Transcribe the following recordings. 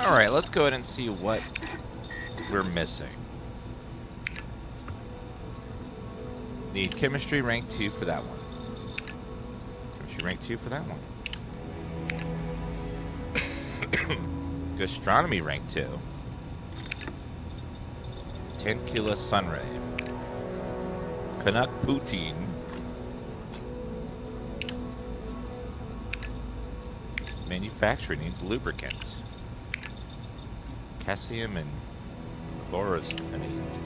Alright, let's go ahead and see what we're missing. Need chemistry rank 2 for that one. Chemistry rank 2 for that one. Gastronomy rank 2. Tenkula Sunray. Canuck Poutine. Manufacturing needs lubricants. Calcium and chloramines.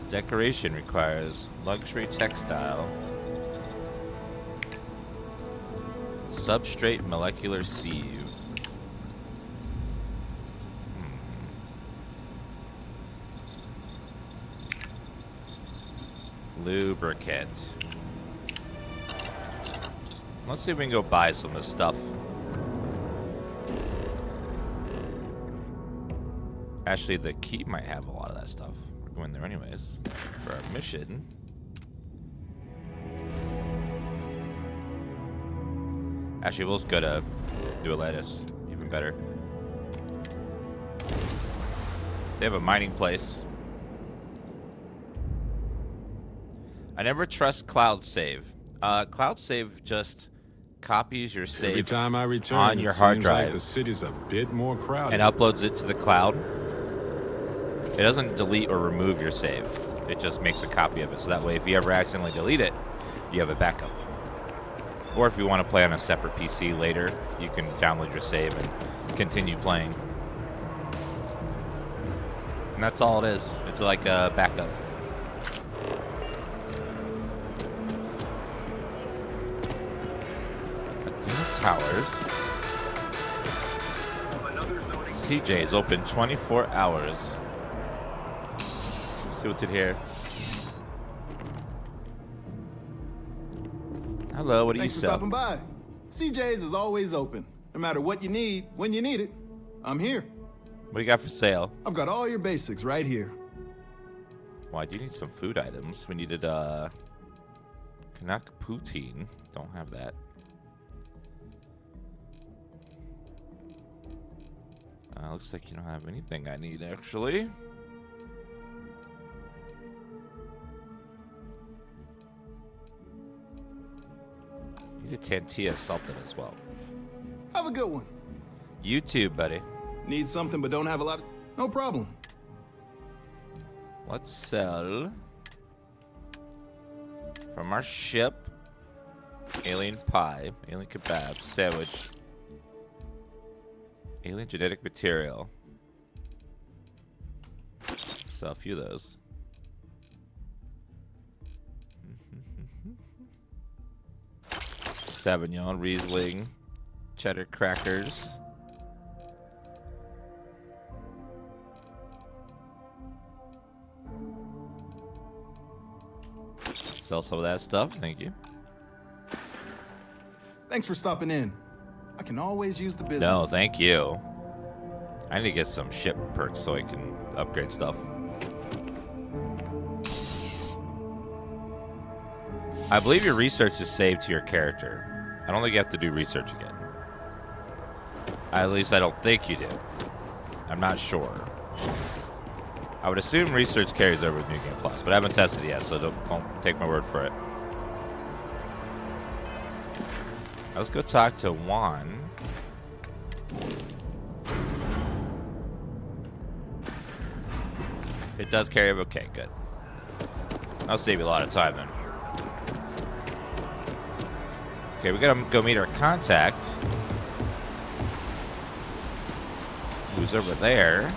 Decoration requires luxury textile. Substrate molecular sieve. Lubricant. Let's see if we can go buy some of this stuff. Actually, the key might have a lot of that stuff. We're going there anyways for our mission. Actually, we'll just go to do a lettuce. Even better. They have a mining place. I never trust cloud save. Cloud save just copies your save Every time I return, on your hard drive. Like the city's a bit more crowded. And uploads it to the cloud. It doesn't delete or remove your save. It just makes a copy of it. So that way, if you ever accidentally delete it, you have a backup. Or if you want to play on a separate PC later, you can download your save and continue playing. And that's all it is. It's like a backup. Athena Towers. CJ is open 24 hours. See what's in here. Hello, what do you sell? Thanks for stopping by. CJ's is always open. No matter what you need, when you need it, I'm here. What do you got for sale? I've got all your basics right here. Well, I do need some food items. We needed Canuck Poutine. Don't have that. Looks like you don't have anything I need, actually. Need a Tantia something as well. Have a good one. You too, buddy. Need something but don't have a lot of... No problem. Let's sell from our ship alien pie, alien kebab, sandwich, alien genetic material. Sell a few of those. Sauvignon, Riesling, cheddar crackers. Sell some of that stuff, thank you. Thanks for stopping in. I can always use the business. No, thank you. I need to get some ship perks so I can upgrade stuff. I believe your research is saved to your character. I don't think you have to do research again. At least I don't think you do. I'm not sure. I would assume research carries over with New Game Plus, but I haven't tested it yet, so don't take my word for it. Let's go talk to Juan. It does carry over. Okay, good. That'll save you a lot of time then. Okay, we gotta go meet our contact, who's over there.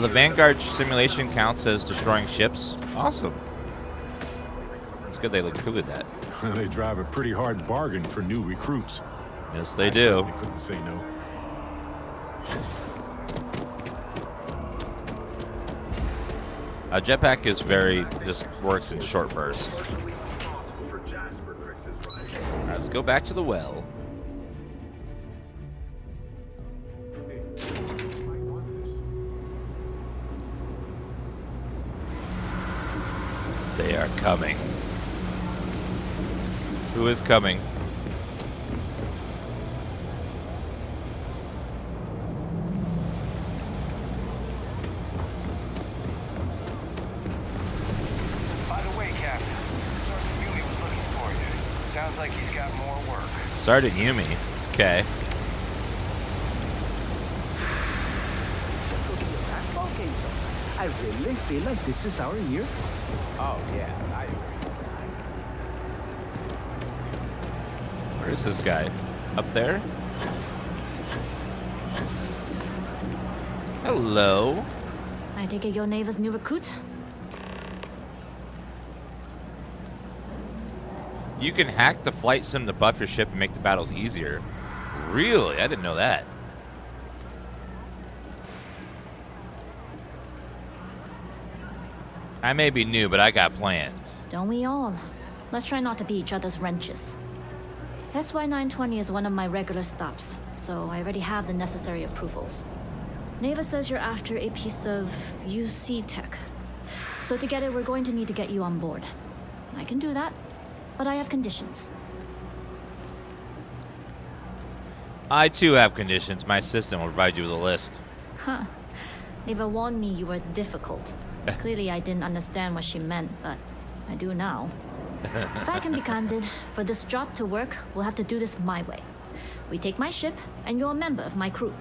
The Vanguard simulation counts as destroying ships. Awesome. It's good they included that. They drive a pretty hard bargain for new recruits. Yes, they do. I couldn't say no. Jetpack is just works in short bursts. All right, let's go back to the well. are coming. Who is coming? By the way, Captain, Sergeant Yumi was looking for you. Sounds like he's got more work. Sergeant Yumi. Okay. Okay, so I really feel like this is our year. Oh, yeah, I agree. Where is this guy? Up there? Hello. I take it your neighbor's new recruit? You can hack the flight sim to buff your ship and make the battles easier. Really? I didn't know that. I may be new, but I got plans. Don't we all? Let's try not to be each other's wrenches. SY-920 is one of my regular stops, so I already have the necessary approvals. Neva says you're after a piece of UC tech. So to get it, we're going to need to get you on board. I can do that, but I have conditions. I too have conditions. My assistant will provide you with a list. Huh. Neva warned me you were difficult. Clearly I didn't understand what she meant, but I do now. If I can be candid, for this job to work, we'll have to do this my way. We take my ship, and you're a member of my crew.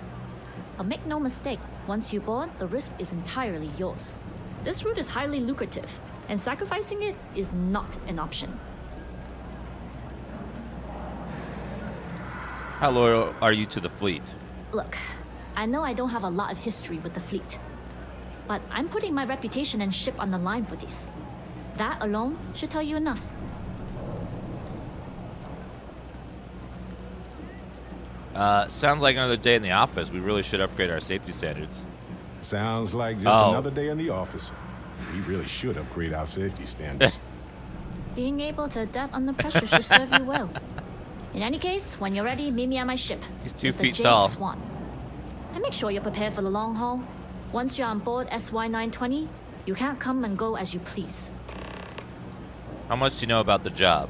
But make no mistake, once you board, the risk is entirely yours. This route is highly lucrative, and sacrificing it is not an option. How loyal are you to the fleet? Look, I know I don't have a lot of history with the fleet, but I'm putting my reputation and ship on the line for this. That alone should tell you enough. Sounds like another day in the office. We really should upgrade our safety standards. Sounds like just Oh. another day in the office. We really should upgrade our safety standards. Being able to adapt under pressure should serve you well. In any case, when you're ready, meet me at my ship. He's 2 It's the feet Jade tall. Swan. And make sure you're prepared for the long haul. Once you're on board SY-920, you can't come and go as you please. How much do you know about the job?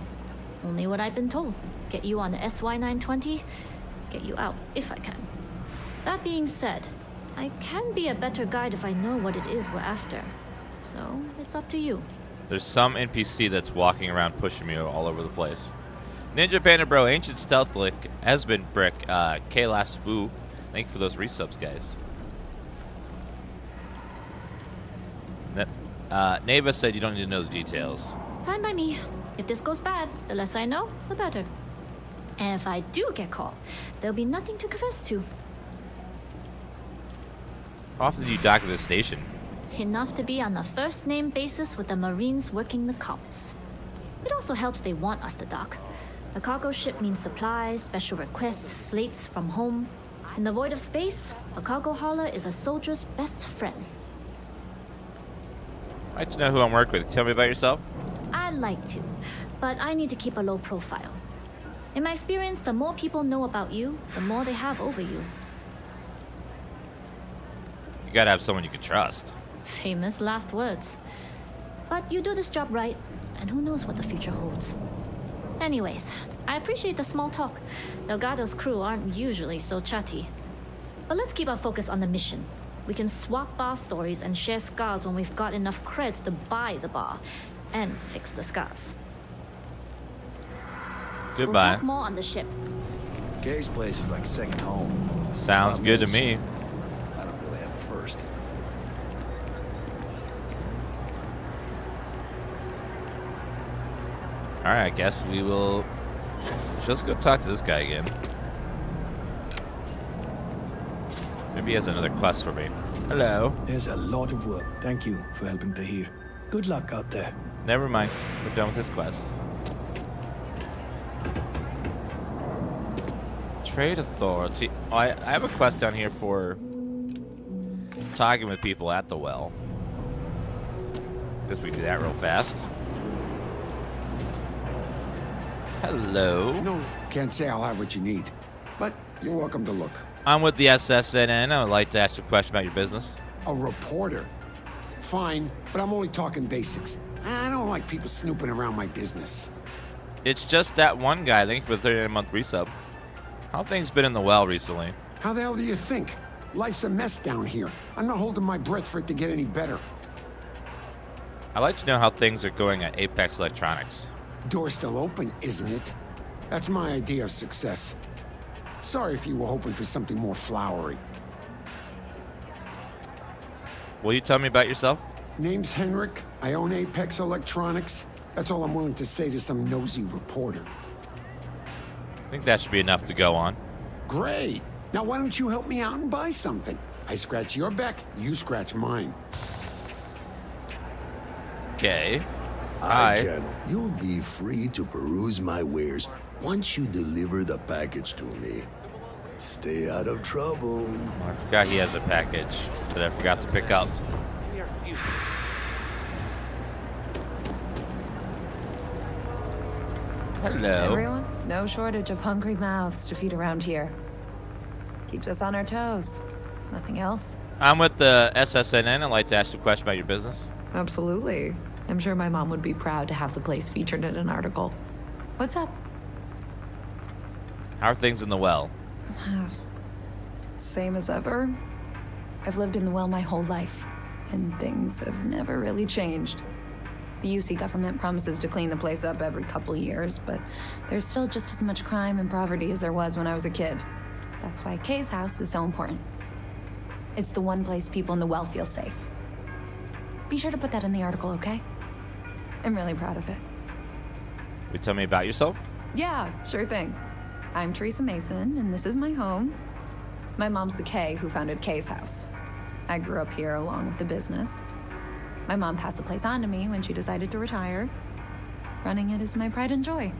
Only what I've been told. Get you on the SY-920, get you out if I can. That being said, I can be a better guide if I know what it is we're after. So, it's up to you. There's some NPC that's walking around pushing me all over the place. Ninja Panda Bro, Ancient Stealthlick, Esbin Brick, Kailas Fu. Thank you for those resubs, guys. Neva said you don't need to know the details. Fine by me. If this goes bad, the less I know, the better. And if I do get caught, there'll be nothing to confess to. How often do you dock at this station? Enough to be on a first-name basis with the Marines working the comms. It also helps they want us to dock. A cargo ship means supplies, special requests, slates from home. In the void of space, a cargo hauler is a soldier's best friend. I'd like to know who I'm working with. Tell me about yourself. I'd like to, but I need to keep a low profile. In my experience, the more people know about you, the more they have over you. You gotta have someone you can trust. Famous last words. But you do this job right, and who knows what the future holds. Anyways, I appreciate the small talk. Delgado's crew aren't usually so chatty. But let's keep our focus on the mission. We can swap bar stories and share scars when we've got enough creds to buy the bar and fix the scars. We'll Goodbye. talk more on the ship. Kay's place is like a second home. Sounds good to me. I don't really have a first. Alright, I guess we will just go talk to this guy again. Maybe he has another quest for me. Hello. There's a lot of work. Thank you for helping Tahir. Good luck out there. Never mind. We're done with his quest. Trade authority. Oh, I have a quest down here for talking with people at the well. Guess we do that real fast. Hello. No, can't say I'll have what you need, but you're welcome to look. I'm with the SSNN. I would like to ask a question about your business. A reporter? Fine, but I'm only talking basics. I don't like people snooping around my business. It's just that one guy. Thank you for the 39-month resub. How have things been in the well recently? How the hell do you think? Life's a mess down here. I'm not holding my breath for it to get any better. I'd like to know how things are going at Apex Electronics. Door's still open, isn't it? That's my idea of success. Sorry if you were hoping for something more flowery. Will you tell me about yourself? Name's Henrik. I own Apex Electronics. That's all I'm willing to say to some nosy reporter. I think that should be enough to go on. Great. Now why don't you help me out and buy something? I scratch your back, you scratch mine. Okay. You'll be free to peruse my wares once you deliver the package to me. Stay out of trouble. Oh, I forgot he has a package that I forgot to pick up. Hello. Everyone, no shortage of hungry mouths to feed around here. Keeps us on our toes. Nothing else? I'm with the SSNN. I'd like to ask you a question about your business. Absolutely. I'm sure my mom would be proud to have the place featured in an article. What's up? How are things in the well? Same as ever. I've lived in the well my whole life, and things have never really changed. The UC government promises to clean the place up every couple years, but there's still just as much crime and poverty as there was when I was a kid. That's why Kay's house is so important. It's the one place people in the well feel safe. Be sure to put that in the article, okay? I'm really proud of it. Will you tell me about yourself? Yeah, sure thing. I'm Teresa Mason, and this is my home. My mom's the Kay who founded Kay's house. I grew up here along with the business. My mom passed the place on to me when she decided to retire. Running it is my pride and joy.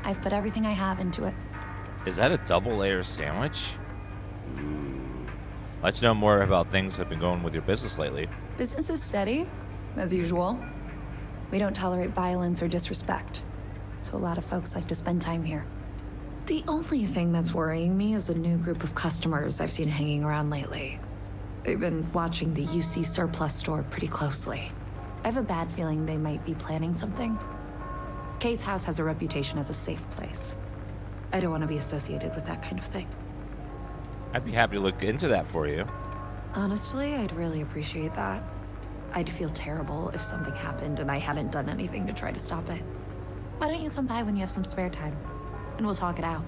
I've put everything I have into it. Is that a double layer sandwich? Ooh. I'd like to know more about things that have been going with your business lately. Business is steady, as usual. We don't tolerate violence or disrespect, so a lot of folks like to spend time here. The only thing that's worrying me is a new group of customers I've seen hanging around lately. They've been watching the UC surplus store pretty closely. I have a bad feeling they might be planning something. Kay's house has a reputation as a safe place. I don't want to be associated with that kind of thing. I'd be happy to look into that for you. Honestly, I'd really appreciate that. I'd feel terrible if something happened and I hadn't done anything to try to stop it. Why don't you come by when you have some spare time, and we'll talk it out.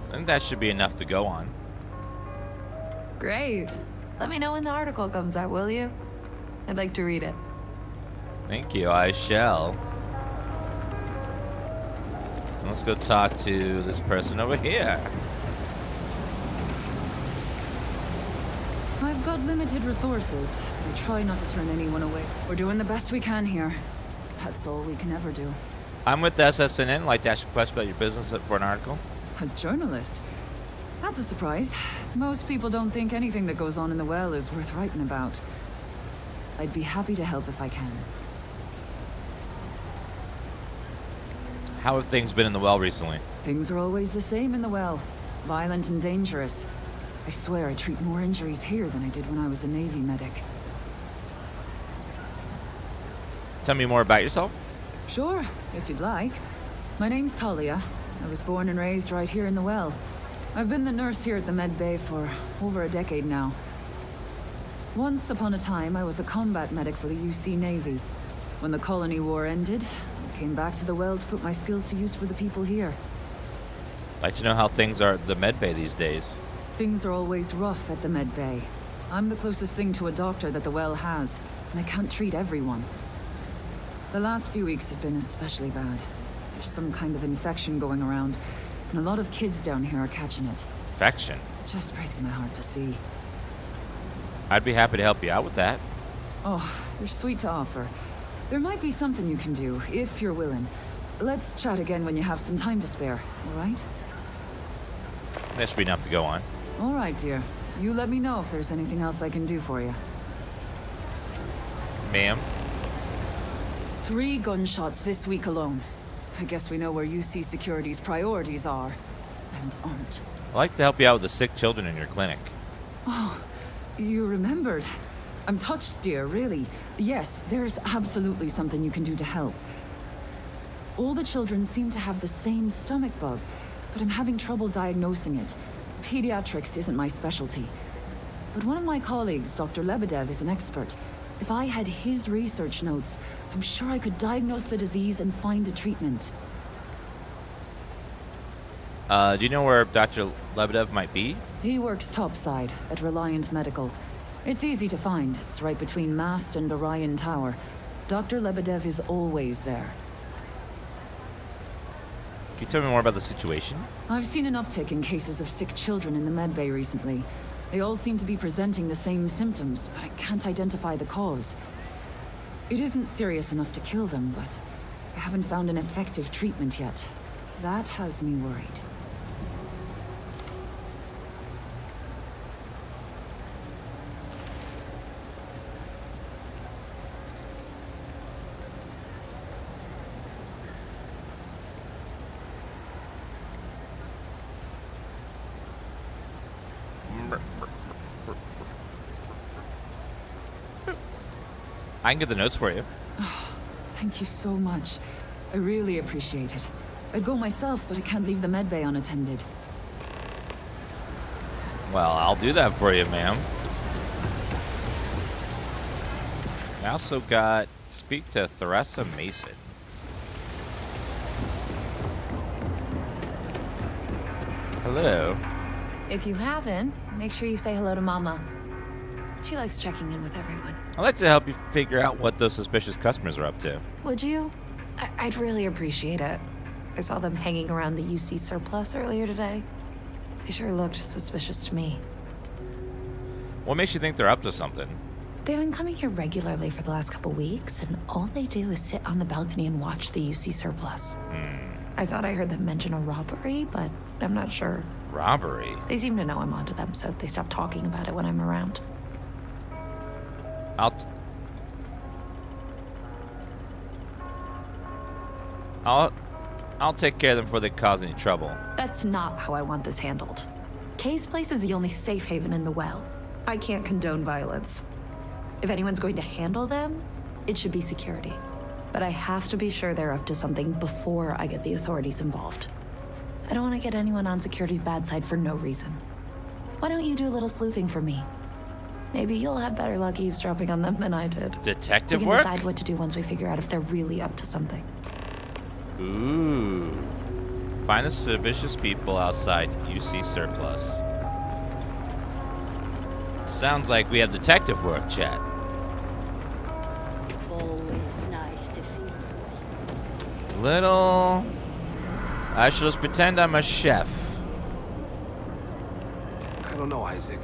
I think that should be enough to go on. Great. Let me know when the article comes out, will you? I'd like to read it. Thank you, I shall. Let's go talk to this person over here. I've got limited resources. I try not to turn anyone away. We're doing the best we can here. That's all we can ever do. I'm with the SSNN. I'd like to ask you a question about your business for an article. A journalist? That's a surprise. Most people don't think anything that goes on in the well is worth writing about. I'd be happy to help if I can. How have things been in the well recently? Things are always the same in the well. Violent and dangerous. I swear I treat more injuries here than I did when I was a Navy medic. Tell me more about yourself. Sure, if you'd like. My name's Talia. I was born and raised right here in the well. I've been the nurse here at the med bay for over a decade now. Once upon a time, I was a combat medic for the UC Navy. When the colony war ended, I came back to the well to put my skills to use for the people here. I'd like to know how things are at the med bay these days. Things are always rough at the med bay. I'm the closest thing to a doctor that the well has, and I can't treat everyone. The last few weeks have been especially bad. There's some kind of infection going around, and a lot of kids down here are catching it. Infection? It just breaks my heart to see. I'd be happy to help you out with that. Oh, you're sweet to offer. There might be something you can do, if you're willing. Let's chat again when you have some time to spare, all right? That should be enough to go on. All right, dear. You let me know if there's anything else I can do for you. Ma'am? 3 gunshots this week alone. I guess we know where UC Security's priorities are, and aren't. I'd like to help you out with the sick children in your clinic. Oh, you remembered. I'm touched, dear, really. Yes, there's absolutely something you can do to help. All the children seem to have the same stomach bug, but I'm having trouble diagnosing it. Pediatrics isn't my specialty. But one of my colleagues, Dr. Lebedev, is an expert. If I had his research notes, I'm sure I could diagnose the disease and find a treatment. Do you know where Dr. Lebedev might be? He works topside at Reliant Medical. It's easy to find. It's right between Mast and Orion Tower. Dr. Lebedev is always there. Can you tell me more about the situation? I've seen an uptick in cases of sick children in the medbay recently. They all seem to be presenting the same symptoms, but I can't identify the cause. It isn't serious enough to kill them, but I haven't found an effective treatment yet. That has me worried. I can get the notes for you. Thank you so much. I really appreciate it. I'd go myself, but I can't leave the medbay unattended. Well, I'll do that for you, ma'am. I also got speak to Theresa Mason. Hello. If you haven't, make sure you say hello to Mama. She likes checking in with everyone. I'd like to help you figure out what those suspicious customers are up to. Would you? I'd really appreciate it. I saw them hanging around the UC surplus earlier today. They sure looked suspicious to me. What makes you think they're up to something? They've been coming here regularly for the last couple weeks, and all they do is sit on the balcony and watch the UC surplus. I thought I heard them mention a robbery, but I'm not sure. Robbery? They seem to know I'm onto them, so they stop talking about it when I'm around. I'll take care of them before they cause any trouble. That's not how I want this handled. Kay's place is the only safe haven in the well. I can't condone violence. If anyone's going to handle them, it should be security. But I have to be sure they're up to something before I get the authorities involved. I don't want to get anyone on security's bad side for no reason. Why don't you do a little sleuthing for me? Maybe you'll have better luck eavesdropping on them than I did. Detective we work? can decide what to do once we figure out if they're really up to something. Ooh. Find the suspicious people outside UC surplus. Sounds like we have detective work, chat. Always nice to see you. Little... I shall just pretend I'm a chef. I don't know, Isaac.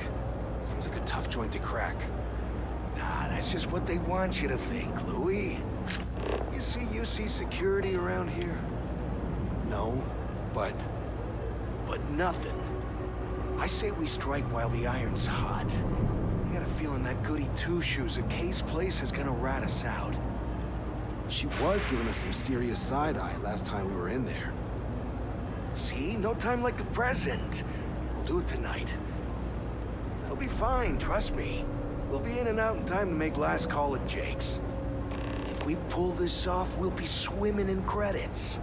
Seems like a tough joint to crack. Nah, that's just what they want you to think, Louis. You see security around here? No, but nothing. I say we strike while the iron's hot. I got a feeling that goody two-shoes at Kay's place is gonna rat us out. she was giving us some serious side-eye last time we were in there. See? No time like the present. We'll do it tonight. It'll be fine, trust me. We'll be in and out in time to make last call at Jake's. If we pull this off, we'll be swimming in credits.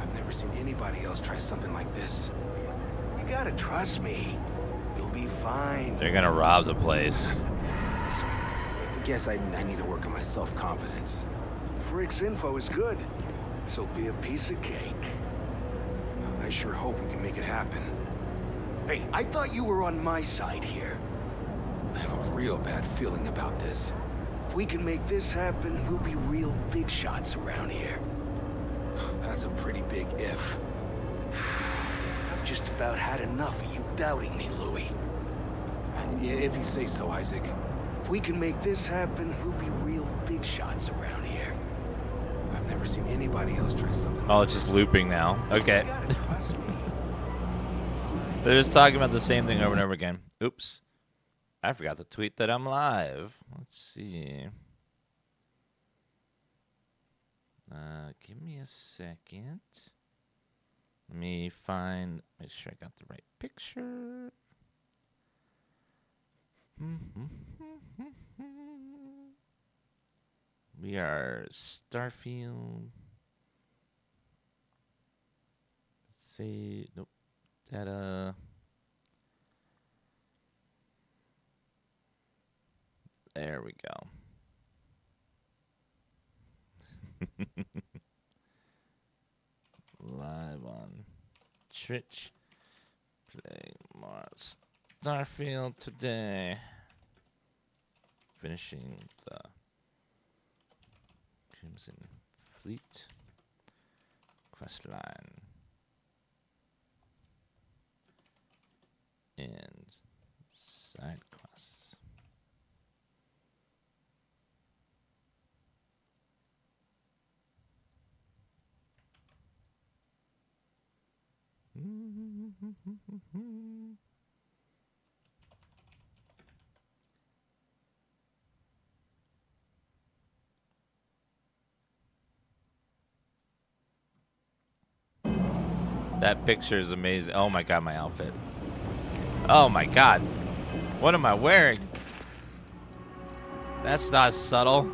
I've never seen anybody else try something like this. You gotta trust me. You'll be fine. They're gonna rob the place. I guess I need to work on my self-confidence. Frick's info is good. This'll be a piece of cake. I sure hope we can make it happen. Hey, I thought you were on my side here. I have a real bad feeling about this. If we can make this happen, we'll be real big shots around here. That's a pretty big if. I've just about had enough of you doubting me, Louis. If you say so, Isaac. If we can make this happen, we'll be real big shots around here. I've never seen anybody else try something Oh, like it's just this. looping now. Okay. They're just talking about the same thing over and over again. Oops. I forgot to tweet that I'm live. Let's see. Give me a second. Let me find... Make sure I got the right picture. We are Starfield. Let's see. Nope. Data. There we go. Live on Twitch. Play more Starfield today. Finishing the Crimson Fleet questline. And side quests. That picture is amazing. Oh my god, my outfit. Oh my god. What am I wearing? That's not subtle.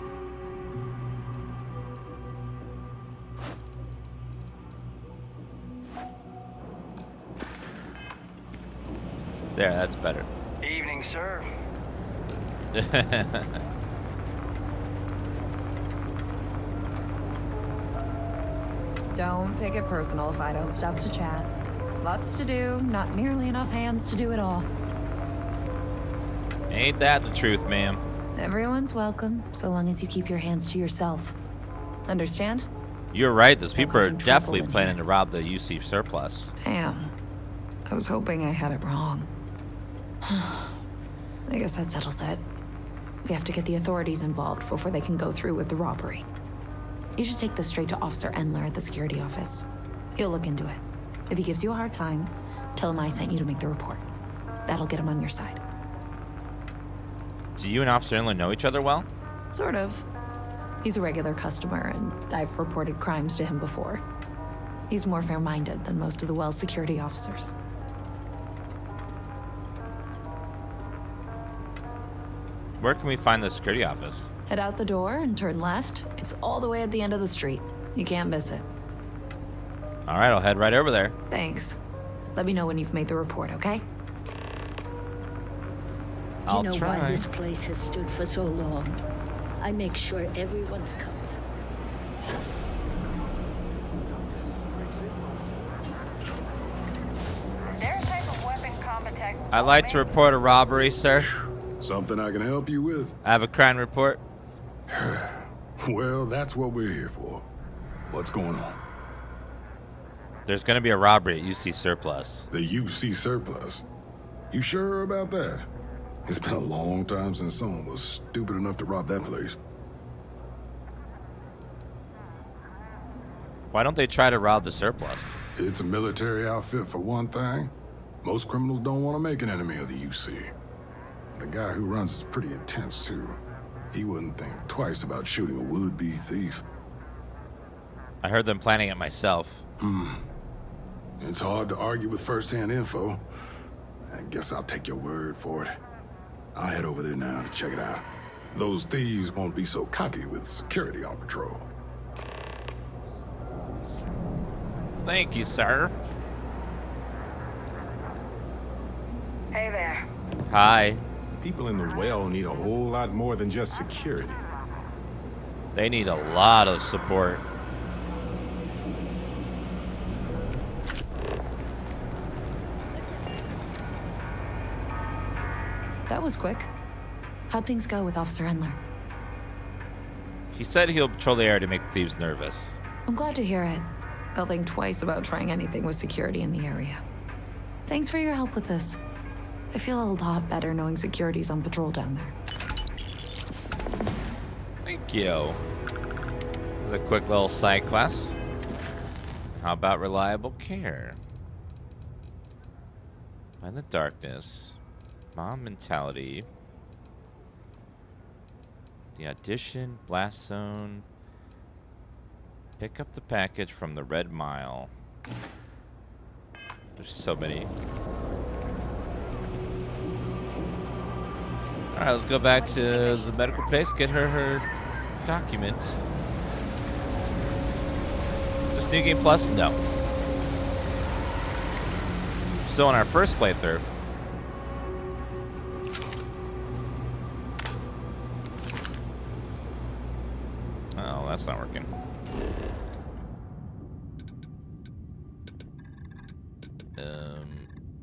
There, that's better. Evening, sir. Don't take it personal if I don't stop to chat. Lots to do, not nearly enough hands to do it all. Ain't that the truth, ma'am? Everyone's welcome, so long as you keep your hands to yourself. Understand? You're right. Those people are causing trouble definitely in planning to rob the UC surplus. Damn. I was hoping I had it wrong. I guess that settles it. We have to get the authorities involved before they can go through with the robbery. You should take this straight to Officer Endler at the security office. He'll look into it. If he gives you a hard time, tell him I sent you to make the report. That'll get him on your side. Do you and Officer Endler know each other well? Sort of. He's a regular customer, and I've reported crimes to him before. He's more fair-minded than most of the Wells security officers. Where can we find the security office? Head out the door and turn left. It's all the way at the end of the street. You can't miss it. All right, I'll head right over there. Thanks. Let me know when you've made the report, okay? I'll Do you know try. why this place has stood for so long? I make sure everyone's covered. I'd like to report a robbery, sir. Something I can help you with? I have a crime report. Well, that's what we're here for. What's going on? There's going to be a robbery at UC Surplus. The UC Surplus? You sure about that? It's been a long time since someone was stupid enough to rob that place. Why don't they try to rob the surplus? It's a military outfit for one thing. Most criminals don't want to make an enemy of the UC. The guy who runs is pretty intense, too. He wouldn't think twice about shooting a would-be thief. I heard them planning it myself. It's hard to argue with first-hand info. I guess I'll take your word for it. I'll head over there now to check it out. Those thieves won't be so cocky with security on patrol. Thank you, sir. Hey there. Hi. People in the well need a whole lot more than just security. They need a lot of support. That was quick. How'd things go with Officer Endler? He said he'll patrol the area to make the thieves nervous. I'm glad to hear it. They'll think twice about trying anything with security in the area. Thanks for your help with this. I feel a lot better knowing security's on patrol down there. Thank you. This is a quick little side quest. How about reliable care? Find the darkness. Bomb mentality. The audition. Blast zone. Pick up the package from the Red Mile. There's so many. All right, let's go back to the medical place, get her document. Is this New Game Plus? No. Still on our first playthrough. Oh, that's not working.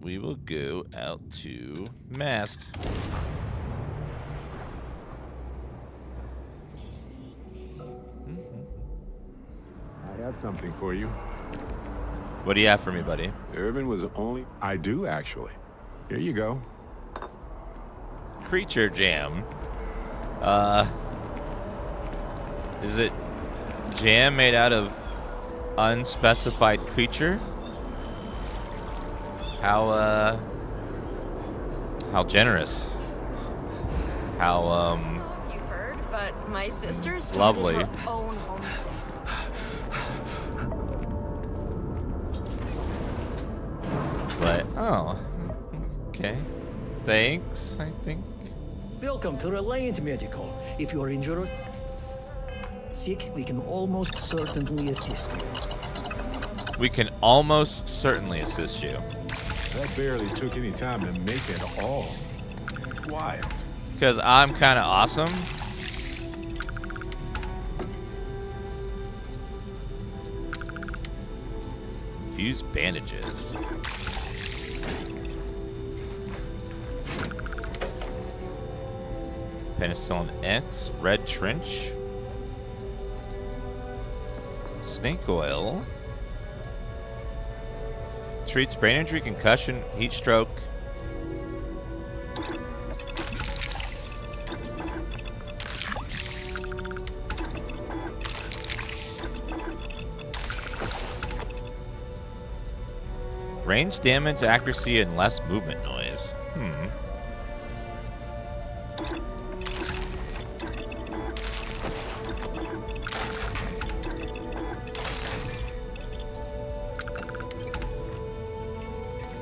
We will go out to Mast. I have something for you. What do you have for me, buddy? Irvin was only... I do, actually. Here you go. Creature jam. Is it jam made out of unspecified creature? How generous. How, You heard, but my sister's started lovely. her own homestead. But, oh, okay. Thanks, I think. Welcome to Reliant Medical. If you are injured, sick, we can almost certainly assist you. We can almost certainly assist you. That barely took any time to make at all. Wild. Because I'm kind of awesome. Fuse bandages. Penicillin X, red trench, snake oil, treats brain injury, concussion, heat stroke. Range damage, accuracy, and less movement noise.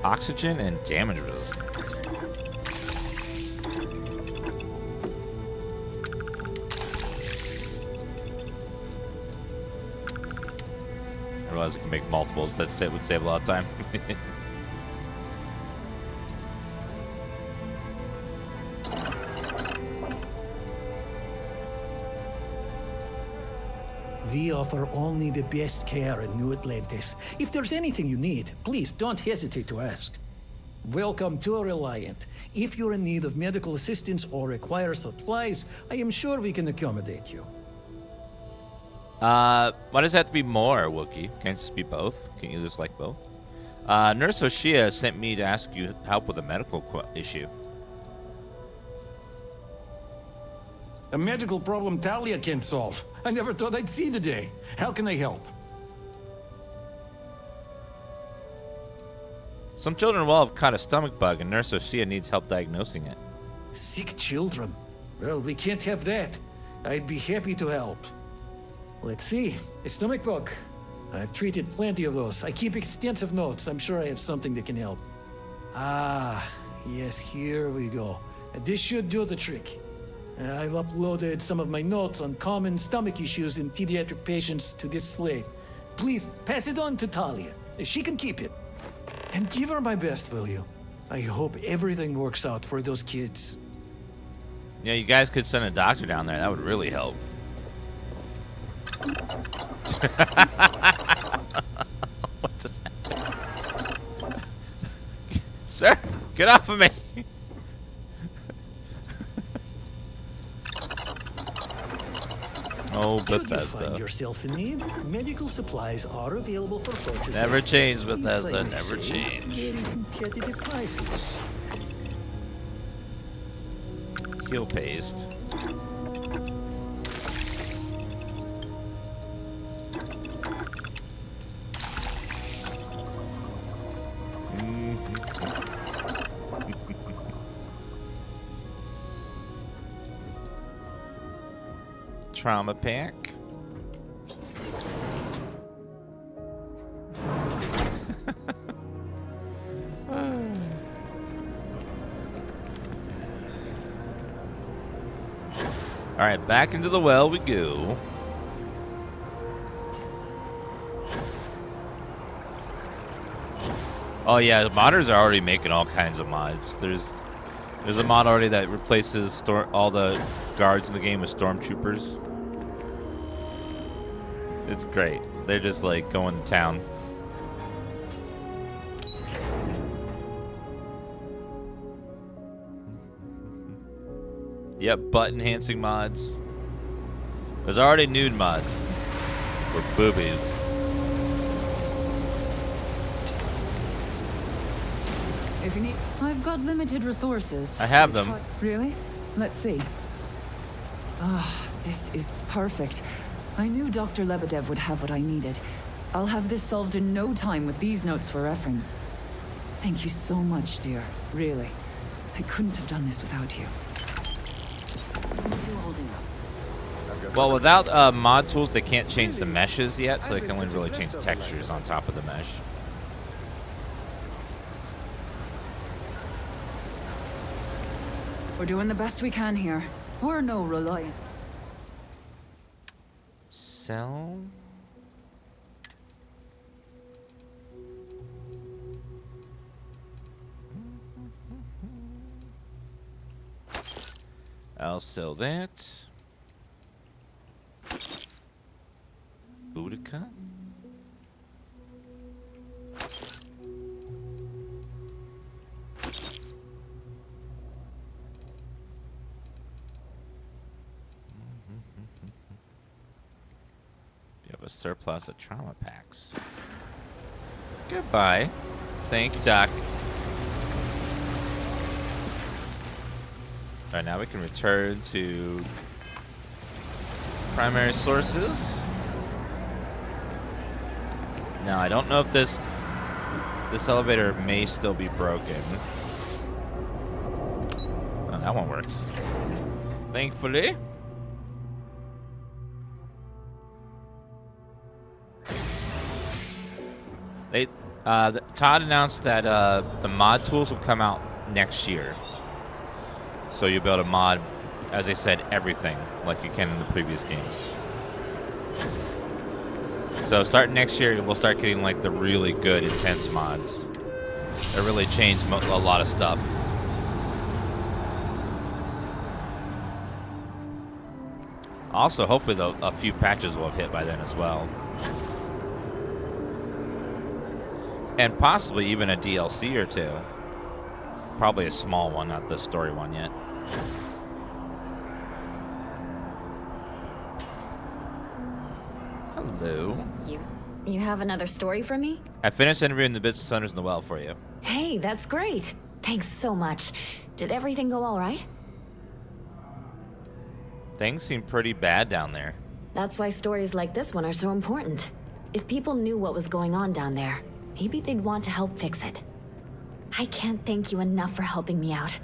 Oxygen and damage resistance. I realize I can make multiples. That would save a lot of time. We offer only the best care in New Atlantis. If there's anything you need, please don't hesitate to ask. Welcome to Reliant. If you're in need of medical assistance or require supplies, I am sure we can accommodate you. Why does it have to be more, Wookie? Can't it just be both? Can you just like both? Nurse Oshia sent me to ask you help with a medical issue. A medical problem Talia can't solve. I never thought I'd see the day. How can I help? Some children will have caught a stomach bug, and Nurse Oshia needs help diagnosing it. Sick children? Well, we can't have that. I'd be happy to help. Let's see. A stomach bug. I've treated plenty of those. I keep extensive notes. I'm sure I have something that can help. Ah, yes, here we go. This should do the trick. I've uploaded some of my notes on common stomach issues in pediatric patients to this slate. Please, pass it on to Talia. She can keep it. And give her my best, will you? I hope everything works out for those kids. Yeah, you guys could send a doctor down there. That would really help. What does that do? Sir, get off of me! Oh, Should you Bethesda. find yourself in need, medical supplies are available for purchase. Never at, change, if I Bethesda, may never say, change. very competitive prices. Heal paste. Trauma pack. Alright, back into the well we go. Oh yeah, the modders are already making all kinds of mods. There's a mod already that replaces all the guards in the game with stormtroopers. It's great. They're just like going to town. Yep, butt enhancing mods. There's already nude mods for boobies. If you need, I've got limited resources. I have them. Really? Let's see. Ah, this is perfect. I knew Dr. Lebedev would have what I needed. I'll have this solved in no time with these notes for reference. Thank you so much, dear. Really. I couldn't have done this without you. Well, without mod tools, they can't change the meshes yet, so they can only really change the textures on top of the mesh. We're doing the best we can here. We're no reliant. Sell? I'll sell that. Boudica? You have a surplus of trauma packs. Goodbye. Thank you, Doc. Alright, now we can return to primary sources. Now, I don't know if this elevator may still be broken. Oh, that one works. Thankfully. Todd announced that the mod tools will come out next year. So you'll be able to mod, as I said, everything like you can in the previous games. So starting next year, we'll start getting like the really good, intense mods. That really change a lot of stuff. Also, hopefully a few patches will have hit by then as well. And possibly even a DLC or two. Probably a small one, not the story one yet. Hello. You have another story for me? I finished interviewing the business owners in the well for you. Hey, that's great. Thanks so much. Did everything go all right? Things seem pretty bad down there. That's why stories like this one are so important. If people knew what was going on down there, maybe they'd want to help fix it. I can't thank you enough for helping me out.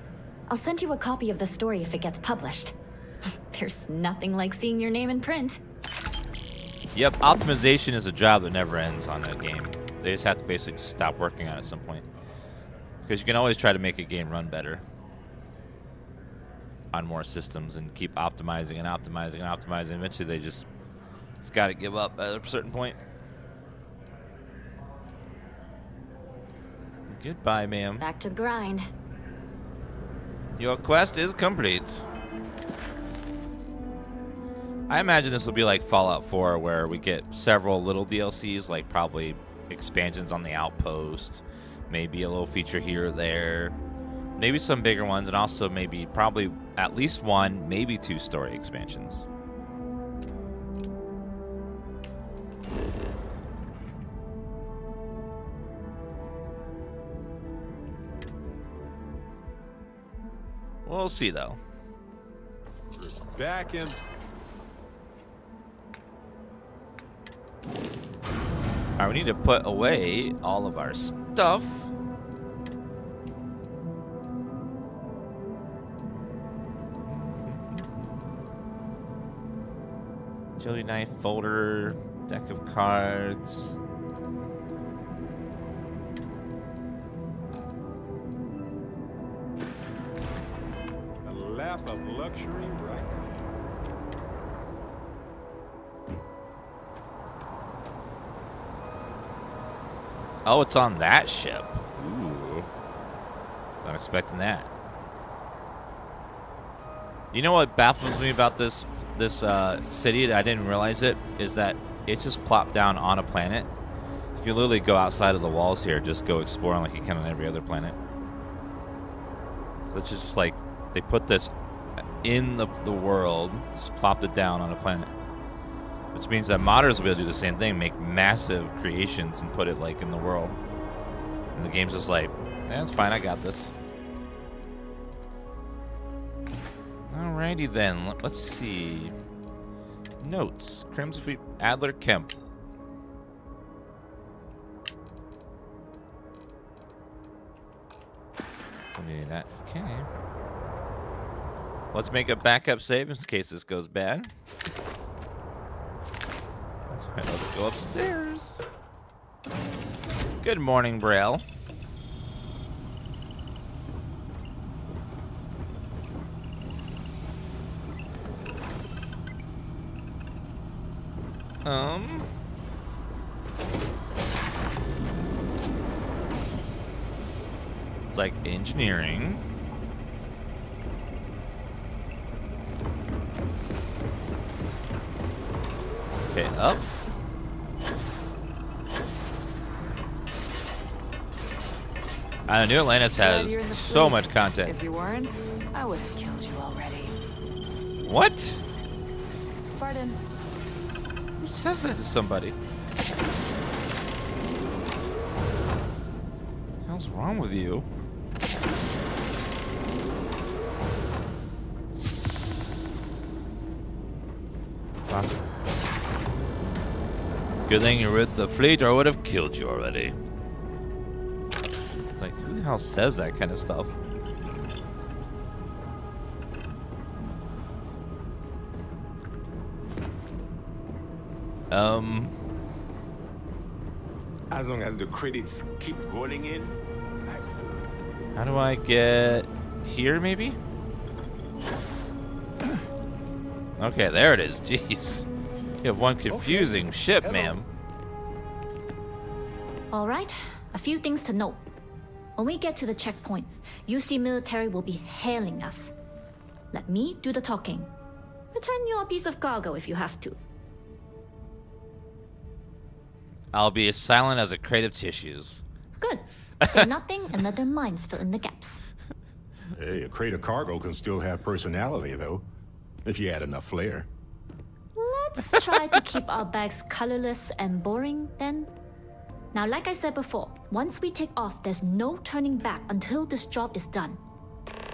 I'll send you a copy of the story if it gets published. There's nothing like seeing your name in print. Yep, optimization is a job that never ends on a game. They just have to basically stop working on it at some point. Because you can always try to make a game run better on more systems and keep optimizing and optimizing and optimizing. Eventually it's got to give up at a certain point. Goodbye, ma'am. Back to the grind. Your quest is complete. I imagine this will be like Fallout 4, where we get several little DLCs, like probably expansions on the outpost, maybe a little feature here or there, maybe some bigger ones, and also maybe probably at least one, maybe two story expansions. We'll see, though. Back in. All right, we need to put away all of our stuff. Agility knife, folder, deck of cards. A lap of luxury right now. Oh, it's on that ship. Ooh. Not expecting that. You know what baffles me about this city that I didn't realize it is that it just plopped down on a planet. You can literally go outside of the walls here, just go exploring like you can on every other planet. So it's just like they put this in the world, just plopped it down on a planet. Which means that modders will be able to do the same thing, make massive creations and put it like in the world. And the game's just like, that's fine, I got this. Alrighty then, let's see. Notes. Crimson Fleet Adler Kemp. That. Okay. Let's make a backup save in case this goes bad. Alright, let's go upstairs. Good morning, Braille. It's like engineering. Okay, up. I know New Atlantis has so much content. If you weren't, I would have killed you already. What? Pardon. Who says that to somebody? What's wrong with you? Awesome. Good thing you're with the fleet, or I would have killed you already. Like, who the hell says that kind of stuff? As long as the credits keep rolling in, that's good. How do I get here, maybe? Okay, there it is. Jeez. You have one confusing ship, ma'am. All right, a few things to note. When we get to the checkpoint, UC military will be hailing us. Let me do the talking. Pretend you're a piece of cargo if you have to. I'll be as silent as a crate of tissues. Good. Say nothing and let their minds fill in the gaps. Hey, a crate of cargo can still have personality, though, if you add enough flair. Let's try to keep our bags colorless and boring, then. Now, like I said before, once we take off, there's no turning back until this job is done.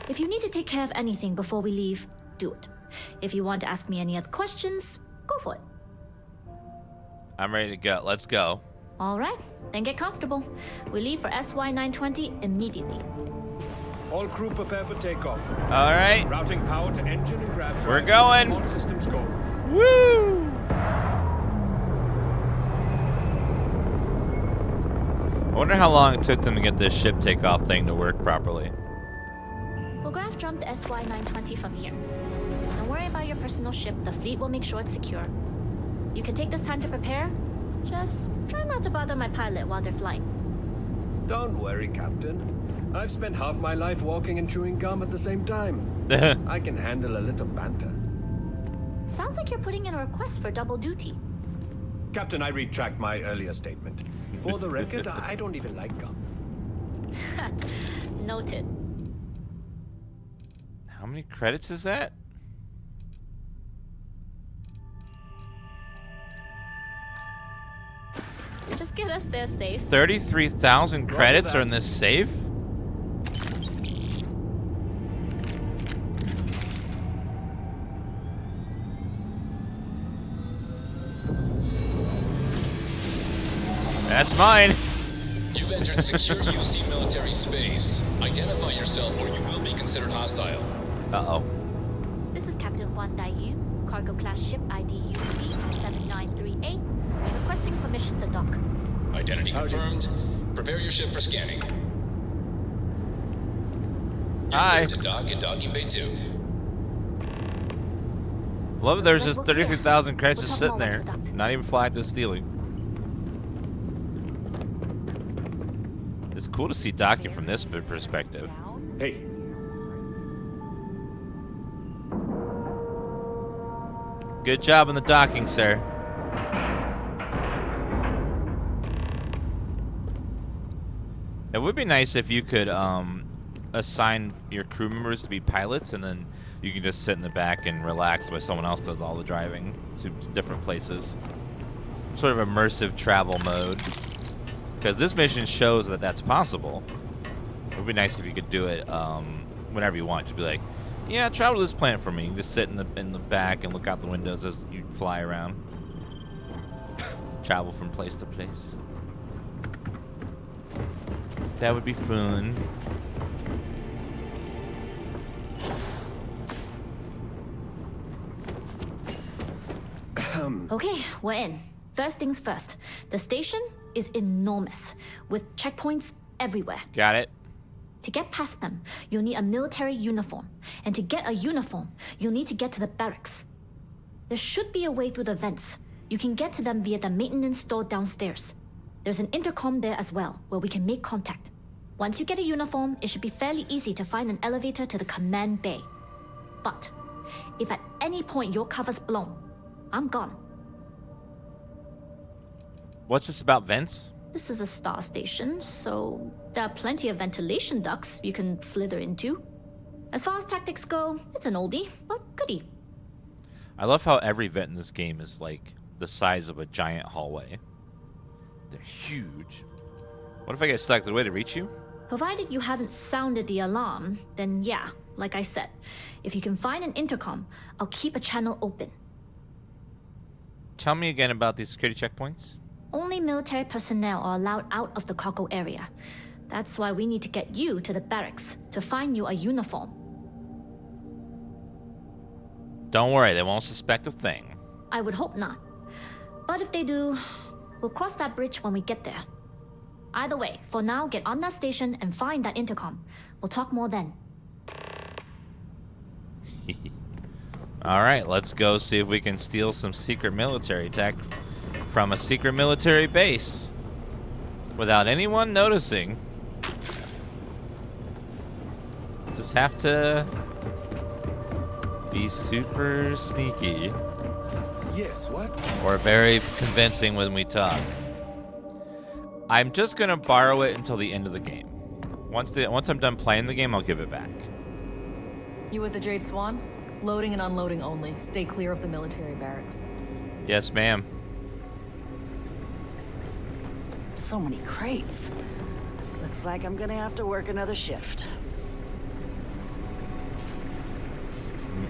If you need to take care of anything before we leave, do it. If you want to ask me any other questions, go for it. I'm ready to go. Let's go. All right, then get comfortable. We leave for SY-920 immediately. All crew prepare for takeoff. All right. Routing power to engine and grab drive. We're going. All systems go. Woo! I wonder how long it took them to get this ship takeoff thing to work properly. We'll graph jump the SY-920 from here. Don't worry about your personal ship. The fleet will make sure it's secure. You can take this time to prepare. Just try not to bother my pilot while they're flying. Don't worry, Captain. I've spent half my life walking and chewing gum at the same time. I can handle a little banter. Sounds like you're putting in a request for double duty. Captain, I retract my earlier statement. For the record, I don't even like gum. Noted. How many credits is that? Just get us there safe. 33,000 credits are in this safe? That's mine. You've entered secure UC military space. Identify yourself or you will be considered hostile. Uh-oh. This is Captain Huan Daiyu, cargo class ship ID UC 793A. Requesting permission to dock. Identity confirmed. Prepare your ship for scanning. You're Hi. cleared to dock at docking bay 2. Love there's just 33,000 credits just sitting there. Not even flagged as stealing. It's cool to see docking from this perspective. Hey. Good job on the docking, sir. It would be nice if you could assign your crew members to be pilots, and then you can just sit in the back and relax while someone else does all the driving to different places. Sort of immersive travel mode. Because this mission shows that that's possible. It would be nice if you could do it whenever you want. Just be like, yeah, travel to this planet for me. You can just sit in the back and look out the windows as you fly around. Travel from place to place. That would be fun. Okay, we're in. First things first. The station is enormous, with checkpoints everywhere. Got it. To get past them, you'll need a military uniform. And to get a uniform, you'll need to get to the barracks. There should be a way through the vents. You can get to them via the maintenance store downstairs. There's an intercom there as well, where we can make contact. Once you get a uniform, it should be fairly easy to find an elevator to the command bay. But if at any point your cover's blown, I'm gone. What's this about vents? This is a star station, so there are plenty of ventilation ducts you can slither into. As far as tactics go, it's an oldie, but goodie. I love how every vent in this game is like the size of a giant hallway. They're huge. What if I get stuck? Is there a way to reach you? Provided you haven't sounded the alarm, then yeah, like I said, if you can find an intercom, I'll keep a channel open. Tell me again about these security checkpoints. Only military personnel are allowed out of the cargo area. That's why we need to get you to the barracks to find you a uniform. Don't worry, they won't suspect a thing. I would hope not. But if they do, we'll cross that bridge when we get there. Either way, for now, get on that station and find that intercom. We'll talk more then. Alright, let's go see if we can steal some secret military tech from a secret military base without anyone noticing. Just have to be super sneaky. Yes, what? Or very convincing when we talk. I'm just gonna borrow it until the end of the game. Once I'm done playing the game, I'll give it back. You with the Jade Swan? Loading and unloading only. Stay clear of the military barracks. Yes, ma'am. So many crates. Looks like I'm gonna have to work another shift.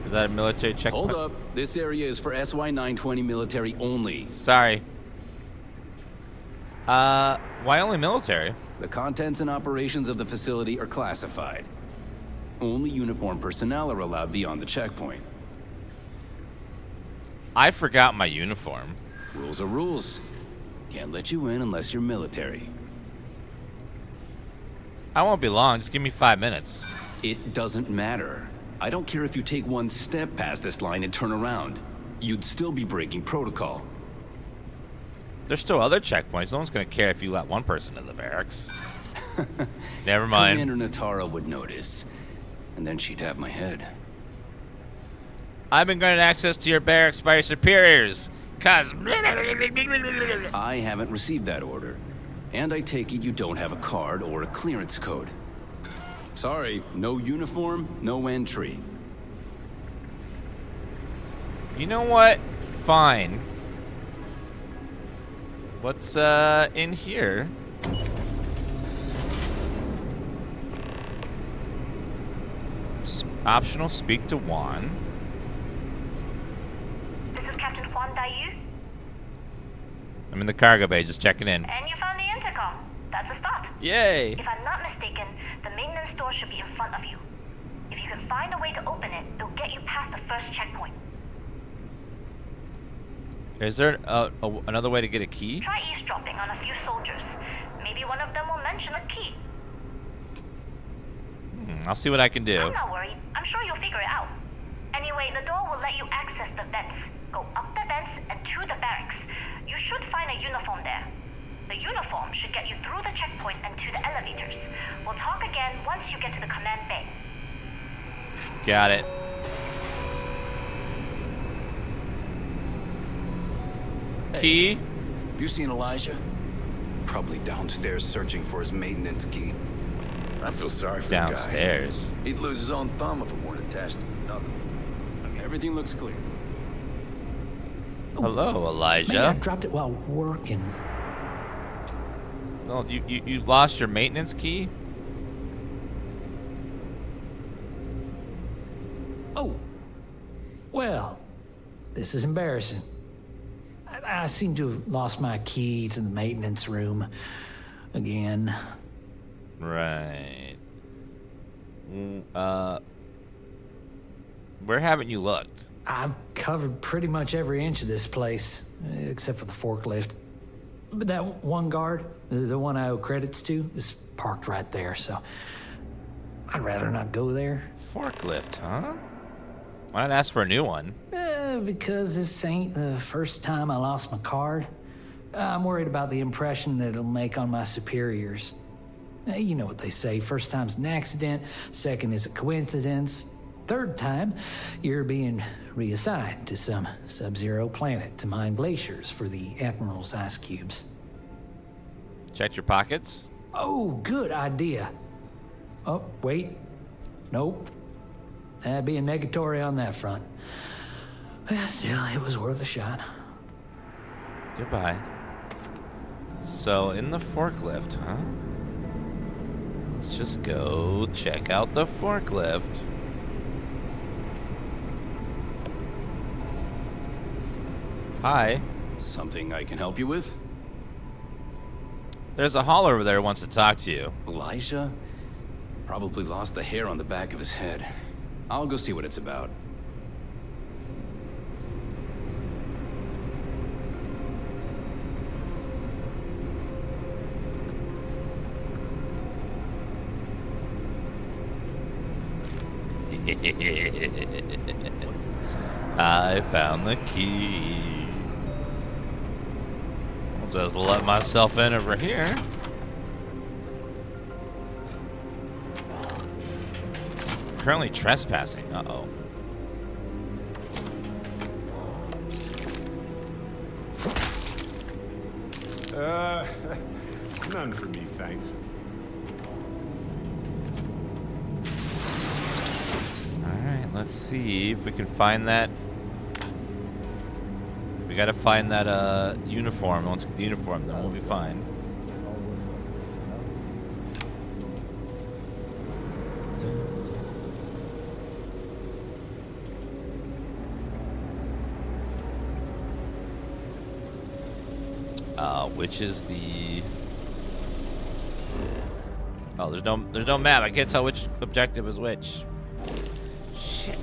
Is that a military checkpoint? Hold up. This area is for SY-920 military only. Sorry. Why only military? The contents and operations of the facility are classified. Only uniformed personnel are allowed beyond the checkpoint. I forgot my uniform. Rules are rules. Can't let you in unless you're military. I won't be long. Just give me 5 minutes. It doesn't matter. I don't care if you take one step past this line and turn around. You'd still be breaking protocol. There's still other checkpoints. No one's going to care if you let one person in the barracks. Never mind. Commander Natara would notice. And then she'd have my head. I've been granted access to your barracks by your superiors. Cause... I haven't received that order. And I take it you don't have a card or a clearance code. Sorry, no uniform, no entry. You know what? Fine. What's in here? Optional, speak to Juan. This is Captain Juan Dayu. I'm in the cargo bay, just checking in. And you found the intercom. That's a start. Yay! If I'm not mistaken, the maintenance door should be in front of you. If you can find a way to open it, it'll get you past the first checkpoint. Is there another way to get a key? Try eavesdropping on a few soldiers. Maybe one of them will mention a key. I'll see what I can do. I'm not worried. I'm sure you'll figure it out. Anyway, the door will let you access the vents. Go up the vents and to the barracks. You should find a uniform there. The uniform should get you through the checkpoint and to the elevator. once you get to the command bay. Got it. Key? Have you seen Elijah? Probably downstairs searching for his maintenance key. I feel sorry for the guy. Downstairs. He'd lose his own thumb if it weren't attached to nothing. Everything looks clear. Hello, Elijah. Maybe I dropped it while working. Well, you lost your maintenance key? Oh. Well, this is embarrassing. I seem to have lost my key to the maintenance room again. Right. Where haven't you looked? I've covered pretty much every inch of this place, except for the forklift. But that one guard, the one I owe credits to, is parked right there, so I'd rather not go there. Forklift, huh? Why not ask for a new one? Because this ain't the first time I lost my card. I'm worried about the impression that it'll make on my superiors. You know what they say, first time's an accident, second is a coincidence, third time, you're being reassigned to some sub-zero planet to mine glaciers for the Admiral's ice cubes. Check your pockets? Oh, good idea. Oh, wait. Nope. That'd be a negatory on that front. Well, still, it was worth a shot. Goodbye. So, in the forklift, huh? Let's just go check out the forklift. Hi. Something I can help you with? There's a hauler over there who wants to talk to you. Elijah? Probably lost the hair on the back of his head. I'll go see what it's about. I found the key. I'll just let myself in over here. Currently trespassing. Uh-oh. None for me, thanks. Alright, let's see if we can find that. We gotta find that uniform. Once we get the uniform, then we'll be fine. Which is the... Oh, there's no map. I can't tell which objective is which. Shit.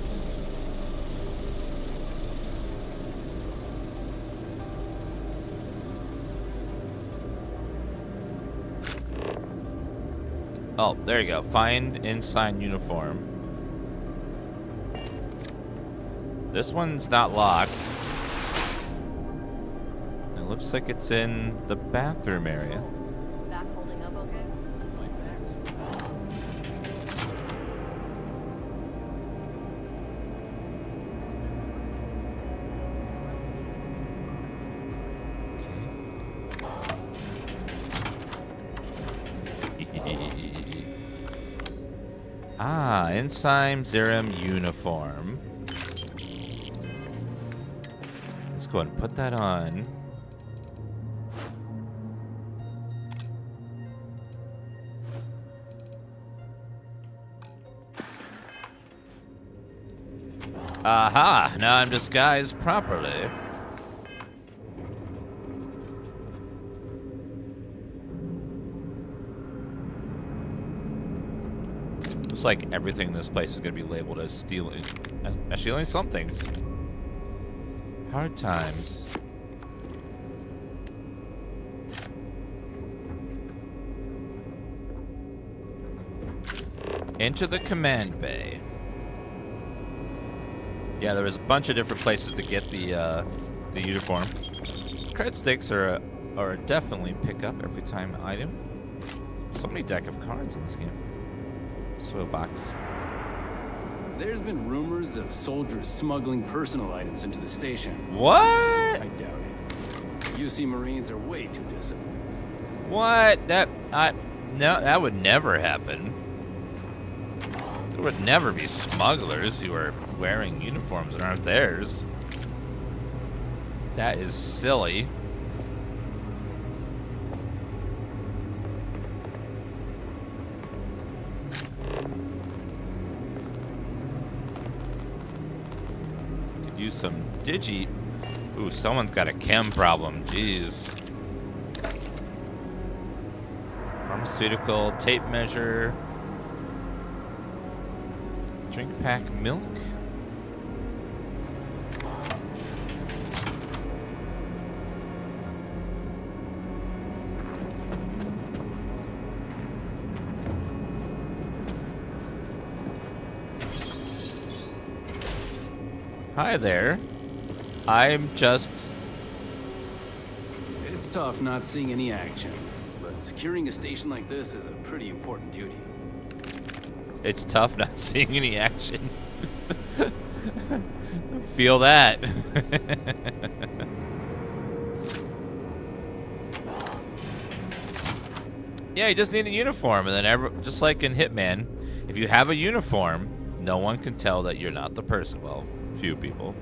Oh, there you go. Find inside uniform. This one's not locked. It looks like it's in the bathroom area. Back holding up okay? Ah, Ensign Zerum uniform. Let's go ahead and put that on. Aha! Now I'm disguised properly. Looks like everything in this place is going to be labeled as stealing. Actually, only some things. Hard times. Into the command bay. Yeah, there was a bunch of different places to get the uniform. Card sticks are definitely pick up every time item. So many deck of cards in this game. Soil box. There's been rumors of soldiers smuggling personal items into the station. What? I doubt it. UC Marines are way too disciplined. What? No, that would never happen. There would never be smugglers who are wearing uniforms that aren't theirs. That is silly. Could use some digi. Ooh, someone's got a chem problem. Jeez. Pharmaceutical, tape measure. Drink pack milk. Hi there. I'm just... It's tough not seeing any action, but securing a station like this is a pretty important duty. It's tough not seeing any action. Feel that. Yeah, you just need a uniform, and then just like in Hitman, if you have a uniform, no one can tell that you're not the person. Well, few people.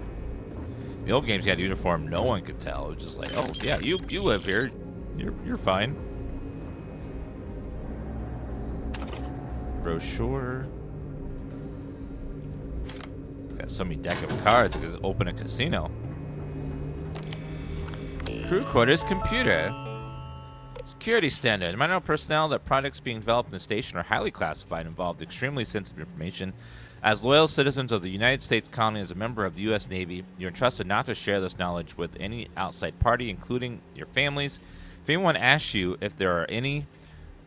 The old games you had a uniform, no one could tell. It was just like, oh yeah, you live here, you're fine. Brochure. Got so many deck of cards. We could open a casino. Crew quarters computer. Security standard. Minor personnel that products being developed in the station are highly classified and involved extremely sensitive information. As loyal citizens of the United States colony as a member of the U.S. Navy, you're entrusted not to share this knowledge with any outside party, including your families. If anyone asks you if there are any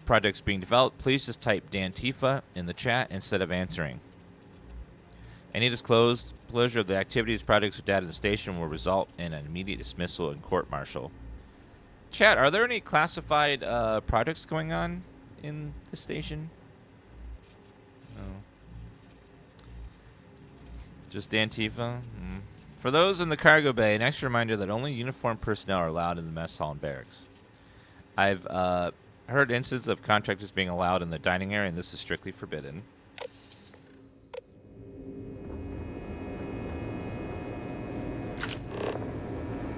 projects being developed, please just type Dantifa in the chat instead of answering. Any disclosure of the activities, projects, or data in the station will result in an immediate dismissal and court-martial. Chat, are there any classified projects going on in the station? No. Just Dantifa? For those in the cargo bay, an extra reminder that only uniformed personnel are allowed in the mess hall and barracks. I've heard instances of contractors being allowed in the dining area, and this is strictly forbidden.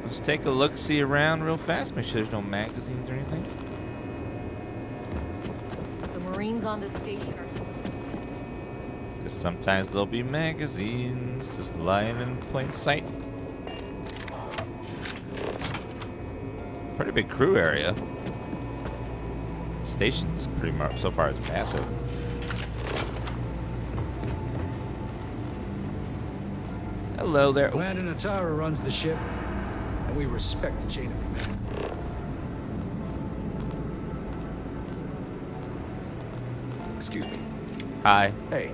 Let's take a look-see around real fast. Make sure there's no magazines or anything. The Marines on this station are... Because sometimes there'll be magazines just lying in plain sight. Pretty big crew area. Station's pretty much, so far, it's massive. Hello there. Commander Natara runs the ship, and we respect the chain of command. Excuse me. Hi. Hey.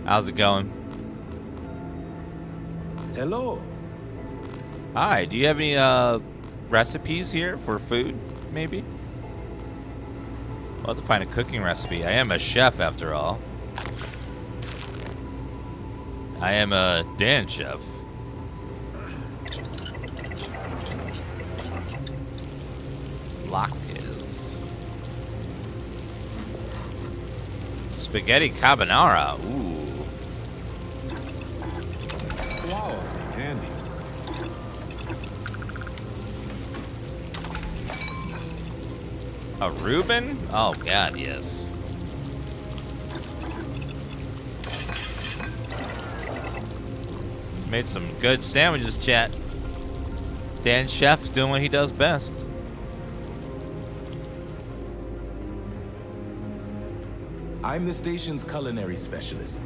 How's it going? Hello. Hi. Do you have any recipes here for food, maybe? I'll have to find a cooking recipe. I am a chef, after all. I am a dance chef. Latkes. Spaghetti carbonara. Ooh. Wow, handy. A Reuben? Oh god, yes. Made some good sandwiches, chat. Dan Chef's doing what he does best. I'm the station's culinary specialist.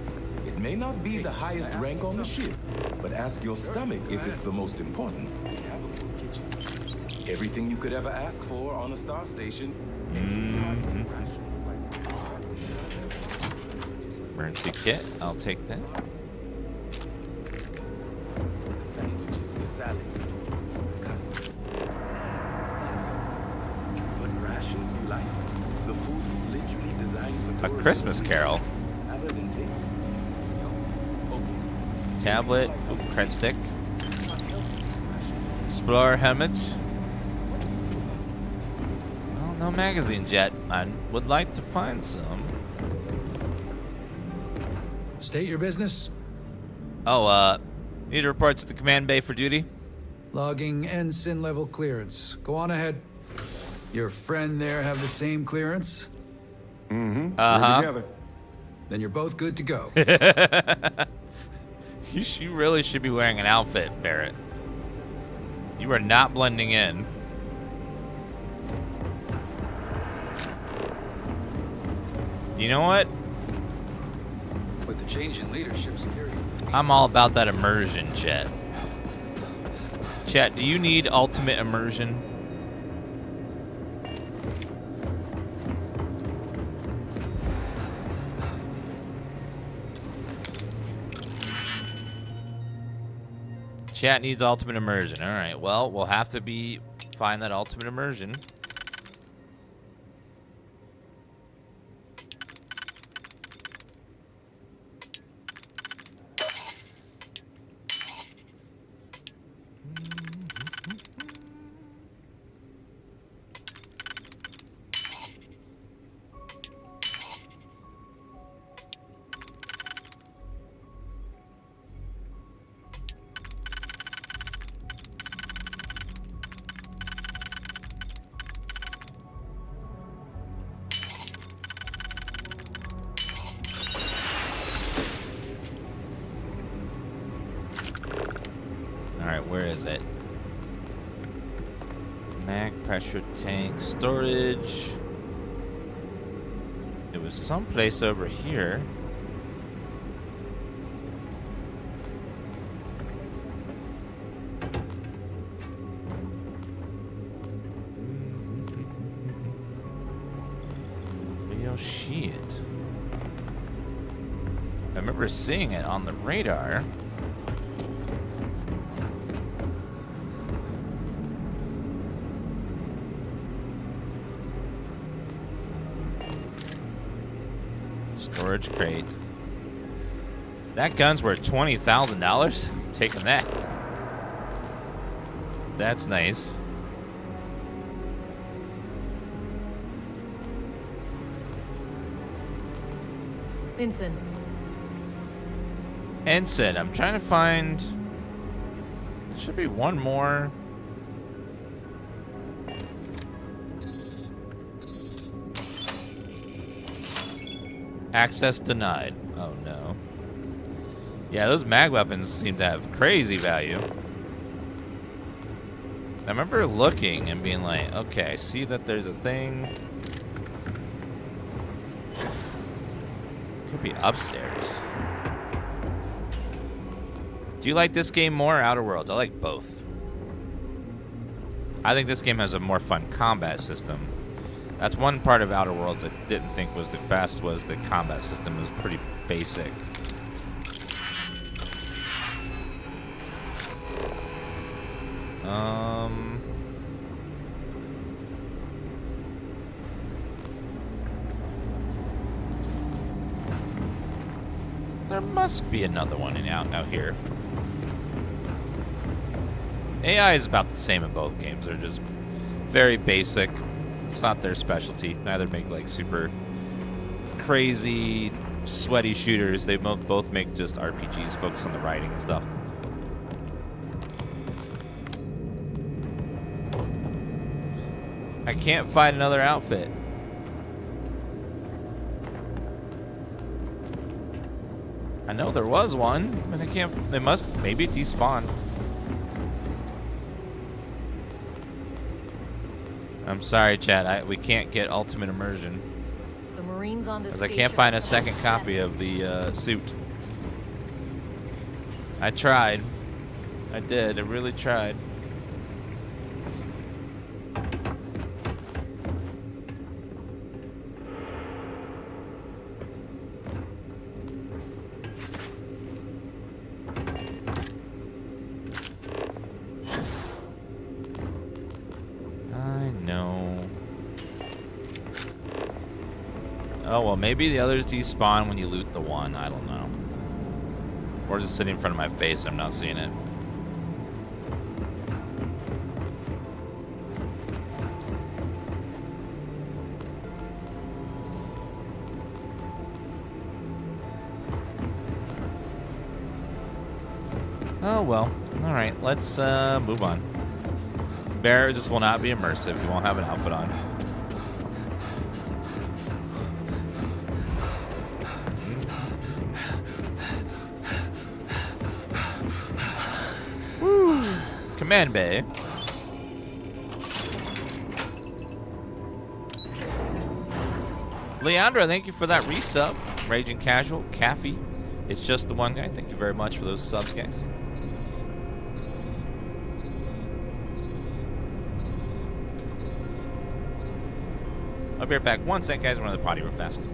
It may not be the highest rank on the ship, but ask your stomach if it's the most important. We have a full kitchen. Everything you could ever ask for on a star station. Emergency kit, I'll take that. The sandwiches, the salads, cuts. What rations you like? The food is literally designed for A Christmas Carol. Other than taste. Okay. Tablet. Ooh, cred stick. Explorer helmet. Well, no magazines yet. I would like to find some. State your business. Oh, need to report to the command bay for duty. Logging ensign level clearance. Go on ahead. Your friend there have the same clearance? Mm-hmm. Uh-huh. We're together. Then you're both good to go. You really should be wearing an outfit, Barrett. You are not blending in. You know what? With the change in leadership, security. I'm all about that immersion, Chet. Chet, do you need ultimate immersion? Chat needs ultimate immersion. All right. Well, we'll have to find that ultimate immersion. Where is it? Mag, pressure tank, storage. It was someplace over here. Oh shit. I remember seeing it on the radar. Storage crate. That gun's worth $20,000. Taking that. That's nice. Ensign. Ensign. I'm trying to find. There should be one more. Access denied. Oh no. Yeah, those mag weapons seem to have crazy value. I remember looking and being like, okay, I see that there's a thing. Could be upstairs. Do you like this game more or Outer Worlds? I like both. I think this game has a more fun combat system. That's one part of Outer Worlds I didn't think was the best, was the combat system. It was pretty basic. There must be another one out here. AI is about the same in both games. They're just very basic. It's not their specialty. Neither make like super crazy, sweaty shooters. They both make just RPGs, focus on the writing and stuff. I can't find another outfit. I know there was one, but I can't. They must. Maybe it despawned. I'm sorry, chat. We can't get ultimate immersion. The Marines on this because I can't find a second copy of the suit. I tried. I did. I really tried. Oh, well, maybe the others despawn when you loot the one. I don't know. Or just sitting in front of my face. I'm not seeing it. Oh, well. All right, let's move on. Bear just will not be immersive. He won't have an outfit on. Woo! Command Bay. Leandra, thank you for that resub. Raging Casual, Caffey. It's just the one guy. Thank you very much for those subs, guys. I'll be right back. 1 sec, guys. We're on the potty real fast.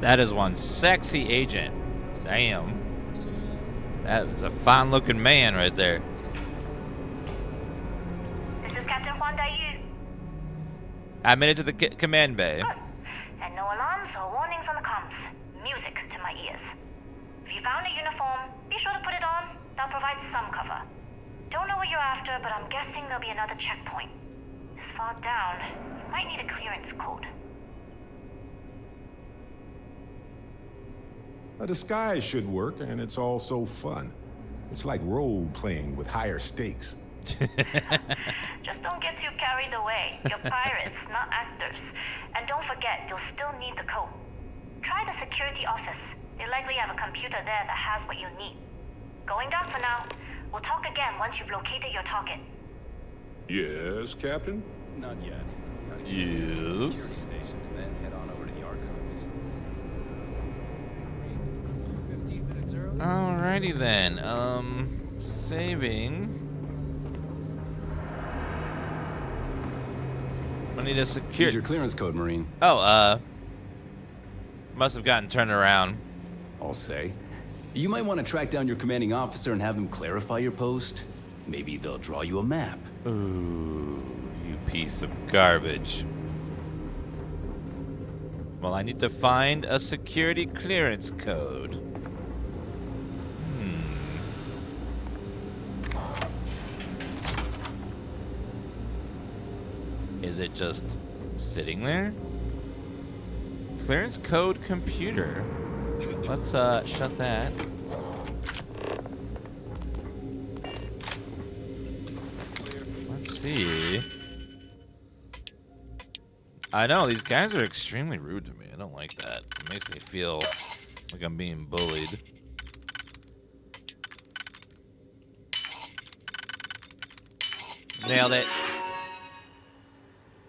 That is one sexy agent. Damn. That was a fine-looking man right there. This is Captain Huan Daiyu. I made it to the command bay. Good. And no alarms or warnings on the comms. Music to my ears. If you found a uniform, be sure to put it on. That'll provide some cover. Don't know what you're after, but I'm guessing there'll be another checkpoint. This far down, you Might need a clearance code. A disguise should work, and it's all so fun. It's like role-playing with higher stakes. Just don't get too carried away. You're pirates, not actors. And don't forget, you'll still need the code. Try the security office. They likely have a computer there that has what you need. Going down for now. We'll talk again once you've located your target. Yes, Captain? Not yet. Yes. Station, then head on over to the archives. Alrighty then. Saving. I need a secure. Here's your clearance code, Marine. Oh, must have gotten turned around. I'll say. You might want to track down your commanding officer and have him clarify your post. Maybe they'll draw you a map. Ooh, you piece of garbage. Well, I need to find a security clearance code. Is it just sitting there? Clearance code computer. Let's shut that. Let's see. I know, these guys are extremely rude to me. I don't like that. It makes me feel like I'm being bullied. Nailed it.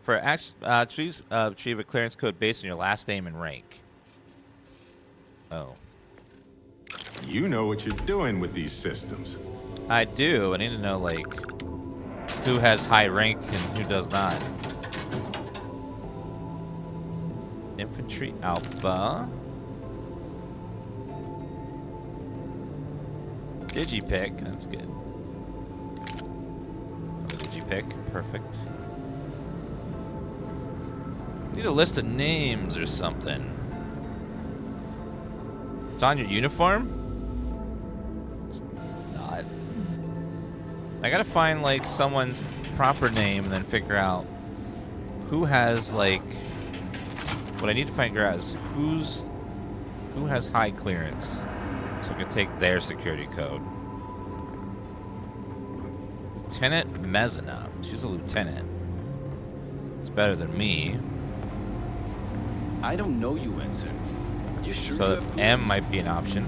For achieve a clearance code based on your last name and rank. Oh. You know what you're doing with these systems. I do. I need to know, like, who has high rank and who does not. Infantry Alpha. Digipick. That's good. Digipick. Perfect. Need a list of names or something. It's on your uniform? It's not. I gotta find like someone's proper name and then figure out who has like. What I need to figure out is who has high clearance, so I can take their security code. Lieutenant Mezina. She's a lieutenant. It's better than me. I don't know you, Ensign. You sure? So M might be an option.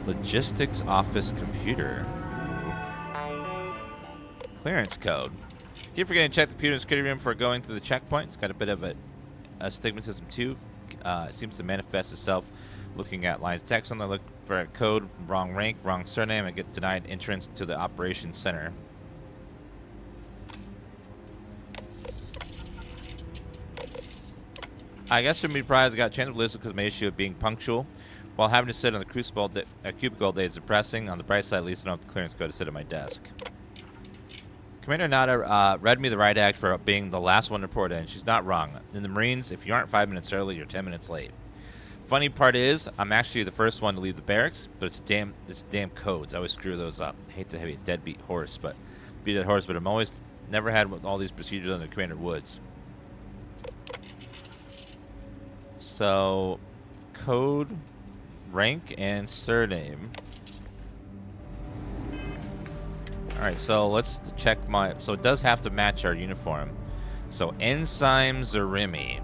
Logistics office computer. Clearance code. Keep forgetting to check the computer and security room before going through the checkpoint. It's got a bit of a astigmatism too. It seems to manifest itself looking at lines of text on the look for a code, wrong rank, wrong surname, and get denied entrance to the operations center. I guess I'm surprised I got a chance to listen because of my issue of being punctual. While having to sit on the cubicle all day is depressing. On the bright side, at least I don't have the clearance code to sit at my desk. Commander Nada read me the right act for being the last one to report in. She's not wrong. In the Marines, if you aren't 5 minutes early, you're 10 minutes late. Funny part is, I'm actually the first one to leave the barracks, but it's damn codes. I always screw those up. I hate to have a deadbeat horse, but I'm always never had all these procedures under Commander Woods. So, code, rank, and surname. Alright, so let's check my... So it does have to match our uniform. So, Ensign Zarimi.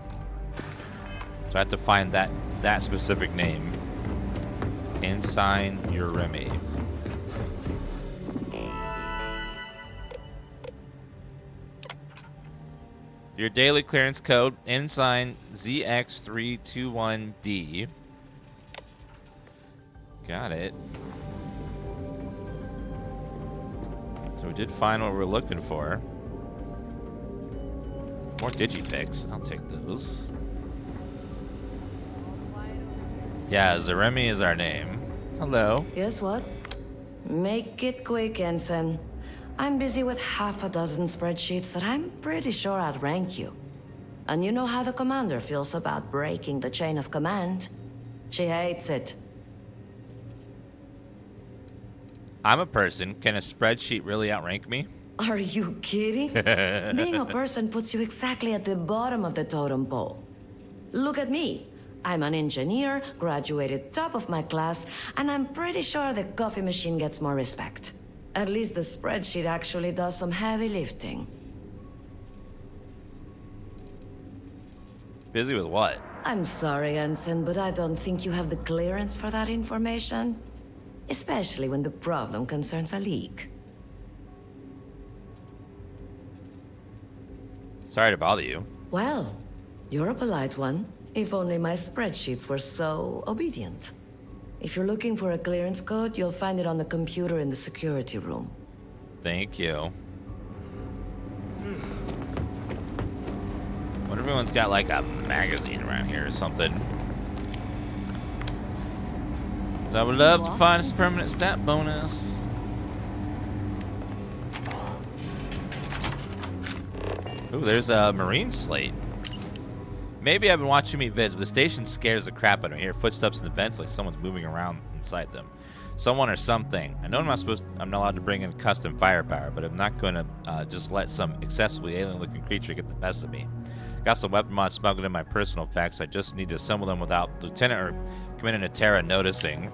So I have to find that specific name. Ensign Zarimi. Your daily clearance code, Ensign ZX321D. Got it. So we did find what we're looking for. More digipics. I'll take those. Yeah, Zaremi is our name. Hello. Guess what? Make it quick, Ensign. I'm busy with half a dozen spreadsheets that I'm pretty sure outrank you. And you know how the commander feels about breaking the chain of command. She hates it. I'm a person. Can a spreadsheet really outrank me? Are you kidding? Being a person puts you exactly at the bottom of the totem pole. Look at me. I'm an engineer, graduated top of my class, and I'm pretty sure the coffee machine gets more respect. At least the spreadsheet actually does some heavy lifting. Busy with what? I'm sorry, Ensign, but I don't think you have the clearance for that information. Especially when the problem concerns a leak. Sorry to bother you. Well, you're a polite one. If only my spreadsheets were so obedient. If you're looking for a clearance code, you'll find it on the computer in the security room. Thank you. What if everyone's got like a magazine around here or something? So I would love to find this permanent stat bonus. Ooh, there's a marine slate. Maybe I've been watching me vids, but the station scares the crap out of me. I hear footsteps in the vents like someone's moving around inside them. Someone or something. I know I'm not allowed to bring in custom firepower, but I'm not going to just let some excessively alien-looking creature get the best of me. Got some weapon mods smuggled in my personal effects. I just need to assemble them without Lieutenant or Commander Natera noticing.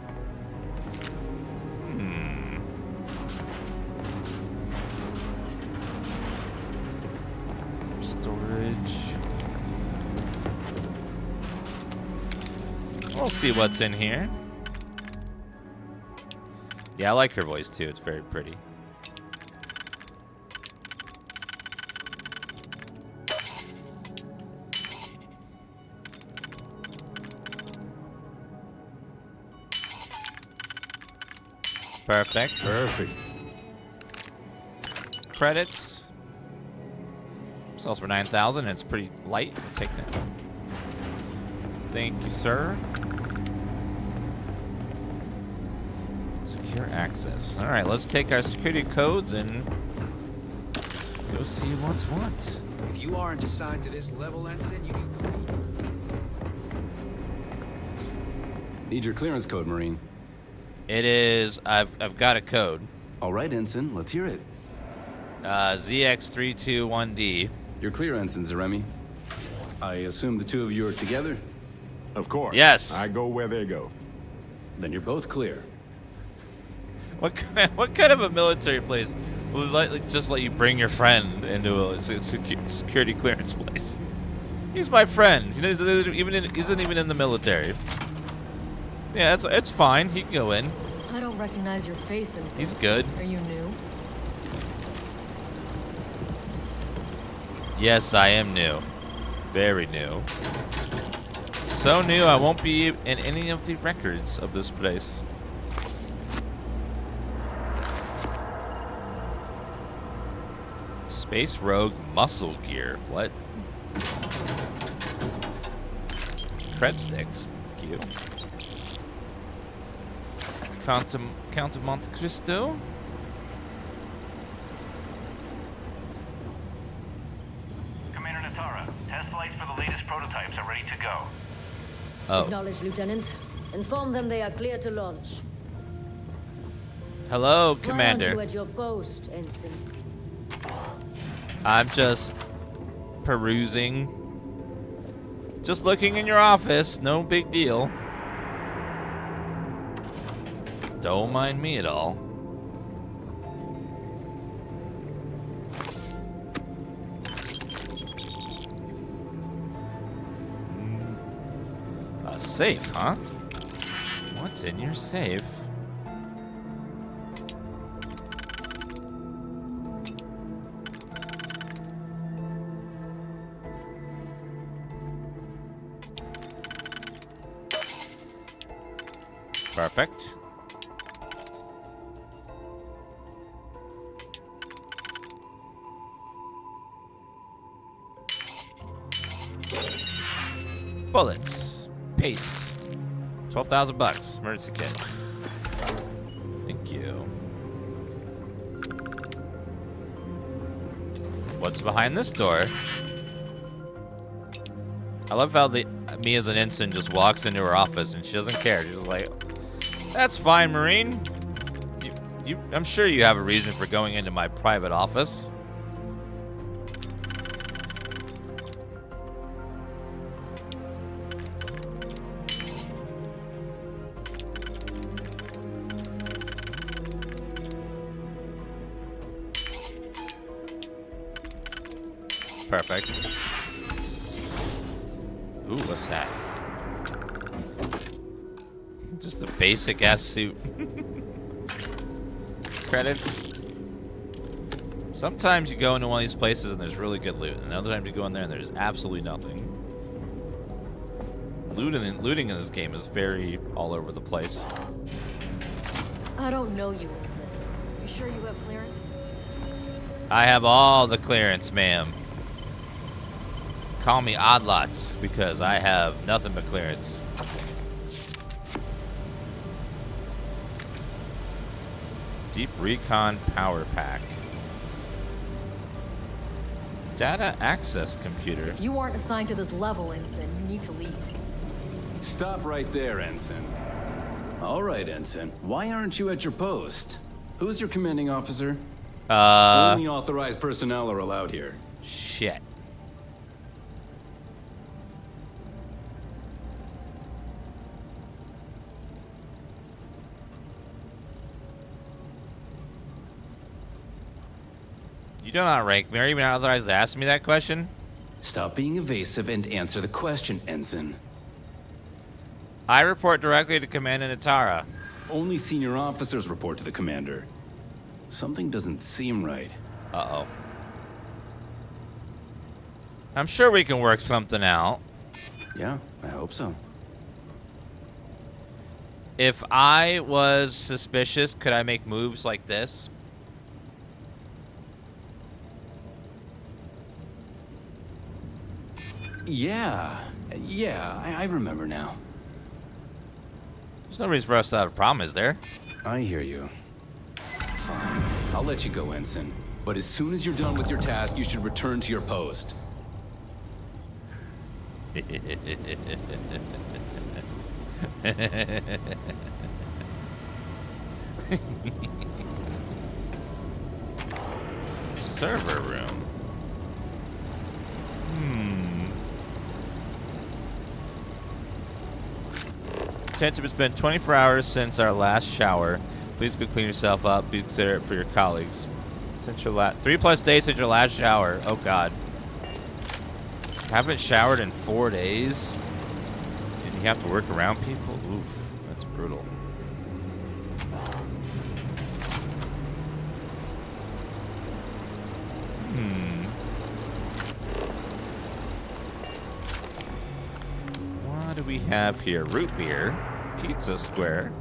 Storage. We'll see what's in here. Yeah, I like her voice too. It's very pretty. Perfect. Perfect. Credits. Sells for 9,000 and it's pretty light. Take that. Thank you, sir. Secure access. All right, let's take our security codes and go see what's what. If you aren't assigned to this level, Ensign, you need to leave. Need your clearance code, Marine. It is. I've got a code. All right, Ensign. Let's hear it. ZX321D. You're clear, Ensign Zaremi. I assume the two of you are together? Of course. Yes. I go where they go. Then you're both clear. What kind of a military place will just let you bring your friend into a security clearance place? He's my friend. He isn't even in the military. Yeah, it's fine. He can go in. I don't recognize your face, Ensign. He's good. Are you new? Yes, I am new. Very new. So new, I won't be in any of the records of this place. Space Rogue muscle gear. What? Cred sticks. Cute. Count of Monte Cristo. Commander Natara, test flights for the latest prototypes are ready to go. Oh. Acknowledged, Lieutenant. Inform them they are clear to launch. Hello, Why Commander. aren't you at your post, Ensign? I'm just perusing. Just looking in your office. No big deal. Don't mind me at all. A safe, huh? What's in your safe? Perfect. Bullets. Paste. 12,000 bucks. Emergency kit. Thank you. What's behind this door? I love how me as an ensign just walks into her office and she doesn't care. She's just like, "That's fine, Marine. I'm sure you have a reason for going into my private office. Perfect. Ooh, what's that? Just a basic ass suit. Credits. Sometimes you go into one of these places and there's really good loot, and other times you go in there and there's absolutely nothing. Looting in this game is very all over the place. I don't know you, Vincent. You sure you have clearance? I have all the clearance, ma'am. Call me Oddlots because I have nothing but clearance. Deep Recon Power Pack. Data access computer. If you aren't assigned to this level, Ensign, you need to leave. Stop right there, Ensign. All right, Ensign. Why aren't you at your post? Who's your commanding officer? Only authorized personnel are allowed here. Shit. You do not rank me. Are you even authorized to ask me that question? Stop being evasive and answer the question, Ensign. I report directly to Commander Natara. Only senior officers report to the commander. Something doesn't seem right. Uh-oh. I'm sure we can work something out. Yeah, I hope so. If I was suspicious, could I make moves like this? Yeah, I remember now. There's no reason for us to have a problem, is there? I hear you. Fine, I'll let you go, Ensign. But as soon as you're done with your task, you should return to your post. Server room. Attention, it's been 24 hours since our last shower. Please go clean yourself up. Be considerate for your colleagues. Since your 3+ days since your last shower. Oh God. Haven't showered in 4 days. And you have to work around people. Oof, that's brutal. What do we have here? Root beer, pizza square.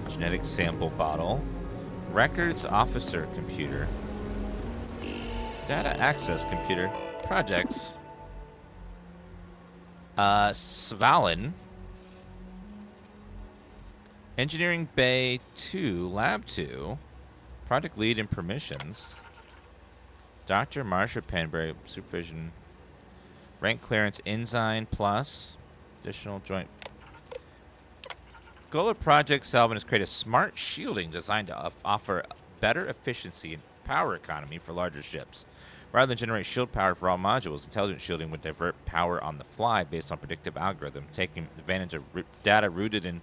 Genetic sample bottle. Records officer computer. Data access computer. Projects. Svalin. Engineering Bay 2, Lab 2. Project lead and permissions. Dr. Marsha Penbury, supervision. Rank clearance Ensign Plus. Additional joint. Goal of Project Salvin is create a smart shielding designed to offer better efficiency and power economy for larger ships. Rather than generate shield power for all modules, intelligent shielding would divert power on the fly based on predictive algorithm, taking advantage of data rooted in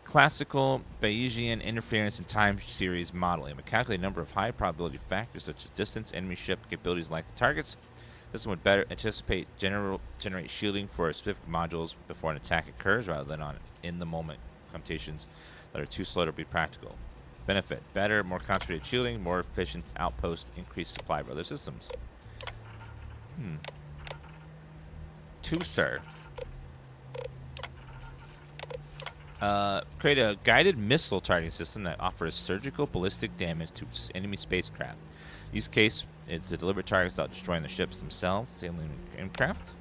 classical Bayesian interference and time series modeling. We calculate a number of high probability factors such as distance, enemy ship capabilities, like the targets. This one would better anticipate generate shielding for specific modules before an attack occurs, rather than on in-the-moment computations that are too slow to be practical. Benefit: better, more concentrated shielding, more efficient outposts, increased supply of other systems. Sir. Create a guided missile targeting system that offers surgical ballistic damage to enemy spacecraft. Use case is to deliver targets without destroying the ships themselves, sailing aircraft.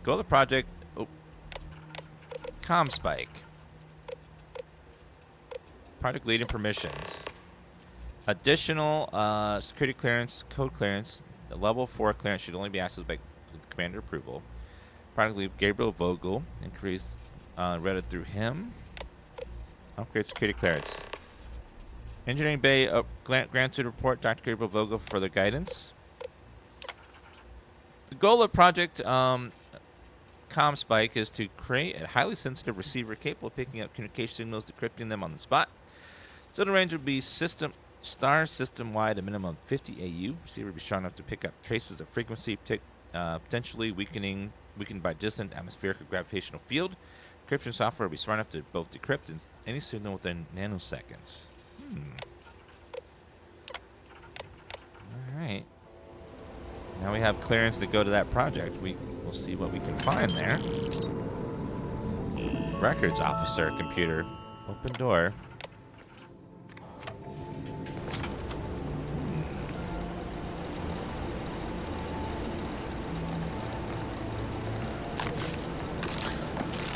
Goal of the project. Comm spike. Project lead and permissions. Additional security clearance, code clearance, The level 4 clearance should only be accessed by commander approval. Product lead Gabriel Vogel. Increase read through him. Upgrade security clearance. Engineering Bay granted report Dr. Gabriel Vogel for their guidance. The goal of Project ComSpike is to create a highly sensitive receiver capable of picking up communication signals, decrypting them on the spot. So the range would be system-wide, a minimum of 50 AU. Receiver would be strong enough to pick up traces of frequency, potentially weakened by distant atmospheric or gravitational field. Encryption software will be smart enough to both decrypt any signal within nanoseconds. All right. Now we have clearance to go to that project. We'll see what we can find there. Records officer computer. Open door.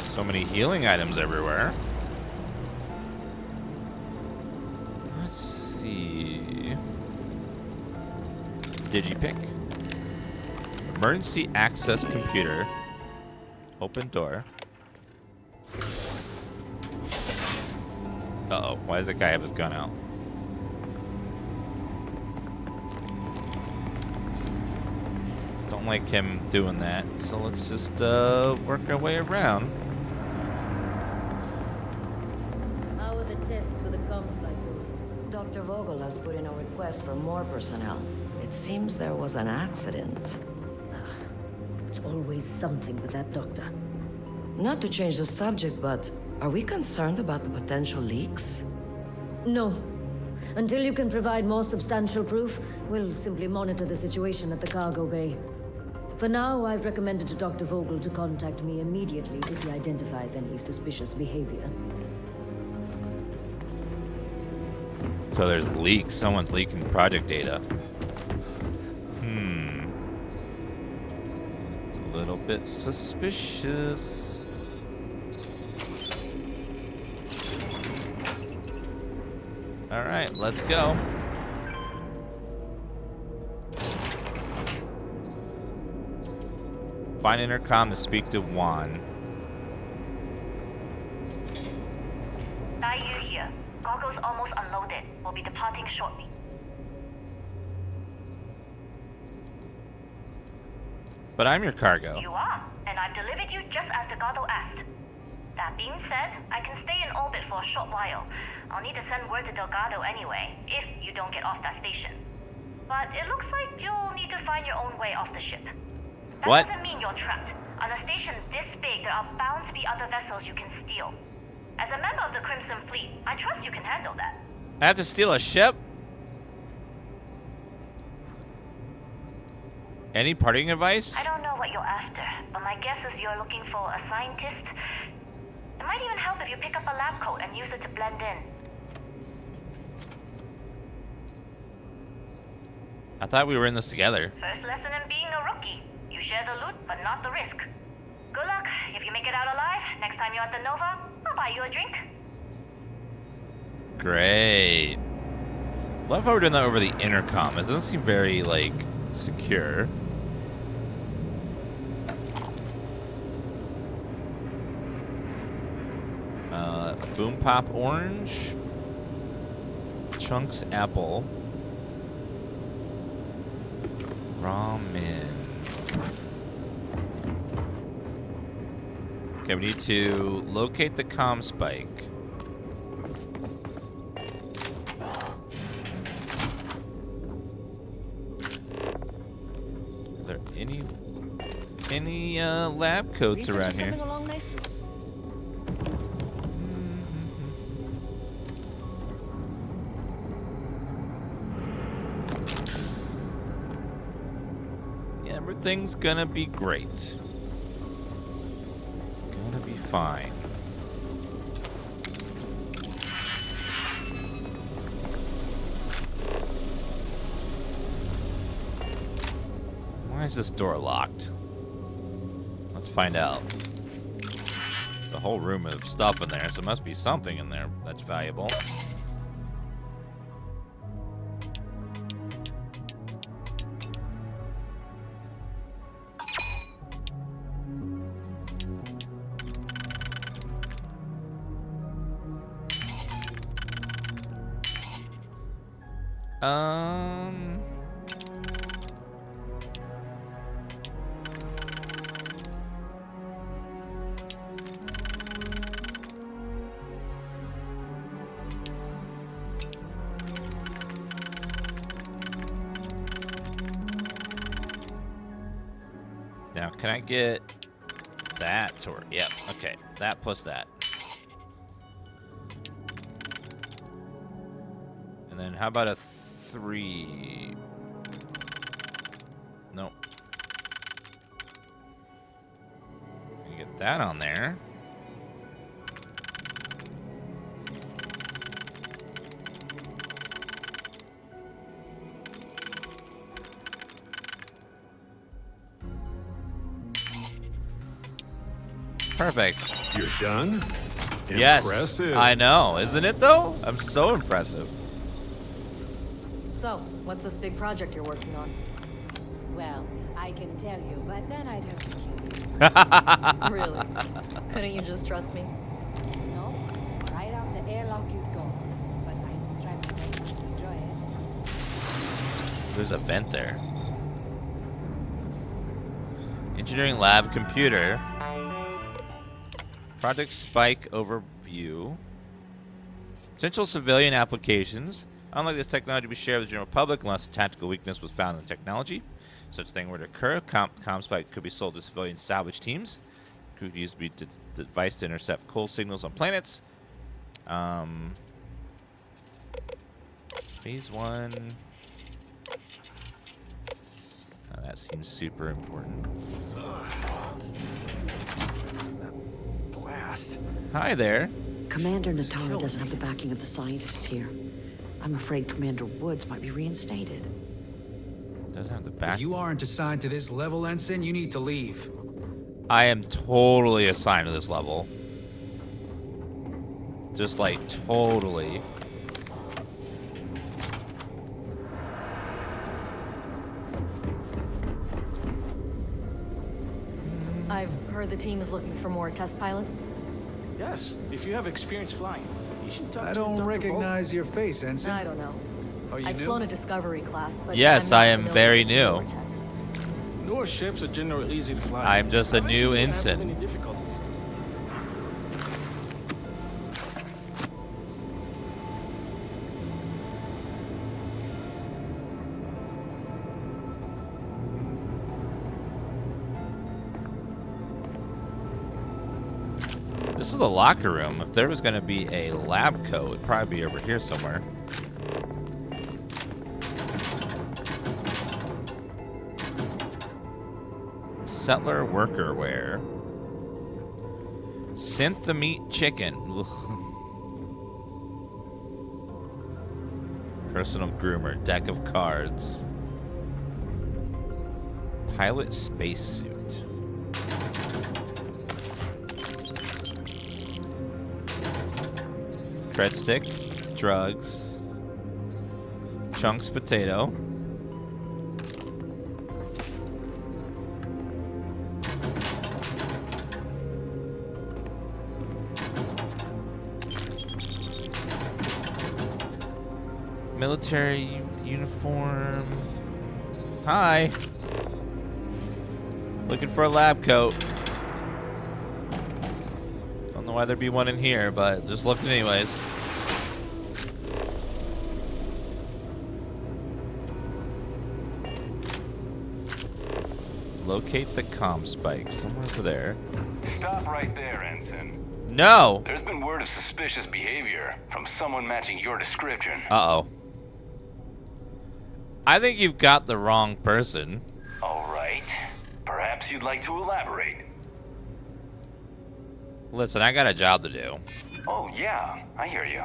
So many healing items everywhere. Let's see. Digipick. Emergency access computer. Open door. Uh-oh. Why does that guy have his gun out? Don't like him doing that. So let's just work our way around. How are the tests for the comms flight? Dr. Vogel has put in a request for more personnel. It seems there was an accident. It's always something with that doctor. Not to change the subject, but are we concerned about the potential leaks? No. Until you can provide more substantial proof, we'll simply monitor the situation at the cargo bay. For now, I've recommended to Dr. Vogel to contact me immediately if he identifies any suspicious behavior. So there's leaks. Someone's leaking project data. It's a little bit suspicious. All right, let's go. Find intercom to speak to Juan. Dai Yu here. Goggles almost unloaded. We'll be departing shortly. But I'm your cargo. You are, and I've delivered you just as Delgado asked. That being said, I can stay in orbit for a short while. I'll need to send word to Delgado anyway, if you don't get off that station. But it looks like you'll need to find your own way off the ship. That What? doesn't mean you're trapped. On a station this big, there are bound to be other vessels you can steal. As a member of the Crimson Fleet, I trust you can handle that. I have to steal a ship? Any parting advice? I don't know what you're after, but my guess is you're looking for a scientist. It might even help if you pick up a lab coat and use it to blend in. I thought we were in this together. First lesson in being a rookie. You share the loot, but not the risk. Good luck. If you make it out alive, next time you're at the Nova, I'll buy you a drink. Great. Love how we're doing that over the intercom. It doesn't seem very, like, secure. Boom Pop Orange. Chunks Apple. Ramen. Okay, we need to locate the comm spike. Are there any lab coats Research around is here? coming along nicely. Yeah, everything's gonna be great. It's gonna be fine. Why is this door locked? Let's find out. There's a whole room of stuff in there, so there must be something in there that's valuable. Now, can I get that to work? Yep. Okay. That plus that. And then how about a 3? Nope. You get that on there. Perfect. You're done? Yes. Impressive. I know. Isn't it, though? I'm so impressive. So, what's this big project you're working on? Well, I can tell you, but then I'd have to kill you. Really? Couldn't you just trust me? No, right out the airlock you go. But I'm trying to make you enjoy it. There's a vent there. Engineering lab computer. Project Spike overview. Potential civilian applications. Unlike this technology to be shared with the general public unless a tactical weakness was found in the technology. Such a thing were to occur, ComSpike could be sold to civilian salvage teams. Could use to be device to intercept cold signals on planets. Phase 1. Oh, that seems super important. Blast. Hi there. Commander Natara doesn't have the backing of the scientists here. I'm afraid Commander Woods might be reinstated. Doesn't have the back. If you aren't assigned to this level, Ensign, you need to leave. I am totally assigned to this level. Just like totally. I've heard the team is looking for more test pilots. Yes, if you have experience flying, you should talk I to don't Dr. recognize your face, Ensign. I don't know. Are you I've new? flown a discovery class, but Yes, I'm not I am familiar very with new. newer tech. Newer ships are generally easy to fly. I'm just a Haven't new you had ensign. any difficulties? This is the locker room. If there was going to be a lab coat, it'd probably be over here somewhere. Settler worker wear. Synth the meat chicken. Personal groomer. Deck of cards. Pilot spacesuit. Breadstick, drugs, chunks potato, military uniform. Hi. Looking for a lab coat. Don't know why there'd be one in here, but just looking anyways. Locate the comm spike somewhere over there. Stop right there, Ensign. No. There's been word of suspicious behavior from someone matching your description. Uh-oh. I think you've got the wrong person. All right. Perhaps you'd like to elaborate. Listen, I got a job to do. Oh, yeah. I hear you.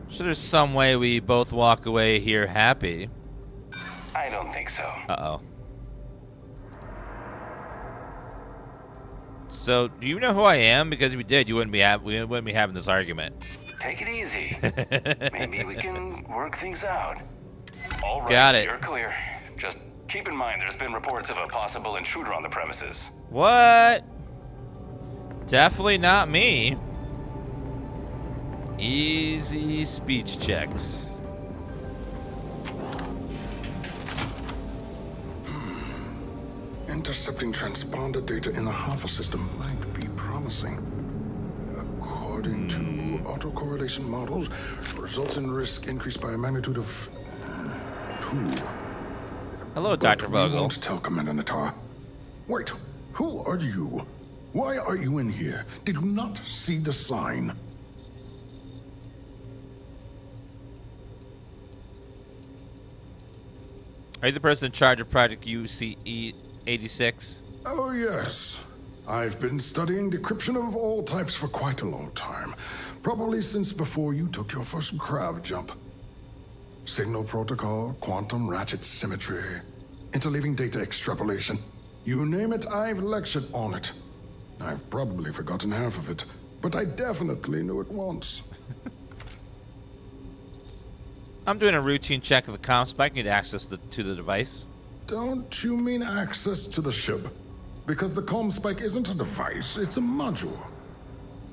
So there's some way we both walk away here happy. I don't think so. Uh-oh. So, do you know who I am? Because if you did, we wouldn't be having this argument. Take it easy. Maybe we can work things out. All right, Got it. You're clear. Just keep in mind there's been reports of a possible intruder on the premises. What? Definitely not me. Easy speech checks. intercepting transponder data in the Alpha system might be promising. According to autocorrelation models, results in risk increased by a magnitude of 2. Hello, Dr. Vogel. We won't tell Commander Natar. Wait, who are you? Why are you in here? Did you not see the sign? Are you the person in charge of Project UCE 86? Oh, yes. I've been studying decryption of all types for quite a long time. Probably since before you took your first grav jump. Signal protocol, quantum ratchet symmetry, interleaving data extrapolation. You name it, I've lectured on it. I've probably forgotten half of it, but I definitely knew it once. I'm doing a routine check of the comm spike. I need access to the device. Don't you mean access to the ship? Because the comm spike isn't a device, it's a module.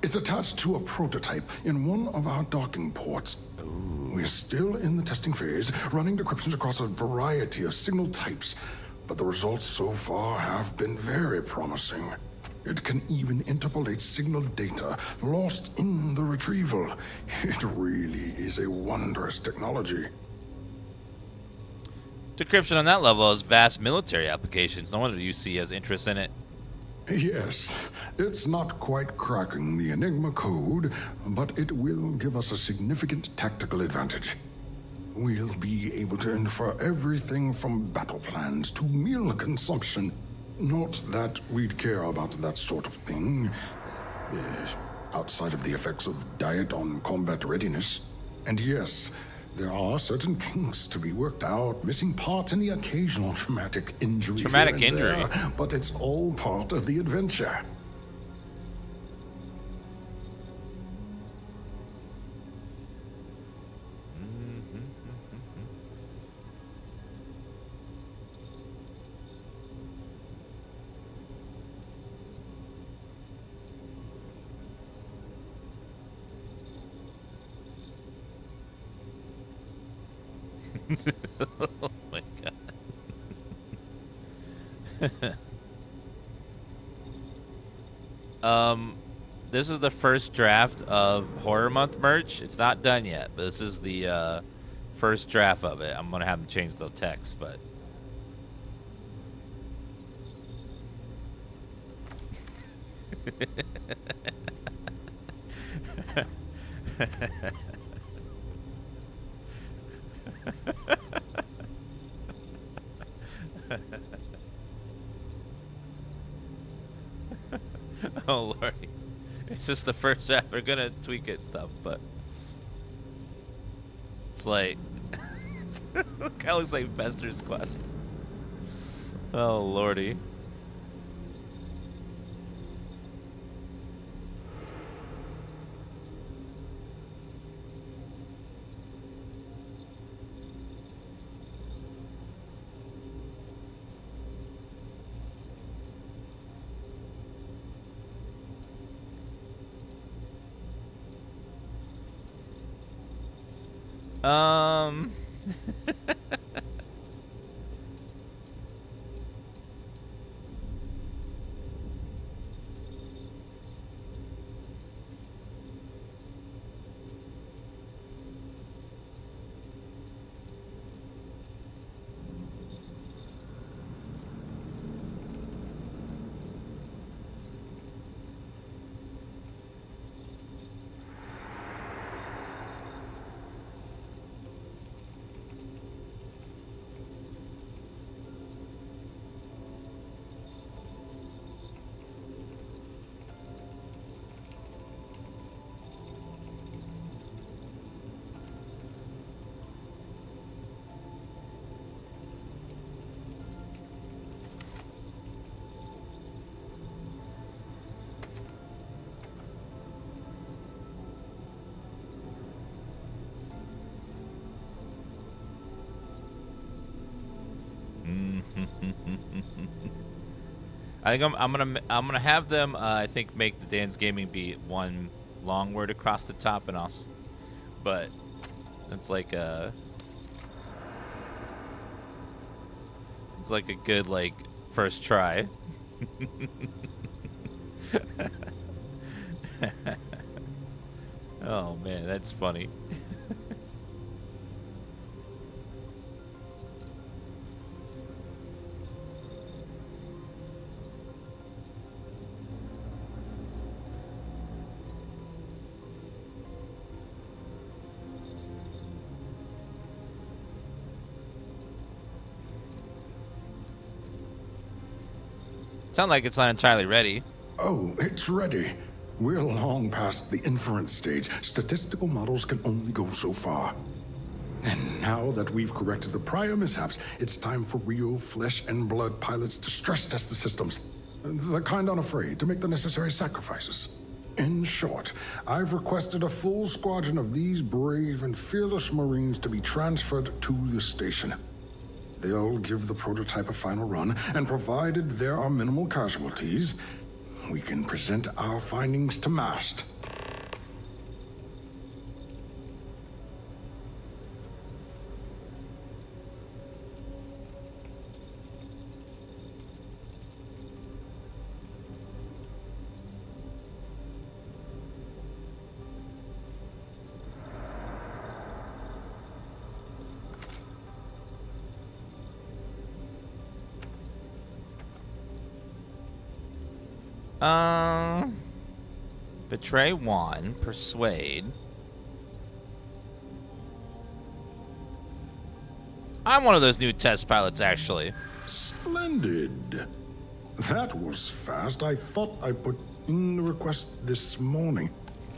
It's attached to a prototype in one of our docking ports. We're still in the testing phase, running decryptions across a variety of signal types, but the results so far have been very promising. It can even interpolate signal data lost in the retrieval. It really is a wondrous technology. Decryption on that level has vast military applications. No wonder UC has interest in it. Yes, it's not quite cracking the Enigma code, but it will give us a significant tactical advantage. We'll be able to infer everything from battle plans to meal consumption. Not that we'd care about that sort of thing, outside of the effects of diet on combat readiness. And yes, there are certain kinks to be worked out, missing parts and the occasional traumatic injury. Traumatic here and injury? there, but it's all part of the adventure. Oh my god. This is the first draft of Horror Month merch. It's not done yet, but this is the first draft of it. I'm gonna have them change the text, but oh lordy. It's just the first draft. We're gonna tweak it and stuff, but it's like kind of looks like Bester's Quest. Oh lordy. I think I'm gonna have them. I think make the DansGaming be one long word across the top, and but it's like a good like First try. Oh man, that's funny. Sound like it's not entirely ready. Oh, it's ready. We're long past the inference stage. Statistical models can only go so far. And now that we've corrected the prior mishaps, it's time for real flesh and blood pilots to stress test the systems. The kind unafraid to make the necessary sacrifices. In short, I've requested a full squadron of these brave and fearless Marines to be transferred to the station. They'll give the prototype a final run, and provided there are minimal casualties, we can present our findings to MAST. Betray 1, persuade. I'm one of those new test pilots, actually. Splendid. That was fast. I thought I put in the request this morning.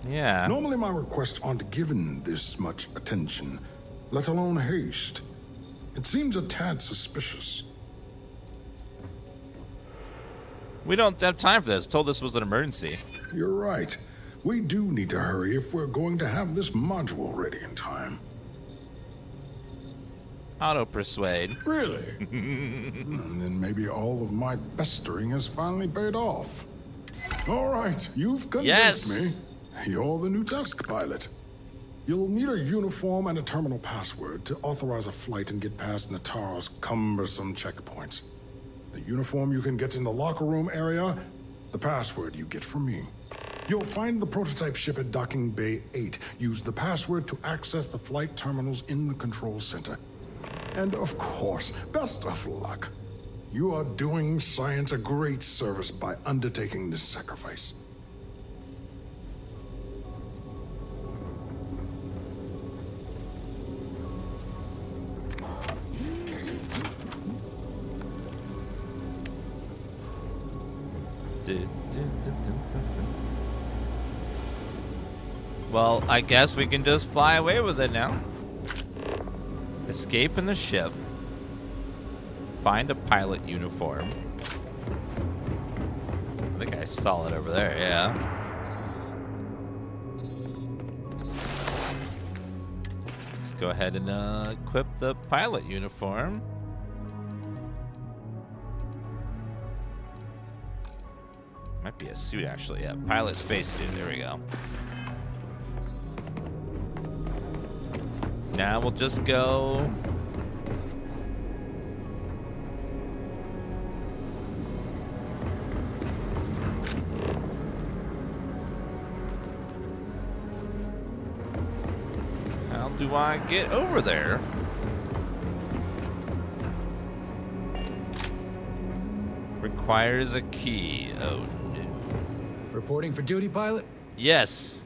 Yeah. Normally my requests aren't given this much attention, let alone haste. It seems a tad suspicious. We don't have time for this. Told this was an emergency. You're right. We do need to hurry if we're going to have this module ready in time. Auto persuade. Really? And then maybe all of my pestering has finally paid off. All right, you've convinced me. You're the new task pilot. You'll need a uniform and a terminal password to authorize a flight and get past Natara's cumbersome checkpoints. The uniform you can get in the locker room area, the password you get from me. You'll find the prototype ship at Docking Bay 8. Use the password to access the flight terminals in the control center. And of course, best of luck. You are doing science a great service by undertaking this sacrifice. Well, I guess we can just fly away with it now. Escape in the ship. Find a pilot uniform. I think I saw it over there, yeah. Let's go ahead and equip the pilot uniform. Might be a suit, actually. Yeah, pilot space suit. There we go. Now we'll just go. How do I get over there? Requires a key. Oh no. Reporting for duty, pilot? Yes.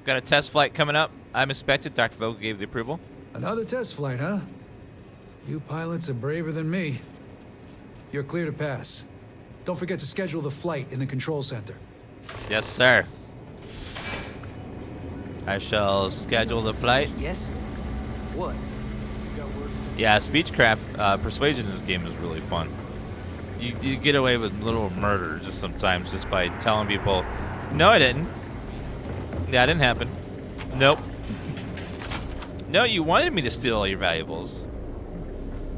Got a test flight coming up. I'm inspected. Dr. Vogel gave the approval. Another test flight, huh? You pilots are braver than me. You're clear to pass. Don't forget to schedule the flight in the control center. Yes, sir. I shall schedule the flight. Yes? What? Yeah, speechcraft persuasion in this game is really fun. You get away with little murder just sometimes just by telling people, no, I didn't. That didn't happen. Nope. No, you wanted me to steal all your valuables.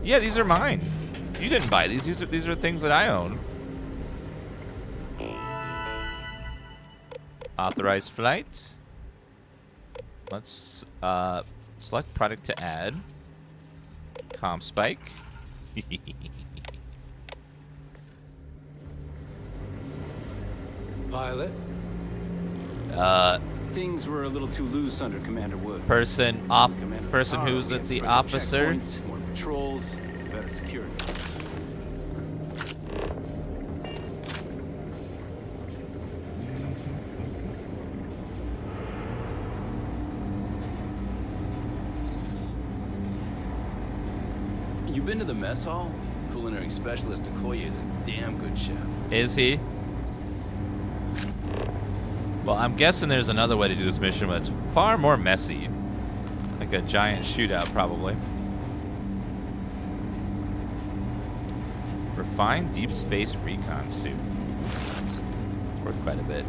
Yeah, these are mine. You didn't buy these. These are things that I own. Authorized flight. Let's select product to add. Comm spike. Pilot? Things were a little too loose under Commander Woods. Person who's at the officer. More patrols, better security. You been to the mess hall? Culinary specialist Okoye is a damn good chef. Is he? Well, I'm guessing there's another way to do this mission, but it's far more messy. Like a giant shootout, probably. Refined deep space recon suit. It's worth quite a bit.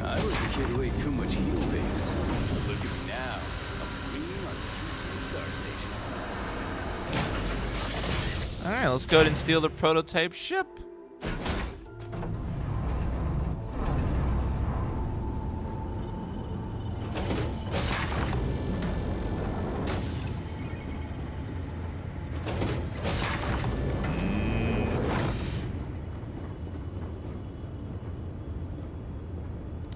I was a kid who ate too much heel paste. Look at me now. I'm clean on the Star Station. Alright, let's go ahead and steal the prototype ship.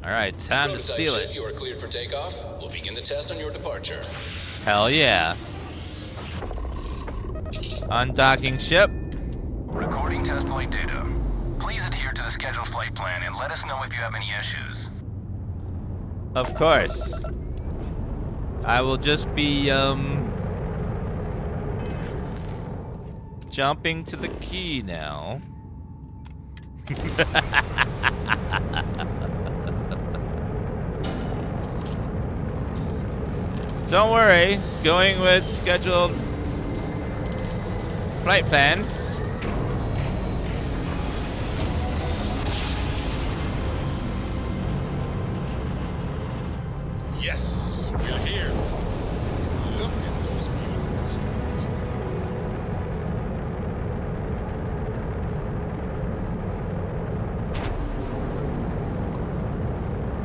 Alright, time to Prototype steal ship, it. You are cleared for takeoff. We'll begin the test on your departure. Hell yeah. Undocking ship. Recording test flight data. Please adhere to the scheduled flight plan and let us know if you have any issues. Of course. I will just be, jumping to the key now. Don't worry, going with scheduled flight plan. Yes, we're here. Look at those beautiful stars.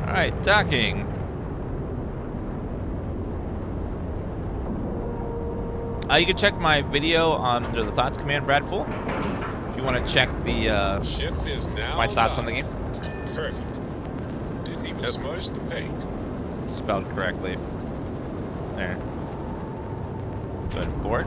All right, docking. You can check my video under the thoughts command, Bradful, if you want to check the Ship is now my thoughts on the alive. game. Perfect. Didn't even smudge the paint. Spelled correctly. There. Go ahead and board.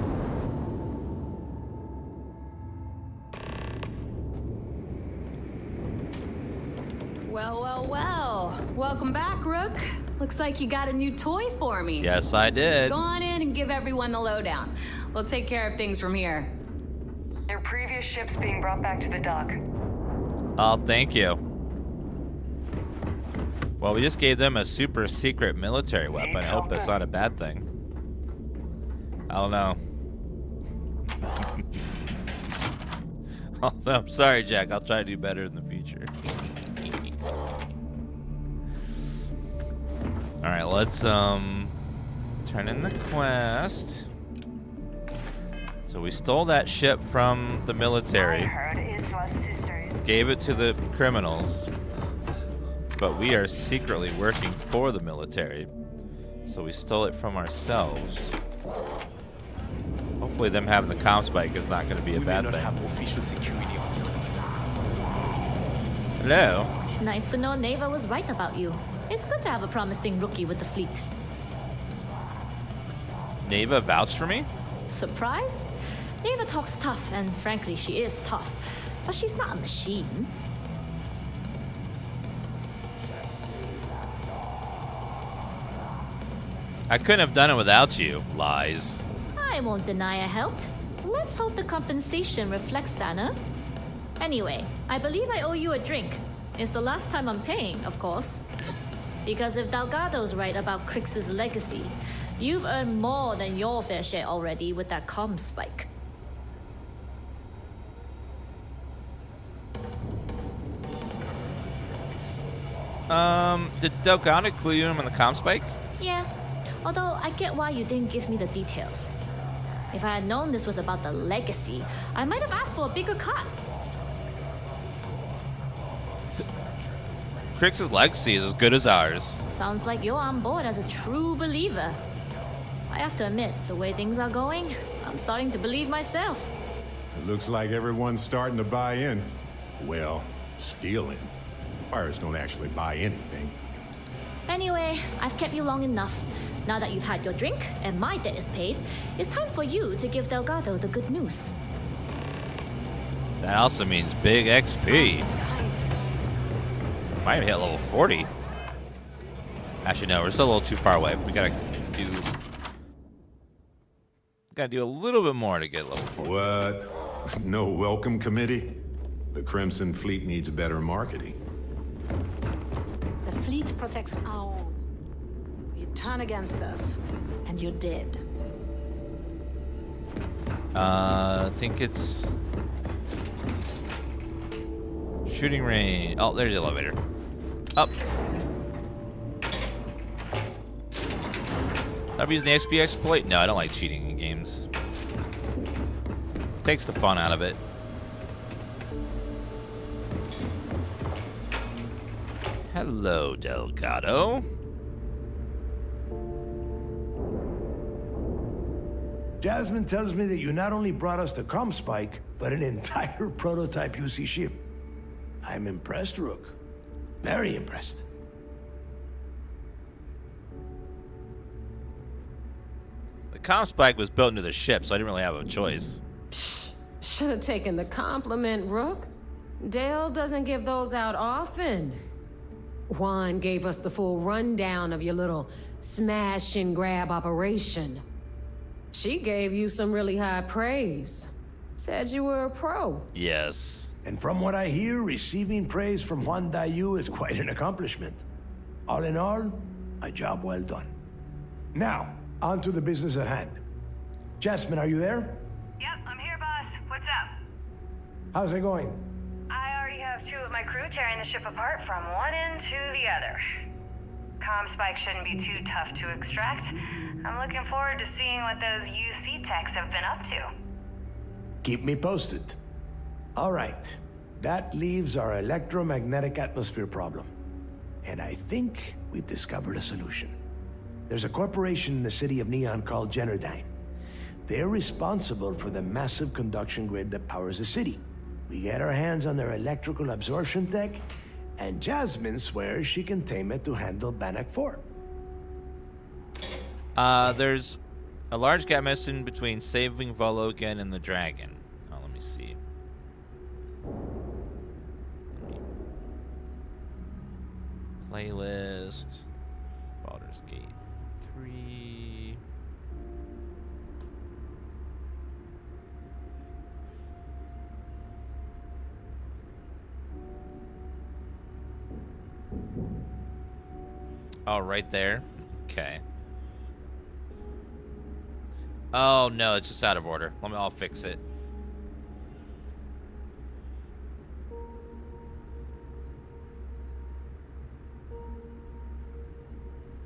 Well, well, well. Welcome back, Rook. Looks like you got a new toy for me. Yes, I did. Go on in and give everyone the lowdown. We'll take care of things from here. Your previous ship's being brought back to the dock. Oh, thank you. Well, we just gave them a super secret military weapon. I hope that's not a bad thing. I don't know. Although, I'm sorry, Jack. I'll try to do better in the future. All right, let's turn in the quest. So we stole that ship from the military, gave it to the criminals, but we are secretly working for the military. So we stole it from ourselves. Hopefully them having the comm spike is not going to be a bad thing. Official security on board. Hello. Nice to know Neva was right about you. It's good to have a promising rookie with the fleet. Neva vouched for me? Surprise? Neva talks tough, and frankly, she is tough. But she's not a machine. I couldn't have done it without you. Lies. I won't deny I helped. Let's hope the compensation reflects that, huh? Anyway, I believe I owe you a drink. It's the last time I'm paying, of course. Because if Delgado's right about Crix's legacy, you've earned more than your fair share already with that comm spike. Did Delgado clue you in on the comm spike? Yeah, although I get why you didn't give me the details. If I had known this was about the legacy, I might have asked for a bigger cut. Crix's legacy is as good as ours. Sounds like you're on board as a true believer. I have to admit, the way things are going, I'm I'm starting to believe myself. It looks like everyone's starting to buy in. Well, stealing. Pirates don't actually buy anything. Anyway, I've kept you long enough. Now that you've had your drink and my debt is paid, it's time for you to give Delgado the good news. That also means big XP. Might have hit level 40. Actually, no, we're still a little too far away. We gotta do a little bit more to get level 40. What? No welcome committee? The Crimson Fleet needs better marketing. The fleet protects our own. You turn against us, and you're dead. I think it's shooting range. Oh, there's the elevator. Up. I'm using the XP exploit. No, I don't like cheating in games. Takes the fun out of it. Hello, Delgado. Jasmine tells me that you not only brought us the ComSpike, but an entire prototype UC ship. I'm impressed, Rook. Very impressed. The ComSpike was built into the ship, so I didn't really have a choice. Should have taken the compliment, Rook. Dale doesn't give those out often. Juan gave us the full rundown of your little smash and grab operation. She gave you some really high praise. Said you were a pro. Yes. And from what I hear, receiving praise from Juan Dayu is quite an accomplishment. All in all, a job well done. Now, on to the business at hand. Jasmine, are you there? Yep, I'm here, boss. What's up? How's it going? I already have 2 of my crew tearing the ship apart from one end to the other. ComSpike shouldn't be too tough to extract. I'm looking forward to seeing what those UC techs have been up to. Keep me posted. All right. That leaves our electromagnetic atmosphere problem. And I think we've discovered a solution. There's a corporation in the city of Neon called Generdyne. They're responsible for the massive conduction grid that powers the city. We get our hands on their electrical absorption tech, and Jasmine swears she can tame it to handle Bannock 4. There's a large gap missing between saving Vologan and the dragon. Oh, let me see. Playlist. Baldur's Gate 3. Oh, right there. Okay. Oh no, it's just out of order. I'll fix it.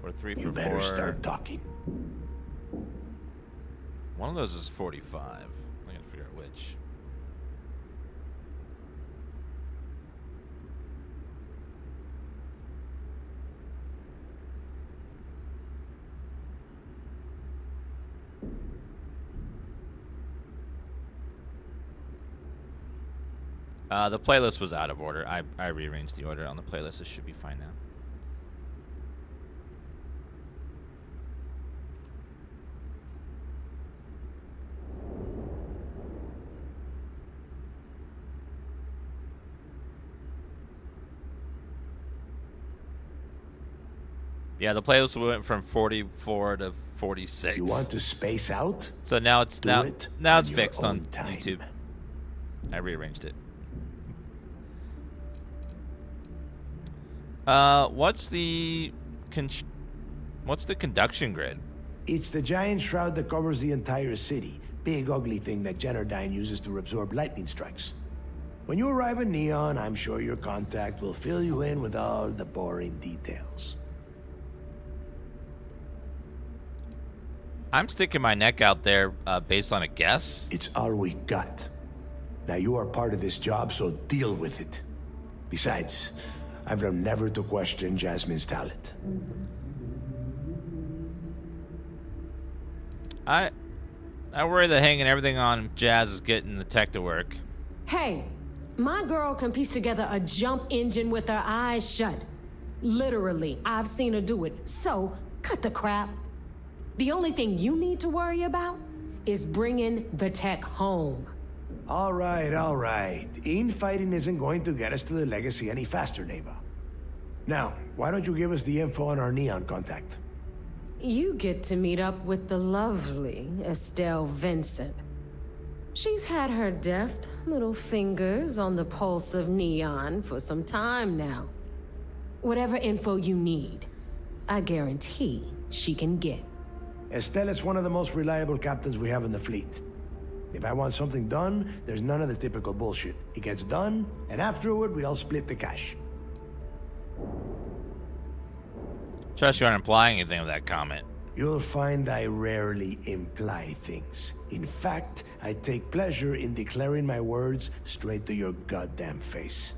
For 3 for 4. You better start talking. One of those is 45. I gotta figure out which. The playlist was out of order. I rearranged the order on the playlist. It should be fine now. Yeah, the playlist went from 44 to 46. You want to space out? So now it's Do now it now it's on fixed your on own time. YouTube. I rearranged it. What's the conduction grid? It's the giant shroud that covers the entire city. Big ugly thing that Generdyne uses to absorb lightning strikes. When you arrive in Neon, I'm sure your contact will fill you in with all the boring details. I'm sticking my neck out there based on a guess. It's all we got. Now you are part of this job, so deal with it. Besides, I've learned never to question Jasmine's talent. I I worry that hanging everything on Jazz is getting the tech to work. Hey, my girl can piece together a jump engine with her eyes shut. Literally, I've seen her do it. So, cut the crap. The only thing you need to worry about is bringing the tech home. All right. Infighting isn't going to get us to the legacy any faster, Neva. Now, why don't you give us the info on our Neon contact? You get to meet up with the lovely Estelle Vincent. She's had her deft little fingers on the pulse of Neon for some time now. Whatever info you need, I guarantee she can get. Estelle is one of the most reliable captains we have in the fleet. If I want something done, there's none of the typical bullshit. It gets done, and afterward, we all split the cash. Trust you aren't implying anything with that comment. You'll find I rarely imply things. In fact, I take pleasure in declaring my words straight to your goddamn face.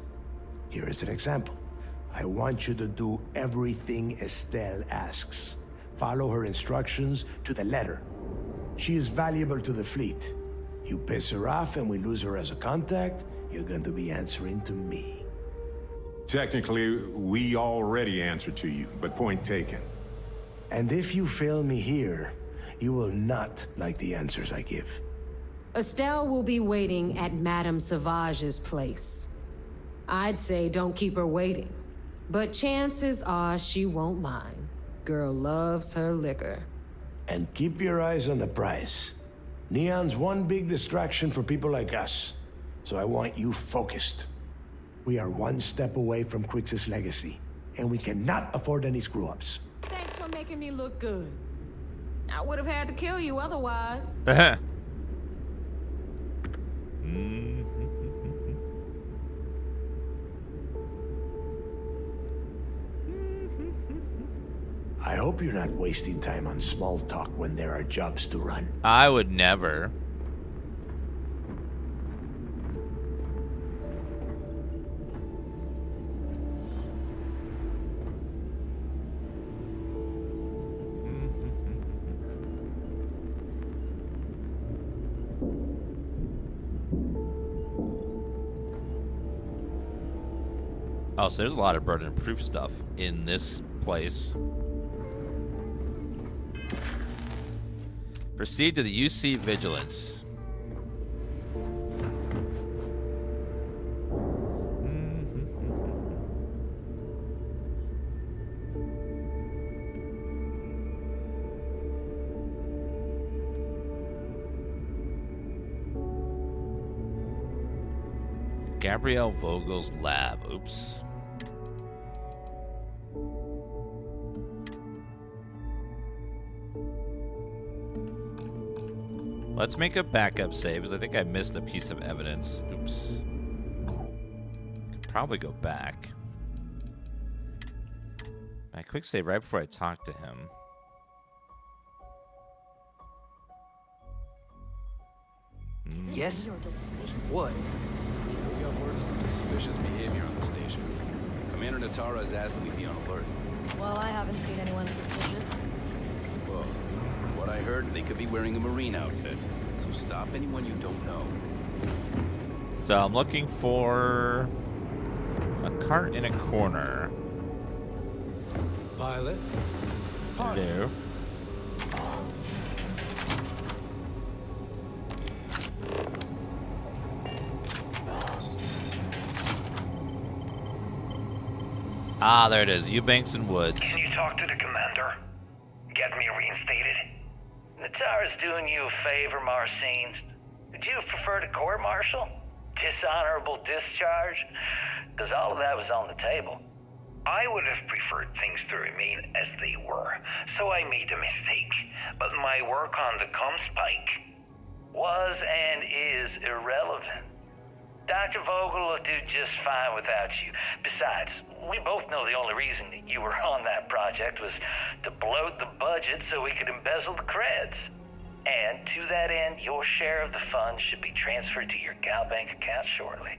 Here is an example. I want you to do everything Estelle asks. Follow her instructions to the letter. She is valuable to the fleet. You piss her off and we lose her as a contact, you're going to be answering to me. Technically, we already answered to you, but point taken. And if you fail me here, you will not like the answers I give. Estelle will be waiting at Madame Sauvage's place. I'd say don't keep her waiting, but chances are she won't mind. Girl loves her liquor. And keep your eyes on the prize. Neon's one big distraction for people like us, so I want you focused. We are one step away from Quix's legacy, and we cannot afford any screw-ups. Thanks for making me look good. I would have had to kill you otherwise. I hope you're not wasting time on small talk when there are jobs to run. I would never. Oh, so there's a lot of burden-proof stuff in this place. Proceed to the UC Vigilance. Gabrielle Vogel's lab. Oops. Let's make a backup save, because I think I missed a piece of evidence. Oops. Could probably go back. My quick save right before I talk to him. Yes? What? We got word of some suspicious behavior on the station. Commander Natara has asked that we be on alert. Well, I haven't seen anyone suspicious. Well, from what I heard, they could be wearing a Marine outfit. So stop anyone you don't know. So I'm looking for a cart in a corner. Pilot. Hello. Ah, there it is. Eubanks and Woods. Can you talk to the commander? Get me reinstated? Natara's doing you a favor, Marcine. Would you have preferred a court-martial? Dishonorable discharge? Because all of that was on the table. I would have preferred things to remain as they were, so I made a mistake. But my work on the Comspike was and is irrelevant. Dr. Vogel will do just fine without you. Besides, we both know the only reason that you were on that project was to bloat the budget so we could embezzle the creds. And to that end, your share of the funds should be transferred to your Gal Bank account shortly.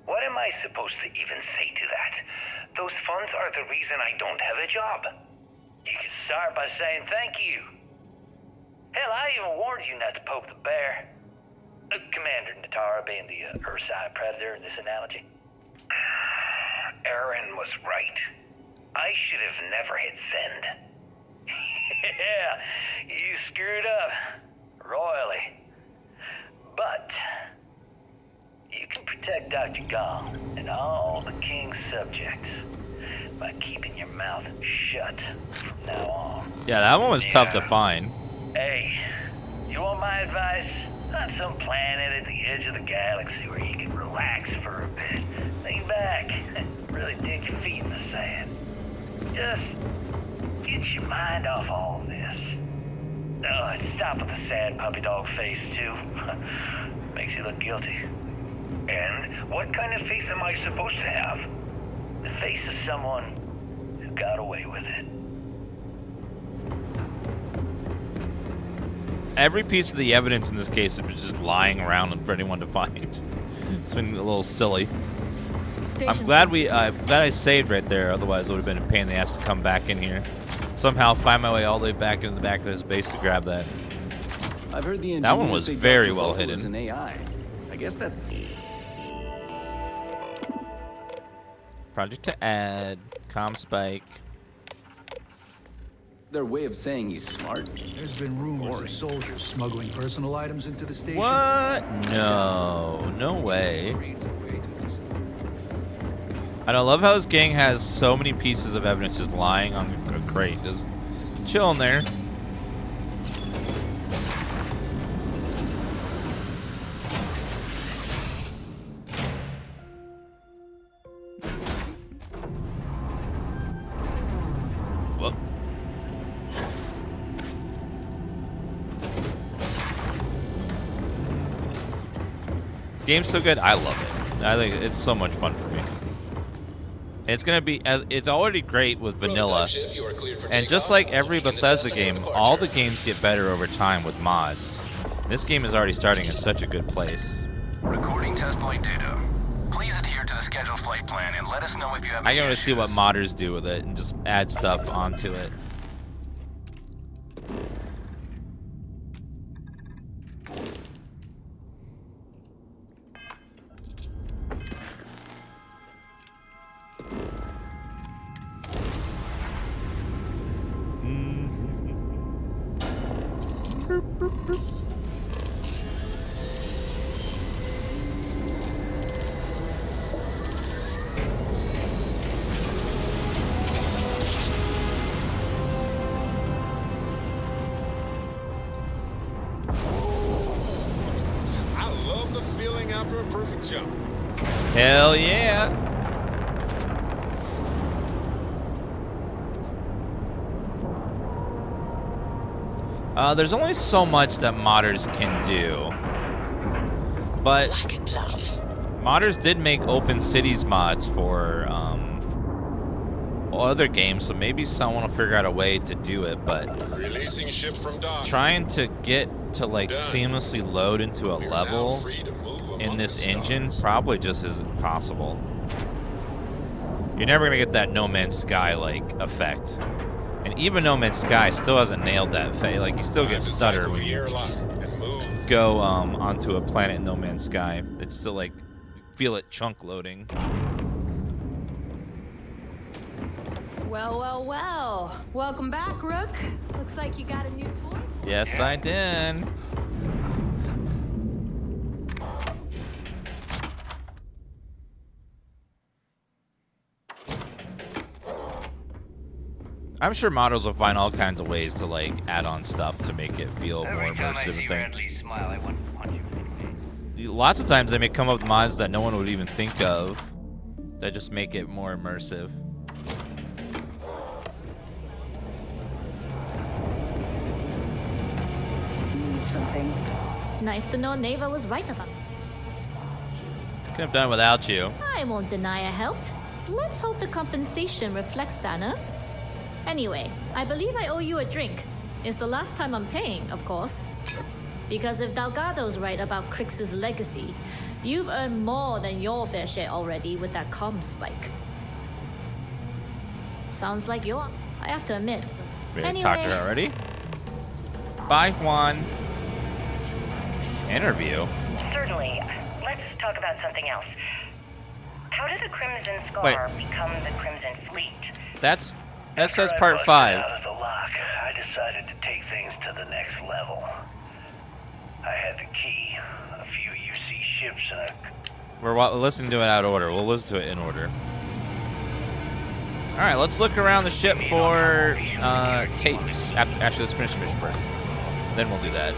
What am I supposed to even say to that? Those funds are the reason I don't have a job. You could start by saying thank you. Hell, I even warned you not to poke the bear. Commander Natara being the Earthside Predator in this analogy. Aaron was right. I should have never hit send. Yeah, you screwed up. Royally. But you can protect Dr. Gong and all the King's subjects by keeping your mouth shut from now on. Yeah, that one was tough to find. Hey, you want my advice? On some planet at the edge of the galaxy where you can relax for a bit. Lean back. Really dig your feet in the sand. Just get your mind off all of this. Oh, and stop with the sad puppy dog face, too. Makes you look guilty. And what kind of face am I supposed to have? The face of someone who got away with it. Every piece of the evidence in this case is just lying around for anyone to find. It's been a little silly. I'm glad I saved right there. Otherwise, it would have been a pain in the ass to come back in here. Somehow find my way all the way back into the back of this base to grab that. I've heard the that one was very well hidden. An AI. I guess that's project to add. Spike. Their way of saying he's smart. There's been rumors of soldiers smuggling personal items into the station. What? No. No way. And I love how this gang has so many pieces of evidence just lying on a crate. Just chilling there. Game's so good, I love it. I think it's so much fun for me. It's gonna be, it's already great with vanilla, and just like every Bethesda game, all the games get better over time with mods. This game is already starting in such a good place. Recording test flight data. Please adhere to the scheduled flight plan and let us know if you have I any can really issues. see what modders do with it and just add stuff onto it. Hell yeah. There's only so much that modders can do. But modders did make open cities mods for other games, so maybe someone will figure out a way to do it, but Releasing ship from dock. trying to get to like seamlessly load into a level in this engine probably just isn't possible. You're never gonna get that No Man's Sky like effect, and even No Man's Sky still hasn't nailed that. Like you still get stutter when you go onto a planet in No Man's Sky. It's still like feel it chunk loading. Well, well, well. Welcome back, Rook. Looks like you got a new toy. Yes, I did. I'm sure models will find all kinds of ways to like add on stuff to make it feel more immersive and thing. Smile, I want to punch you. Lots of times they may come up with mods that no one would even think of that just make it more immersive. Need something? Nice to know Neva was right about. Could have done without you. I won't deny I helped. Let's hope the compensation reflects that, huh? Anyway, I believe I owe you a drink. It's the last time I'm paying, of course. Because if Delgado's right about Crix's legacy, you've earned more than your fair share already with that comm spike. Sounds like you're... I have to admit. We talked to her already? Bye, Juan. Interview? Certainly. Let's talk about something else. How did the Crimson Scar become the Crimson Fleet? That says part 5. Out of the lock, I decided to take things to the next level. I had the key, a few UC ships, and a... We're listening to it out of order. We'll listen to it in order. All right, let's look around the ship for tapes. Actually, let's finish the mission first. Then we'll do that.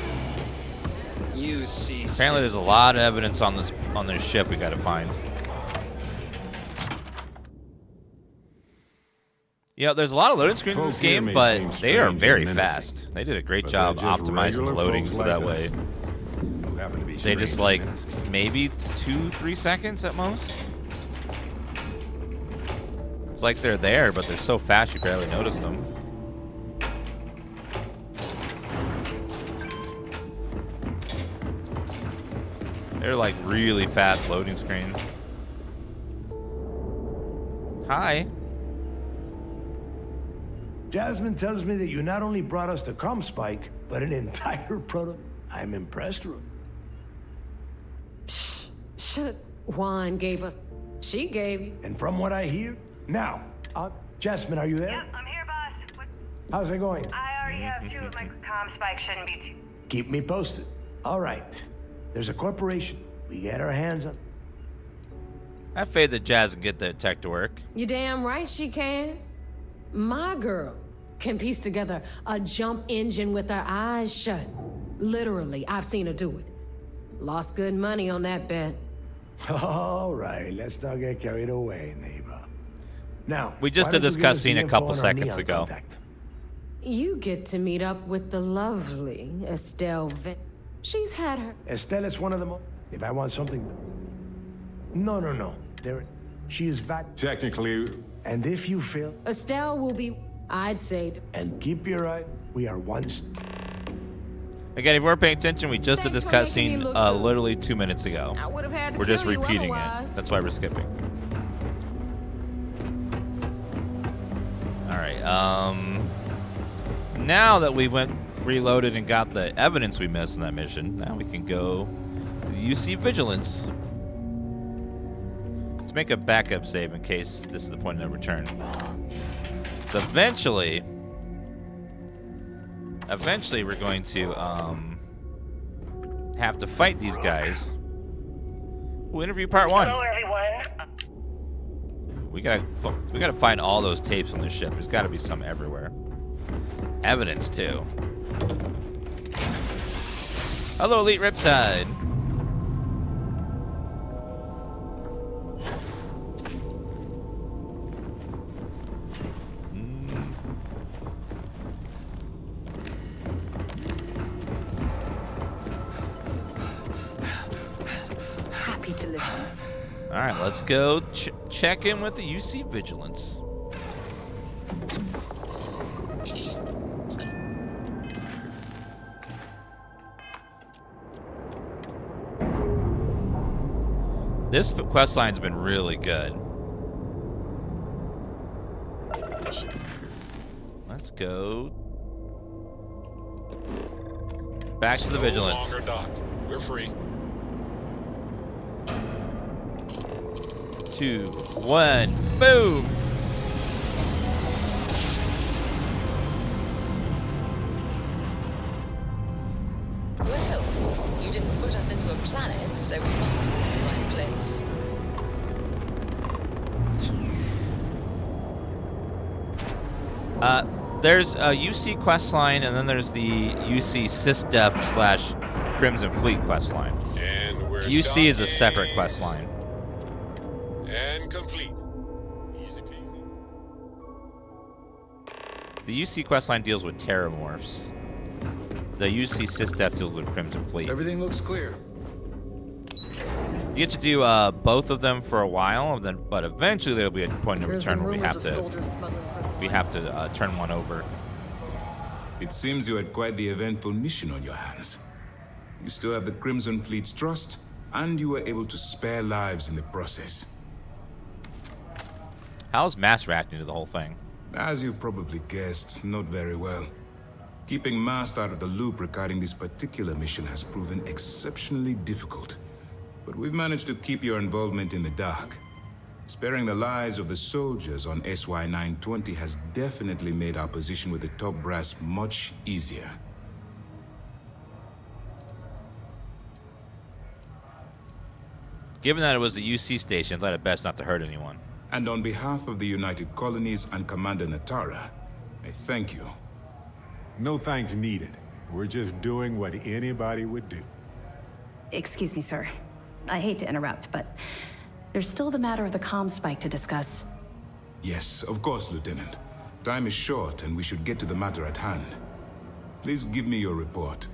Apparently, there's a lot of evidence on this ship we got to find. Yeah, there's a lot of loading screens in this game, but they are very fast. They did a great job optimizing the loading so that way they just like maybe 2-3 seconds at most. It's like they're there, but they're so fast you barely notice them. They're like really fast loading screens. Hi. Jasmine tells me that you not only brought us the comm spike, but an entire prototype. I'm impressed, Rook. Shit, Juan gave us. She gave you. And from what I hear, now, Jasmine, are you there? Yep, I'm here, boss. How's it going? I already have 2 of my comm spikes. Shouldn't be too. Keep me posted. All right. There's a corporation. We get our hands on. I have faith that Jazz can get the tech to work. You damn right she can. My girl can piece together a jump engine with her eyes shut. Literally, I've seen her do it. Lost good money on that bet. All right, let's not get carried away, neighbor. Now, we just did this cutscene a couple seconds ago. You get to meet up with the lovely Estelle. She's had her. Estelle is one of them. If I want something, no. She is technically. And if you fail, Estelle will be. I'd say. And keep your eye. We are once. Again, if we're paying attention, we just did this cutscene literally 2 minutes ago. We're just repeating it. That's why we're skipping. All right. Now that we went reloaded and got the evidence we missed in that mission, now we can go to the UC Vigilance. Let's make a backup save in case this is the point of no return. So eventually we're going to have to fight these guys. We'll interview part 1. Hello, everyone. We gotta find all those tapes on this ship. There's got to be some everywhere. Evidence too. Hello, Elite Riptide. Happy to listen. All right, let's go check in with the UC Vigilance. This quest line's been really good. Let's go back to the Vigilance. No longer docked. We're free. 2, 1, boom! Well, you didn't put us into a planet, so we must be in the right place. There's a UC questline, and then there's the UC SysDef / Crimson Fleet questline. And we're UC is a separate questline. And complete. Easy peasy. The UC questline deals with terramorphs. The UC SysDef deals with Crimson Fleet. Everything looks clear. You get to do both of them for a while, and then, but eventually there'll be a point of return where we have to turn one over. It seems you had quite the eventful mission on your hands. You still have the Crimson Fleet's trust, and you were able to spare lives in the process. How's Mass reacting to the whole thing? As you probably guessed, not very well. Keeping Mast out of the loop regarding this particular mission has proven exceptionally difficult. But we've managed to keep your involvement in the dark. Sparing the lives of the soldiers on SY-920 has definitely made our position with the top brass much easier. Given that it was a UC station, I thought it best not to hurt anyone. And on behalf of the United Colonies and Commander Natara, I thank you. No thanks needed. We're just doing what anybody would do. Excuse me, sir. I hate to interrupt, but there's still the matter of the comm spike to discuss. Yes, of course, Lieutenant. Time is short, and we should get to the matter at hand. Please give me your report.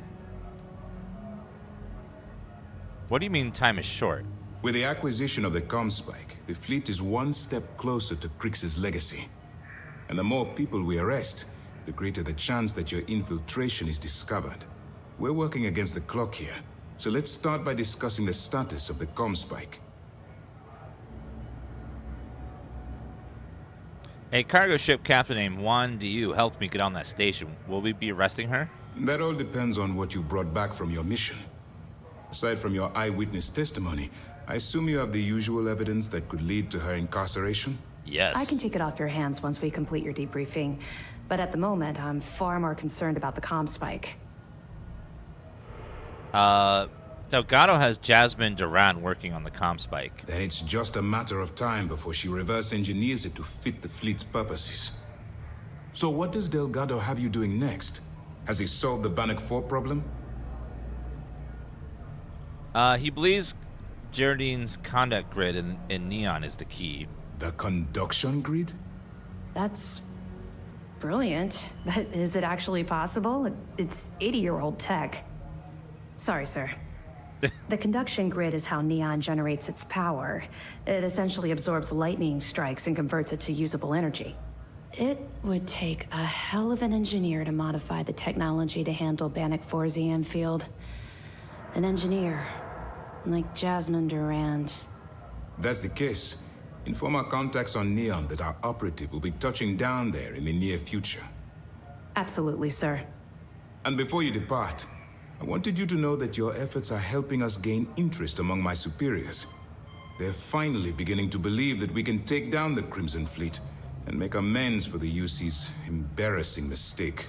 What do you mean time is short? With the acquisition of the comm spike, the fleet is one step closer to Krix's legacy. And the more people we arrest, the greater the chance that your infiltration is discovered. We're working against the clock here, so let's start by discussing the status of the comm spike. A cargo ship captain named Juan Diu helped me get on that station. Will we be arresting her? That all depends on what you brought back from your mission. Aside from your eyewitness testimony, I assume you have the usual evidence that could lead to her incarceration? Yes. I can take it off your hands once we complete your debriefing, but at the moment, I'm far more concerned about the comm spike. Delgado has Jasmine Duran working on the comm spike. Then it's just a matter of time before she reverse engineers it to fit the fleet's purposes. So what does Delgado have you doing next? Has he solved the Bannock 4 problem? He believes Geraldine's conduct grid in Neon is the key. The conduction grid? That's brilliant, but is it actually possible? It's 80-year-old tech. Sorry, sir. The conduction grid is how Neon generates its power. It essentially absorbs lightning strikes and converts it to usable energy. It would take a hell of an engineer to modify the technology to handle Bannock 4's EM field. An engineer, like Jasmine Durand. That's the case. Inform our contacts on Neon that our operative will be touching down there in the near future. Absolutely, sir. And before you depart, I wanted you to know that your efforts are helping us gain interest among my superiors. They're finally beginning to believe that we can take down the Crimson Fleet and make amends for the UC's embarrassing mistake.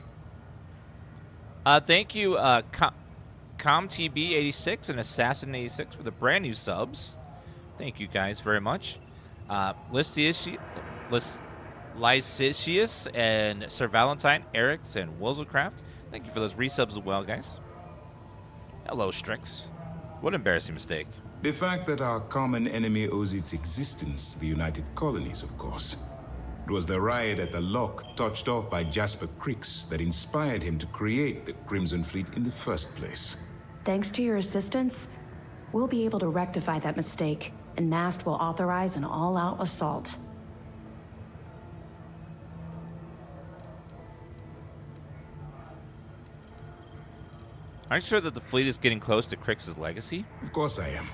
Thank you, ComTB86 and Assassin86 for the brand new subs. Thank you guys very much. Lysius and Sir Valentine, Erics, and Wozelcraft. Thank you for those resubs as well, guys. Hello, Strix. What an embarrassing mistake. The fact that our common enemy owes its existence to the United Colonies, of course. It was the riot at the Lock, touched off by Jasper Krix, that inspired him to create the Crimson Fleet in the first place. Thanks to your assistance, we'll be able to rectify that mistake, and Mast will authorize an all-out assault. Aren't you sure that the fleet is getting close to Krix's legacy? Of course I am,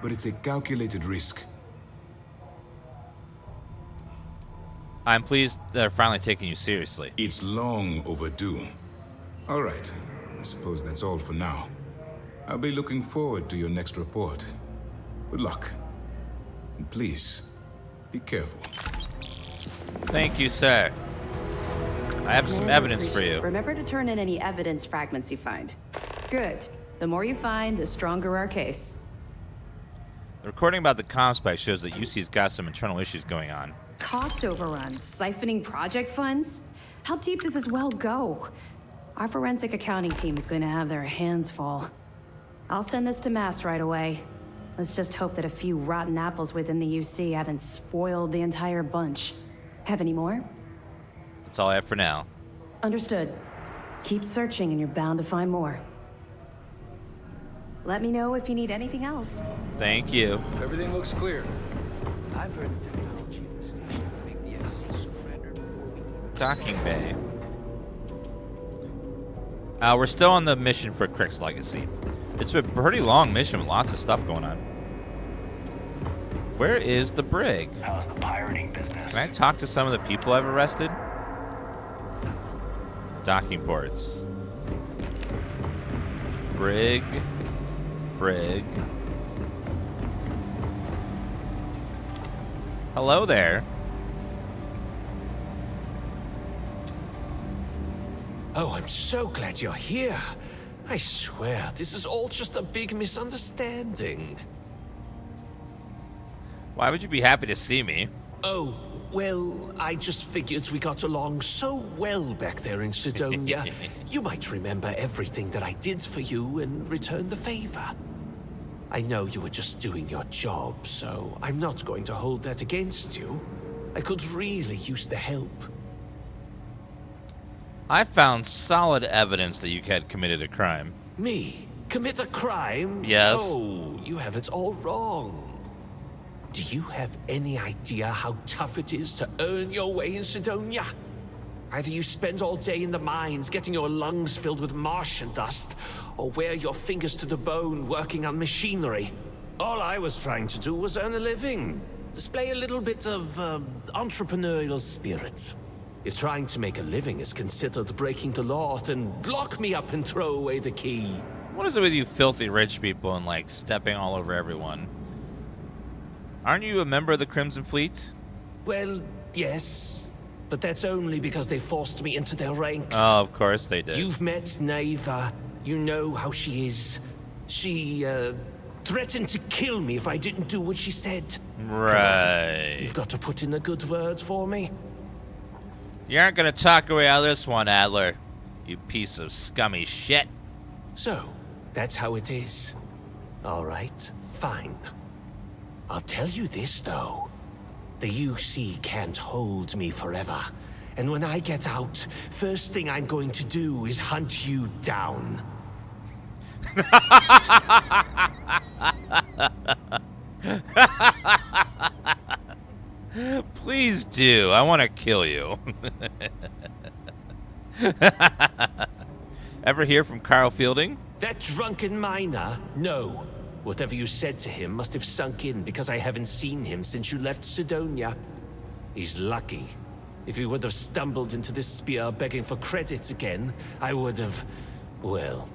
but it's a calculated risk. I'm pleased they're finally taking you seriously. It's long overdue. All right, I suppose that's all for now. I'll be looking forward to your next report. Good luck. And please, be careful. Thank you, sir. I have some evidence for you. Remember to turn in any evidence fragments you find. Good. The more you find, the stronger our case. The recording about the comm spike shows that UC's got some internal issues going on. Cost overruns, siphoning project funds? How deep does this well go? Our forensic accounting team is going to have their hands full. I'll send this to Mast right away. Let's just hope that a few rotten apples within the UC haven't spoiled the entire bunch. Have any more? That's all I have for now. Understood. Keep searching and you're bound to find more. Let me know if you need anything else. Thank you. Everything looks clear. I've heard the technology in the station will make the FC surrender before we even... Docking bay. We're still on the mission for Krix's legacy. It's a pretty long mission with lots of stuff going on. Where is the brig? How's the pirating business? Can I talk to some of the people I've arrested? Docking ports. Brig. Hello there. Oh, I'm so glad you're here. I swear, this is all just a big misunderstanding. Why would you be happy to see me? Oh, well, I just figured we got along so well back there in Sidonia. You might remember everything that I did for you and return the favor. I know you were just doing your job, so I'm not going to hold that against you. I could really use the help. I found solid evidence that you had committed a crime. Me? Commit a crime? Yes. Oh, you have it all wrong. Do you have any idea how tough it is to earn your way in Sidonia? Either you spend all day in the mines getting your lungs filled with Martian dust, or wear your fingers to the bone working on machinery. All I was trying to do was earn a living. Display a little bit of entrepreneurial spirit. If trying to make a living is considered breaking the law, then lock me up and throw away the key. What is it with you filthy rich people and, like, stepping all over everyone? Aren't you a member of the Crimson Fleet? Well, yes. But that's only because they forced me into their ranks. Oh, of course they did. You've met Naeva. You know how she is. She, threatened to kill me if I didn't do what she said. Right. You've got to put in a good word for me. You aren't gonna talk away out of this one, Adler. You piece of scummy shit. So, that's how it is. All right, fine. I'll tell you this, though. The UC can't hold me forever. And when I get out, first thing I'm going to do is hunt you down. Please do. I want to kill you. Ever hear from Carl Fielding? That drunken miner? No. Whatever you said to him must have sunk in because I haven't seen him since you left Sidonia. He's lucky. If he would have stumbled into this spear begging for credits again, I would have... well,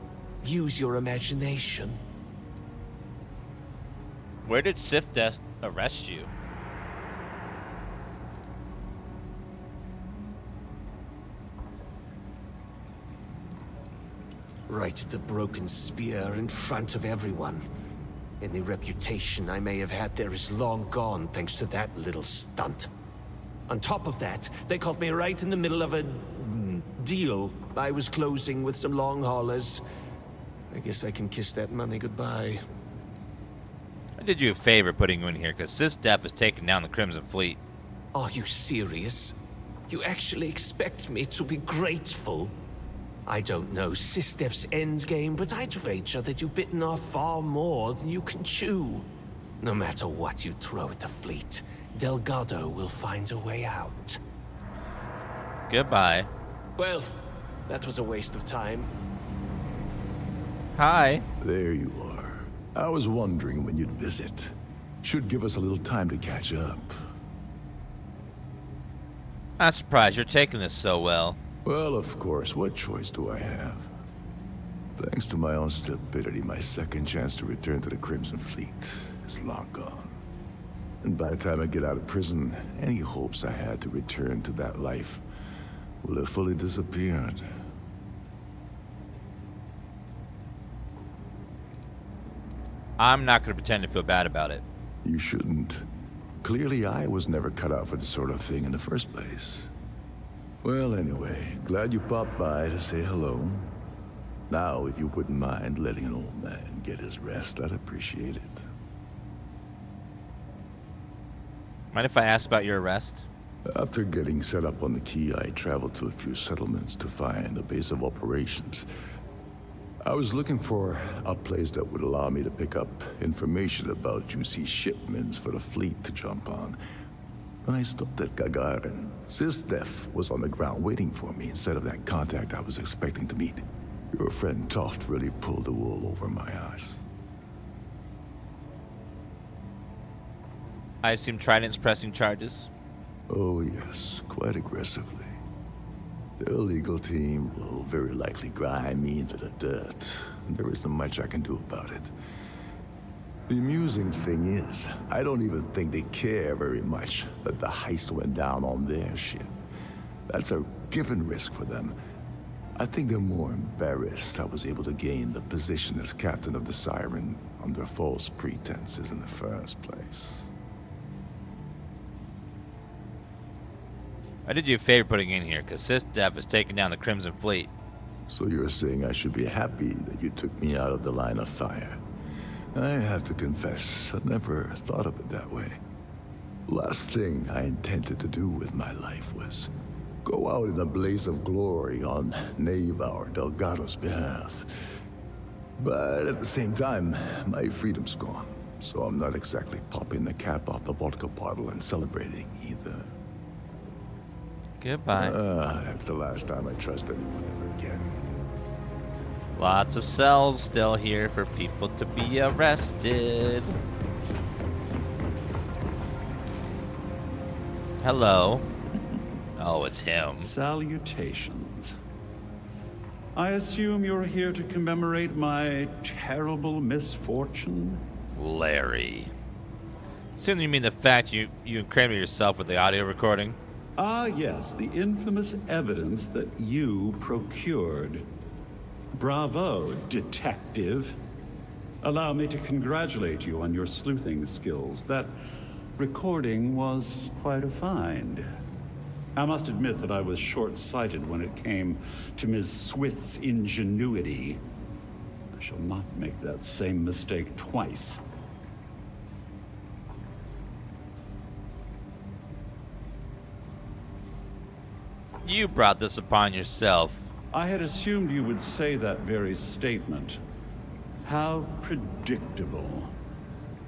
use your imagination. Where did Sifdef arrest you? Right at the broken spear in front of everyone. Any reputation I may have had there is long gone thanks to that little stunt. On top of that, they caught me right in the middle of a... deal I was closing with some long haulers. I guess I can kiss that money goodbye. I did you a favor putting you in here, because Sifdef is taking down the Crimson Fleet. Are you serious? You actually expect me to be grateful? I don't know Sifdef's endgame, but I'd wager that you've bitten off far more than you can chew. No matter what you throw at the fleet, Delgado will find a way out. Goodbye. Well, that was a waste of time. Hi. There you are. I was wondering when you'd visit. Should give us a little time to catch up. I'm surprised you're taking this so well. Well, of course, what choice do I have? Thanks to my own stupidity, my second chance to return to the Crimson Fleet is long gone. And by the time I get out of prison, any hopes I had to return to that life will have fully disappeared. I'm not going to pretend to feel bad about it. You shouldn't. Clearly, I was never cut out for this sort of thing in the first place. Well, anyway, glad you popped by to say hello. Now, if you wouldn't mind letting an old man get his rest, I'd appreciate it. Mind if I ask about your arrest? After getting set up on the key, I traveled to a few settlements to find a base of operations. I was looking for a place that would allow me to pick up information about juicy shipments for the fleet to jump on. When I stopped at Gagarin, Sifdef was on the ground waiting for me instead of that contact I was expecting to meet. Your friend Toft really pulled the wool over my eyes. I assume Trident's pressing charges? Oh yes, quite aggressively. Their legal team will very likely grind me into the dirt, and there isn't much I can do about it. The amusing thing is, I don't even think they care very much that the heist went down on their ship. That's a given risk for them. I think they're more embarrassed I was able to gain the position as captain of the Siren under false pretenses in the first place. I did you a favor putting in here, because SysDef is taking down the Crimson Fleet. So you're saying I should be happy that you took me out of the line of fire? I have to confess, I never thought of it that way. Last thing I intended to do with my life was go out in a blaze of glory on Navar Delgado's behalf. But at the same time, my freedom's gone, so I'm not exactly popping the cap off the vodka bottle and celebrating either. Goodbye. That's the last time I trust anyone ever again. Lots of cells still here for people to be arrested. Hello. Oh, it's him. Salutations. I assume you're here to commemorate my terrible misfortune? Larry. Assume you mean the fact you incriminated yourself with the audio recording? Ah, yes, the infamous evidence that you procured. Bravo, detective. Allow me to congratulate you on your sleuthing skills. That recording was quite a find. I must admit that I was short-sighted when it came to Ms. Swift's ingenuity. I shall not make that same mistake twice. You brought this upon yourself. I had assumed you would say that very statement. How predictable.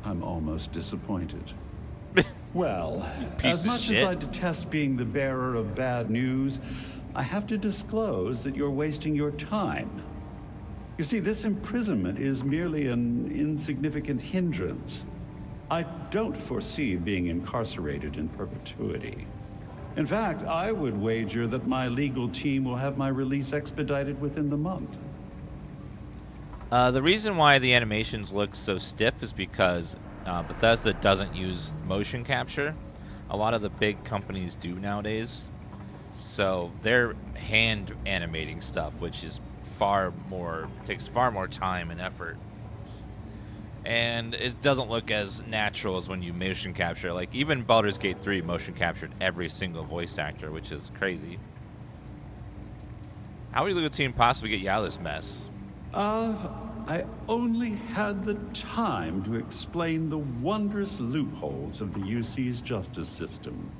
I'm almost disappointed. Well, as much as I detest being the bearer of bad news, I have to disclose that you're wasting your time. You see, this imprisonment is merely an insignificant hindrance. I don't foresee being incarcerated in perpetuity. In fact, I would wager that my legal team will have my release expedited within the month. The reason why the animations look so stiff is because Bethesda doesn't use motion capture. A lot of the big companies do nowadays. So they're hand animating stuff, which is takes far more time and effort. And it doesn't look as natural as when you motion capture. Like, even Baldur's Gate 3 motion captured every single voice actor, which is crazy. How would your legal team possibly get you out of this mess? I only had the time to explain the wondrous loopholes of the UC's justice system.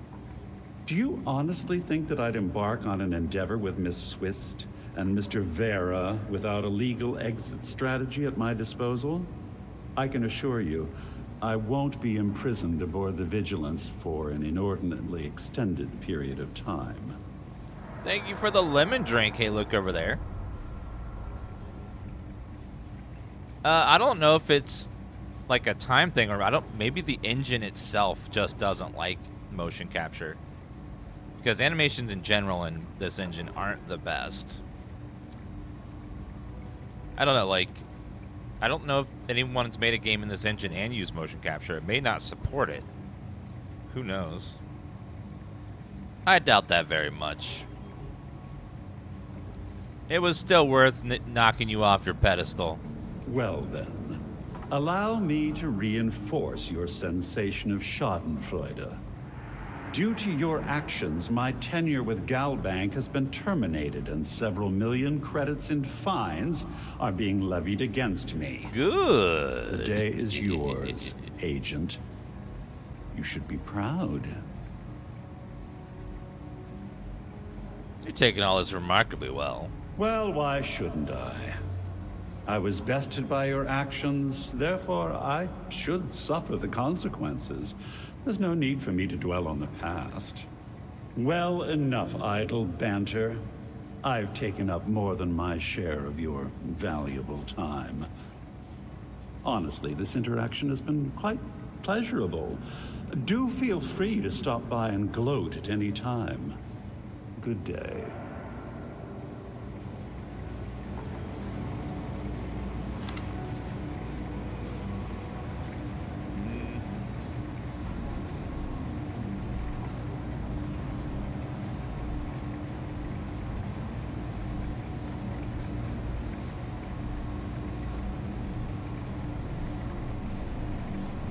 Do you honestly think that I'd embark on an endeavor with Miss Swift and Mr. Vera without a legal exit strategy at my disposal? I can assure you, I won't be imprisoned aboard the Vigilance for an inordinately extended period of time. Thank you for the lemon drink. Hey, look over there. I don't know if it's like a time thing or maybe the engine itself just doesn't like motion capture. Because animations in general in this engine aren't the best. I don't know, like, I don't know if anyone's made a game in this engine and used motion capture. It may not support it. Who knows? I doubt that very much. It was still worth knocking you off your pedestal. Well then, allow me to reinforce your sensation of schadenfreude. Due to your actions, my tenure with Galbank has been terminated and several million credits in fines are being levied against me. Good. The day is yours, Agent. You should be proud. You're taking all this remarkably well. Well, why shouldn't I? I was bested by your actions, therefore I should suffer the consequences. There's no need for me to dwell on the past. Well, enough idle banter. I've taken up more than my share of your valuable time. Honestly, this interaction has been quite pleasurable. Do feel free to stop by and gloat at any time. Good day.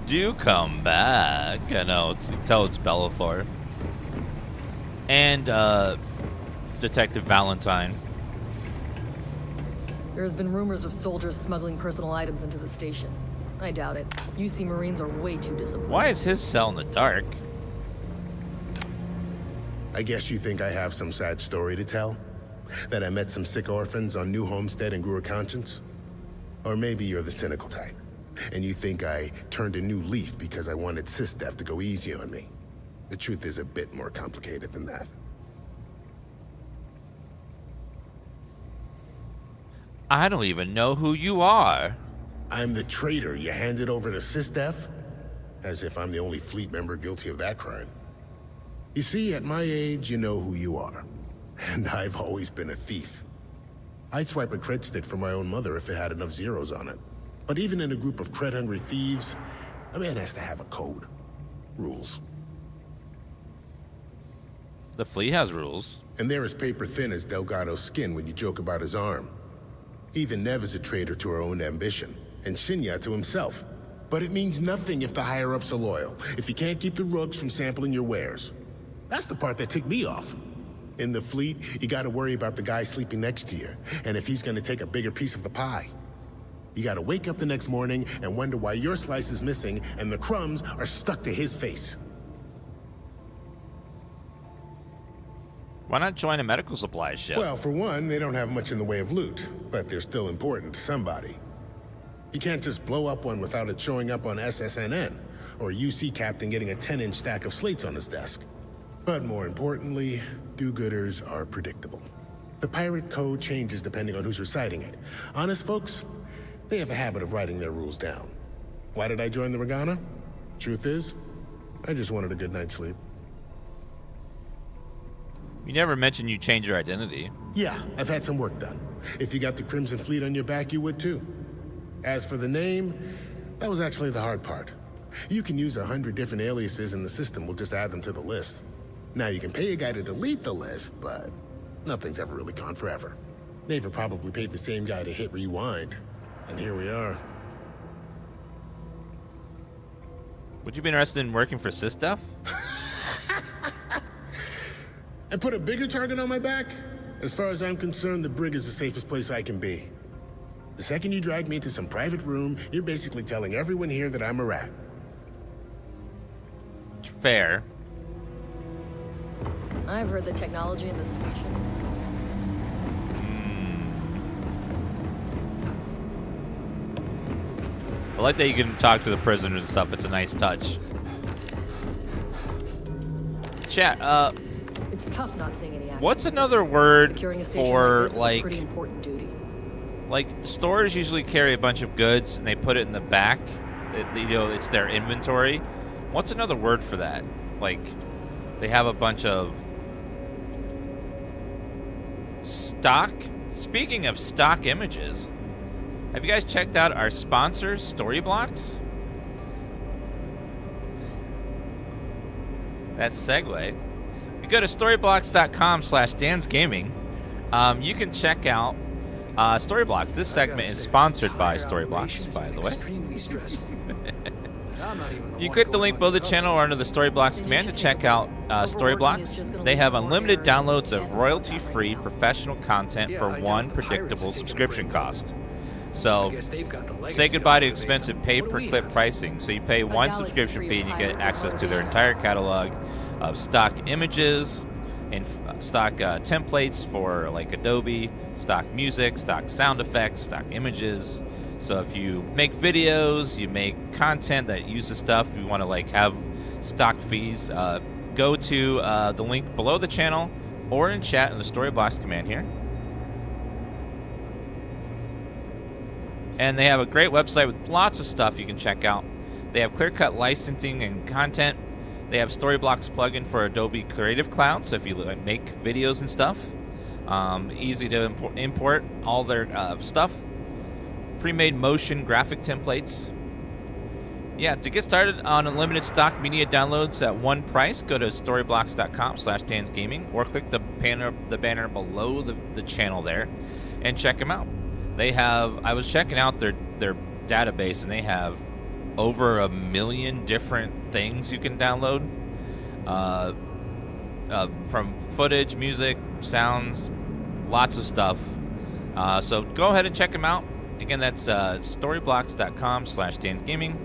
Do come back. I know, tell it's Bellathor. And Detective Valentine. There's been rumors of soldiers smuggling personal items into the station. I doubt it. UC Marines are way too disciplined. Why is his cell in the dark? I guess you think I have some sad story to tell? That I met some sick orphans on New Homestead and grew a conscience? Or maybe you're the cynical type, and you think I turned a new leaf because I wanted SysDef to go easy on me. The truth is a bit more complicated than that. I don't even know who you are. I'm the traitor you handed over to SysDef? As if I'm the only fleet member guilty of that crime. You see, at my age, you know who you are. And I've always been a thief. I'd swipe a cred stick for my own mother if it had enough zeros on it. But even in a group of cred-hungry thieves, a man has to have a code. Rules. The fleet has rules. And they're as paper-thin as Delgado's skin when you joke about his arm. Even Nev is a traitor to her own ambition, and Shinya to himself. But it means nothing if the higher-ups are loyal, if you can't keep the rooks from sampling your wares. That's the part that ticked me off. In the fleet, you gotta worry about the guy sleeping next to you, and if he's gonna take a bigger piece of the pie. You gotta wake up the next morning and wonder why your slice is missing and the crumbs are stuck to his face. Why not join a medical supply ship? Well, for one, they don't have much in the way of loot, but they're still important to somebody. You can't just blow up one without it showing up on SSNN, or a UC captain getting a 10-inch stack of slates on his desk. But more importantly, do-gooders are predictable. The pirate code changes depending on who's reciting it. Honest folks, they have a habit of writing their rules down. Why did I join the Regana? Truth is, I just wanted a good night's sleep. You never mentioned you changed your identity. Yeah, I've had some work done. If you got the Crimson Fleet on your back, you would too. As for the name, that was actually the hard part. You can use 100 different aliases and the system will just add them to the list. Now you can pay a guy to delete the list, but nothing's ever really gone forever. They've probably paid the same guy to hit rewind, and here we are. Would you be interested in working for SysDef? And put a bigger target on my back? As far as I'm concerned, the brig is the safest place I can be. The second you drag me into some private room, you're basically telling everyone here that I'm a rat. Fair. I've heard the technology in the station. I like that you can talk to the prisoners and stuff. It's a nice touch. Chat, It's tough not seeing any action. what's another word Securing a station for, like this is a like, pretty important duty. like, stores usually carry a bunch of goods and they put it in the back. You know, it's their inventory. What's another word for that? Like, they have a bunch of stock. Speaking of stock images, have you guys checked out our sponsor, Storyblocks? That segue. If you go to storyblocks.com/DansGaming, you can check out Storyblocks. This segment is sponsored by Storyblocks, by the way. You click the link below the channel or under the Storyblocks command to check out Storyblocks. They have unlimited downloads of royalty-free professional content for one predictable subscription cost. So, say goodbye to expensive pay-per-clip pricing. So you pay one subscription fee and you get access to their entire catalog of stock images and stock templates for like Adobe, stock music, stock sound effects, stock images. So if you make videos, you make content that uses stuff, you want to like have stock fees, go to the link below the channel or in chat in the Storyblocks command here. And they have a great website with lots of stuff you can check out. They have clear-cut licensing and content. They have Storyblocks plugin for Adobe Creative Cloud, so if you make videos and stuff, easy to import all their stuff. Pre-made motion graphic templates. Yeah, to get started on unlimited stock media downloads at one price, go to storyblocks.com/DansGaming or click the banner below the channel there and check them out. They have, I was checking out their database, and they have over 1 million different things you can download. From footage, music, sounds, lots of stuff. So go ahead and check them out. Again, that's storyblocks.com/DansGaming.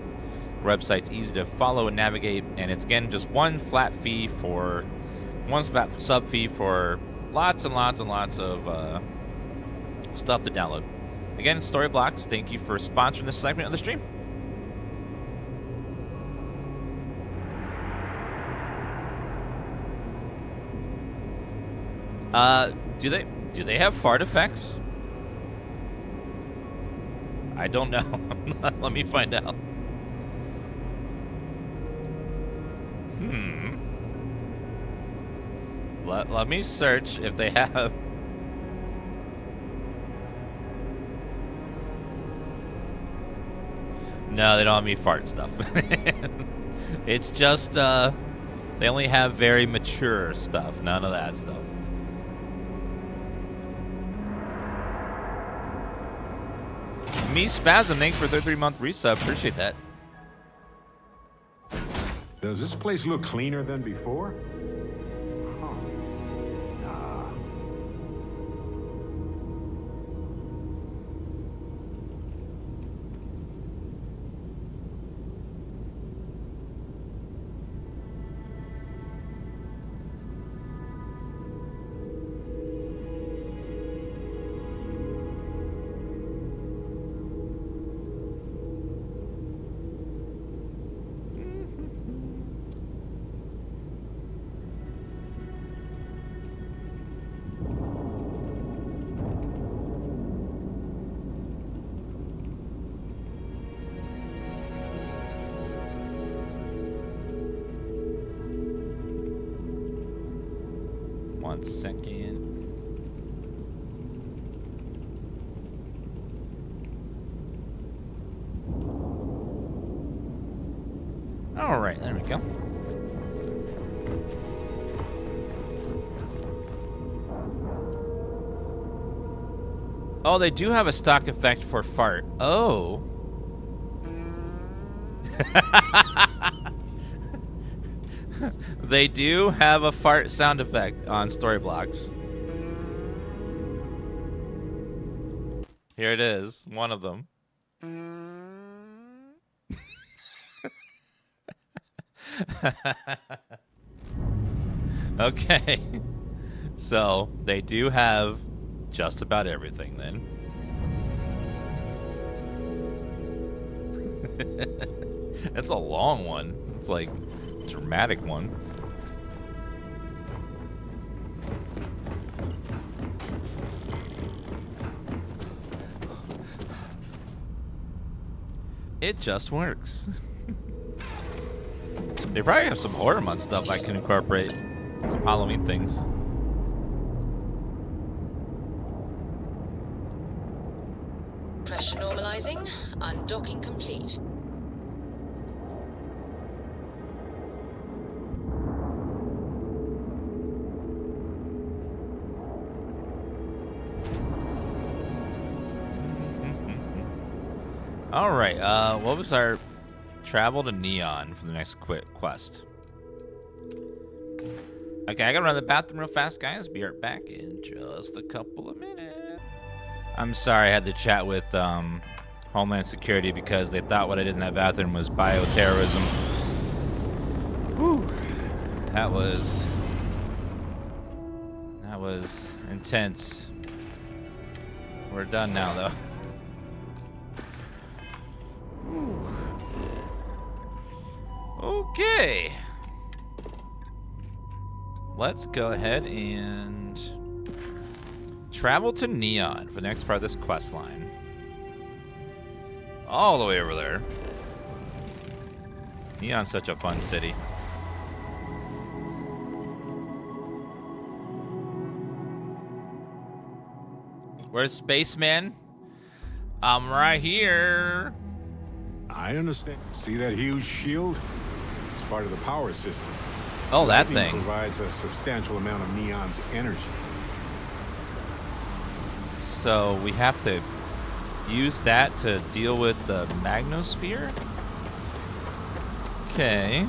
Website's easy to follow and navigate, and it's again just one sub fee for lots and lots and lots of stuff to download. Again, Storyblocks, thank you for sponsoring this segment of the stream. Do they have fart effects? I don't know. Let me find out. Let me search if they have. No, they don't have any fart stuff. It's just they only have very mature stuff. None of that stuff. Me Spasm, thanks for the 3-month resub. Appreciate that. Does this place look cleaner than before? One second. All right, there we go. Oh, they do have a stock effect for fart. Oh. They do have a fart sound effect on Storyblocks. Here it is, one of them. Okay. So, they do have just about everything then. It's a long one. It's like a dramatic one. It just works. They probably have some horror month stuff I can incorporate. Some Halloween things. Pressure normalizing. Undocking complete. All right. What was our travel to Neon for the next quest? Okay, I gotta run to the bathroom real fast, guys. Be right back in just a couple of minutes. I'm sorry I had to chat with Homeland Security because they thought what I did in that bathroom was bioterrorism. Whew. That was intense. We're done now, though. Okay. Let's go ahead and travel to Neon for the next part of this quest line. All the way over there. Neon's such a fun city. Where's Spaceman? I'm right here. I understand. See that huge shield? It's part of the power system. Oh, that Lightning thing. provides a substantial amount of Neon's energy. So we have to use that to deal with the magnosphere? Okay.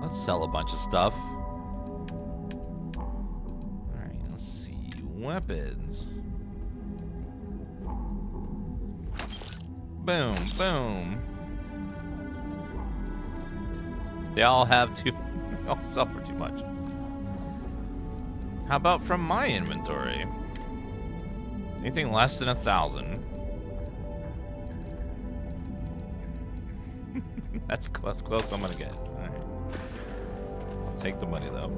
Let's sell a bunch of stuff. Alright, let's see. Weapons. Boom, boom. They all have too... They all sell for too much. How about from my inventory? Anything less than 1,000. That's close. I'm gonna get. All right. I'll take the money though.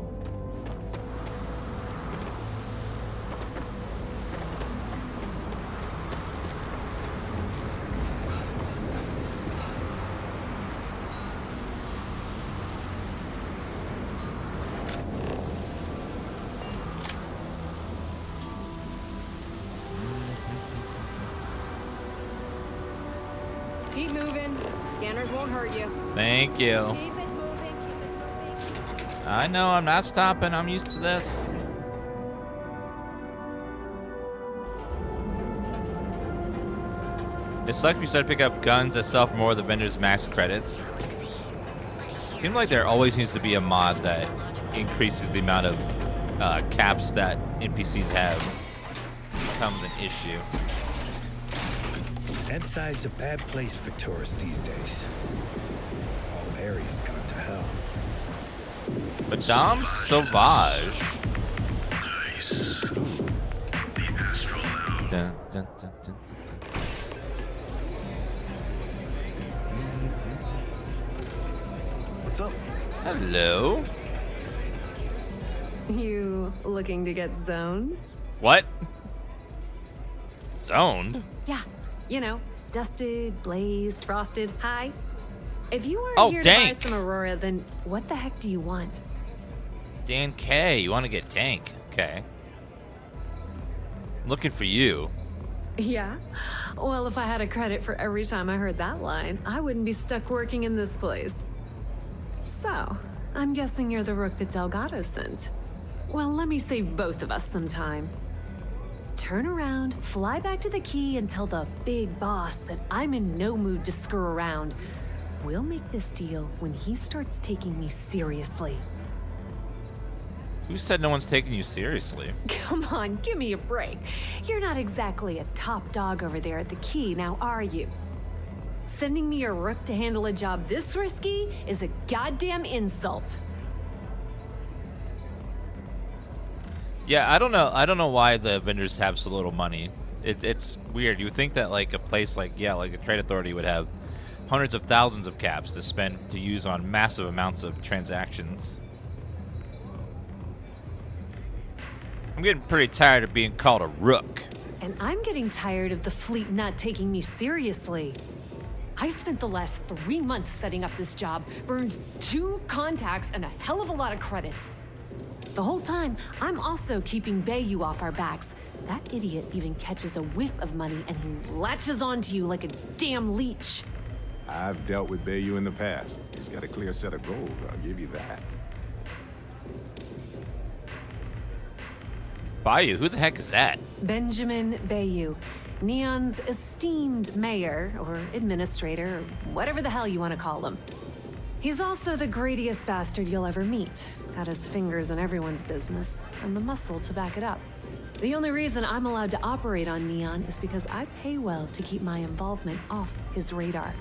Keep moving. Scanners won't hurt you. Thank you. I know, I'm not stopping. I'm used to this. It's like we started to pick up guns that sell for more of the vendor's max credits. Seems like there always needs to be a mod that increases the amount of caps that NPCs have. Becomes an issue. That side's a bad place for tourists these days. Whole area's gone to hell. Madame Sauvage. Dun, dun, dun, dun, dun. What's up? Hello. You looking to get zoned? What? Zoned? Yeah. You know, dusted, blazed, frosted, high. If you weren't here to buy some Aurora, then what the heck do you want? Dan K, you want to get dank. Okay. Looking for you. Yeah? Well, if I had a credit for every time I heard that line, I wouldn't be stuck working in this place. So, I'm guessing you're the rook that Delgado sent. Well, let me save both of us some time. Turn around, fly back to the key, and tell the big boss that I'm in no mood to screw around. We'll make this deal when he starts taking me seriously. Who said no one's taking you seriously? Come on, give me a break. You're not exactly a top dog over there at the key, now are you? Sending me a rook to handle a job this risky is a goddamn insult. Yeah, I don't know why the vendors have so little money. It's weird. You would think that like a place like a trade authority would have hundreds of thousands of caps to spend to use on massive amounts of transactions. I'm getting pretty tired of being called a rook. And I'm getting tired of the fleet not taking me seriously. I spent the last 3 months setting up this job, burned 2 contacts and a hell of a lot of credits. The whole time, I'm also keeping Bayou off our backs. That idiot even catches a whiff of money and he latches onto you like a damn leech. I've dealt with Bayou in the past. He's got a clear set of goals, I'll give you that. Bayou? Who the heck is that? Benjamin Bayou, Neon's esteemed mayor, or administrator, or whatever the hell you want to call him. He's also the greediest bastard you'll ever meet. Got his fingers in everyone's business, and the muscle to back it up. The only reason I'm allowed to operate on Neon is because I pay well to keep my involvement off his radar.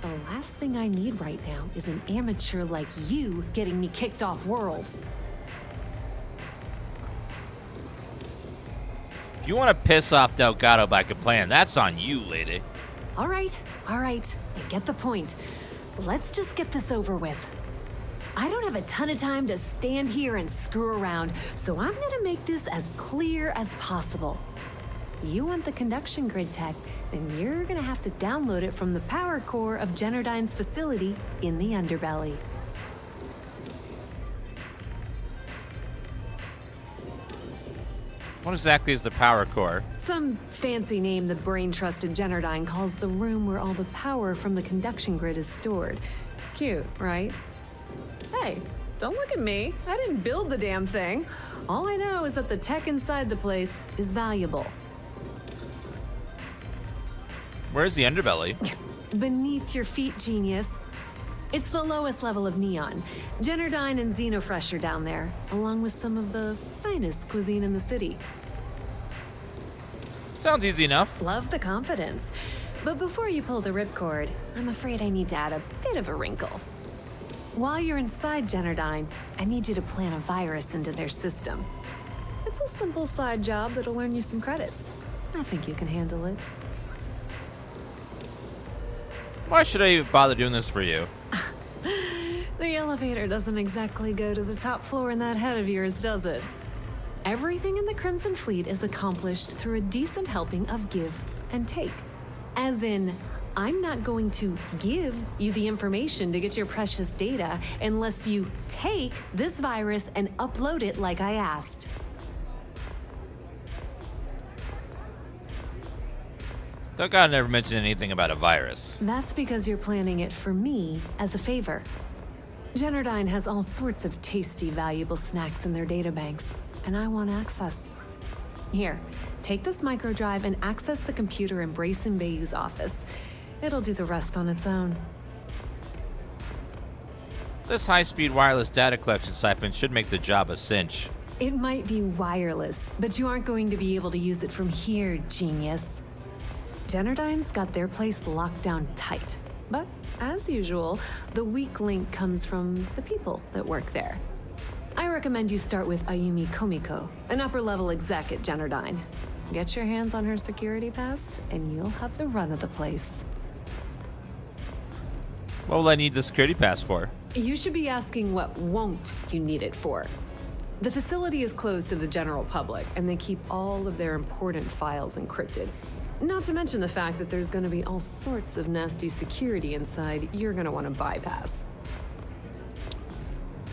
The last thing I need right now is an amateur like you getting me kicked off world. If you want to piss off Delgado by complaining, that's on you, lady. All right. I get the point. Let's just get this over with. I don't have a ton of time to stand here and screw around, so I'm gonna make this as clear as possible. You want the conduction grid tech, then you're gonna have to download it from the power core of Generdyne's facility in the underbelly. What exactly is the power core? Some fancy name the brain-trusted Generdyne calls the room where all the power from the conduction grid is stored. Cute, right? Hey, don't look at me. I didn't build the damn thing. All I know is that the tech inside the place is valuable. Where's the underbelly? beneath your feet, genius. It's the lowest level of Neon. Generdyne and Xenofresh are down there, along with some of the finest cuisine in the city. Sounds easy enough. Love the confidence. But before you pull the ripcord, I'm afraid I need to add a bit of a wrinkle. While you're inside Generdyne, I need you to plant a virus into their system. It's a simple side job that'll earn you some credits. I think you can handle it. Why should I bother doing this for you? The elevator doesn't exactly go to the top floor in that head of yours, does it? Everything in the Crimson Fleet is accomplished through a decent helping of give and take. As in, I'm not going to give you the information to get your precious data unless you take this virus and upload it like I asked. Delgado never mentioned anything about a virus. That's because you're planning it for me as a favor. Generdyne has all sorts of tasty, valuable snacks in their databanks, and I want access. Here, take this microdrive and access the computer in Brayson Bayou's office. It'll do the rest on its own. This high-speed wireless data collection siphon should make the job a cinch. It might be wireless, but you aren't going to be able to use it from here, genius. Generdyne's got their place locked down tight. But, as usual, the weak link comes from the people that work there. I recommend you start with Ayumi Komiko, an upper-level exec at Generdyne. Get your hands on her security pass, and you'll have the run of the place. What will I need the security pass for? You should be asking what won't you need it for. The facility is closed to the general public, and they keep all of their important files encrypted. Not to mention the fact that there's going to be all sorts of nasty security inside you're going to want to bypass.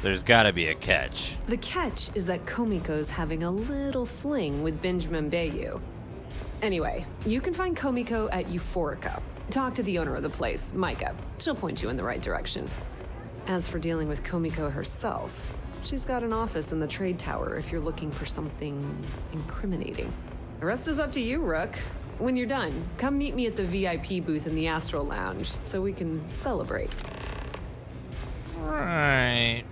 There's gotta be a catch. The catch is that Komiko's having a little fling with Benjamin Bayou. Anyway, you can find Komiko at Euphorica. Talk to the owner of the place, Micah. She'll point you in the right direction. As for dealing with Komiko herself, she's got an office in the trade tower if you're looking for something incriminating. The rest is up to you, Rook. When you're done, come meet me at the VIP booth in the Astral Lounge so we can celebrate. Alright.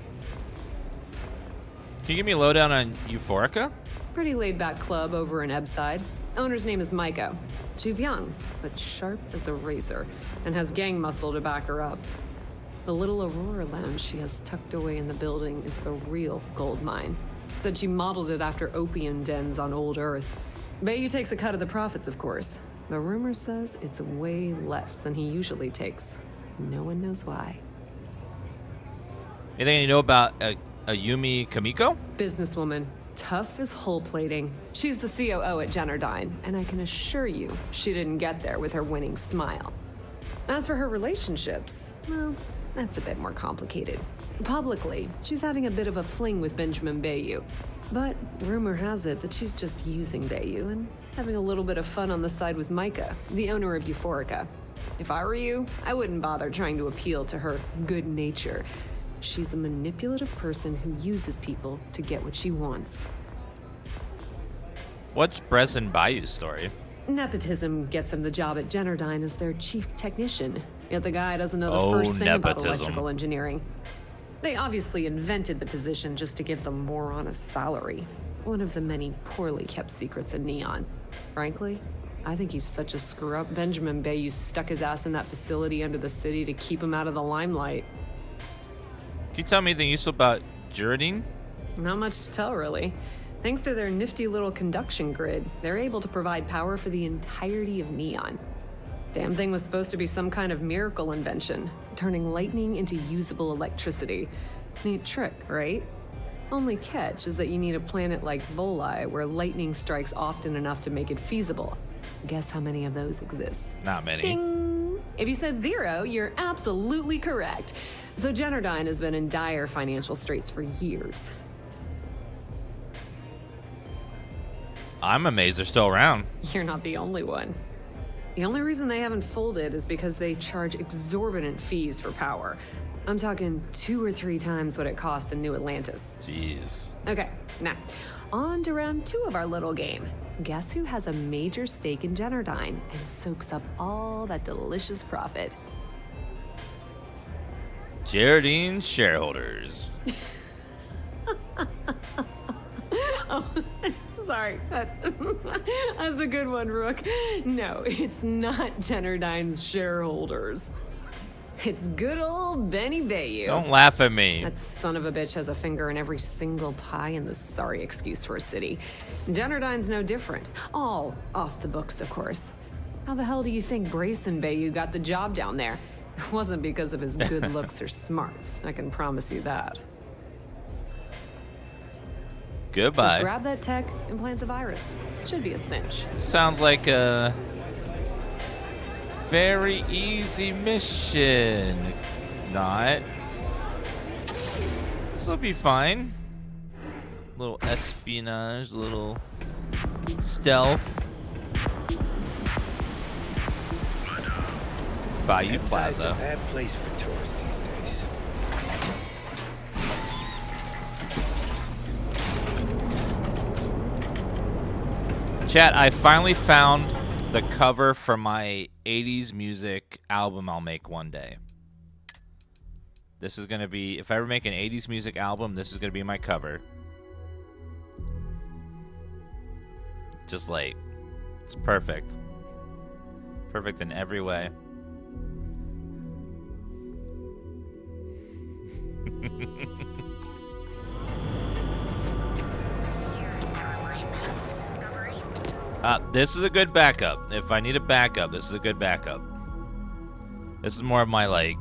Can you give me a lowdown on Euphorica? Pretty laid-back club over in Ebbside. Owner's name is Micah. She's young, but sharp as a razor, and has gang muscle to back her up. The little Aurora Lounge she has tucked away in the building is the real gold mine. Said she modeled it after opium dens on old Earth. Bayou takes a cut of the profits, of course. The rumor says it's way less than he usually takes. No one knows why. Anything you know about Ayumi Komiko? Businesswoman. Tough as hull plating. She's the COO at Generdyne, and I can assure you she didn't get there with her winning smile. As for her relationships, well, that's a bit more complicated. Publicly, she's having a bit of a fling with Benjamin Bayou. But rumor has it that she's just using Bayou and having a little bit of fun on the side with Micah, the owner of Euphorica. If I were you, I wouldn't bother trying to appeal to her good nature. She's a manipulative person who uses people to get what she wants. What's Brezin Bayou's story? Nepotism gets him the job at Generdyne as their chief technician. Yet the guy doesn't know the Oh, first thing about nepotism. electrical engineering. They obviously invented the position just to give the moron a salary. One of the many poorly kept secrets in Neon. Frankly, I think he's such a screw-up. Benjamin Bayou stuck his ass in that facility under the city to keep him out of the limelight. Can you tell me anything useful about Geraldine? Not much to tell, really. Thanks to their nifty little conduction grid, they're able to provide power for the entirety of Neon. Damn thing was supposed to be some kind of miracle invention, turning lightning into usable electricity. Neat trick, right? Only catch is that you need a planet like Voli where lightning strikes often enough to make it feasible. Guess how many of those exist? Not many. Ding! If you said 0, you're absolutely correct. So Generdyne has been in dire financial straits for years. I'm amazed they're still around. You're not the only one. The only reason they haven't folded is because they charge exorbitant fees for power. I'm talking 2 or 3 times what it costs in New Atlantis. Jeez. Okay, now, on to round 2 of our little game. Guess who has a major stake in Generdyne and soaks up all that delicious profit? Geraldine shareholders. Oh, sorry. That's a good one, Rook. No, it's not Generdyne's shareholders. It's good old Benny Bayou. Don't laugh at me. That son of a bitch has a finger in every single pie in the sorry excuse for a city. Generdyne's no different. All off the books, of course. How the hell do you think Grayson Bayou got the job down there? It wasn't because of his good looks or smarts. I can promise you that. Goodbye. Just grab that tech and plant the virus. Should be a cinch. Sounds like a very easy mission. Not. This will be fine. Little espionage, little stealth. Bayou Outside's Plaza. a bad place for tourists these days. Chat, I finally found the cover for my 80s music album I'll make one day. This is going to be, if I ever make an 80s music album, this is going to be my cover. Just like, it's perfect. Perfect in every way. This is a good backup. If I need a backup, this is a good backup. This is more of my, like,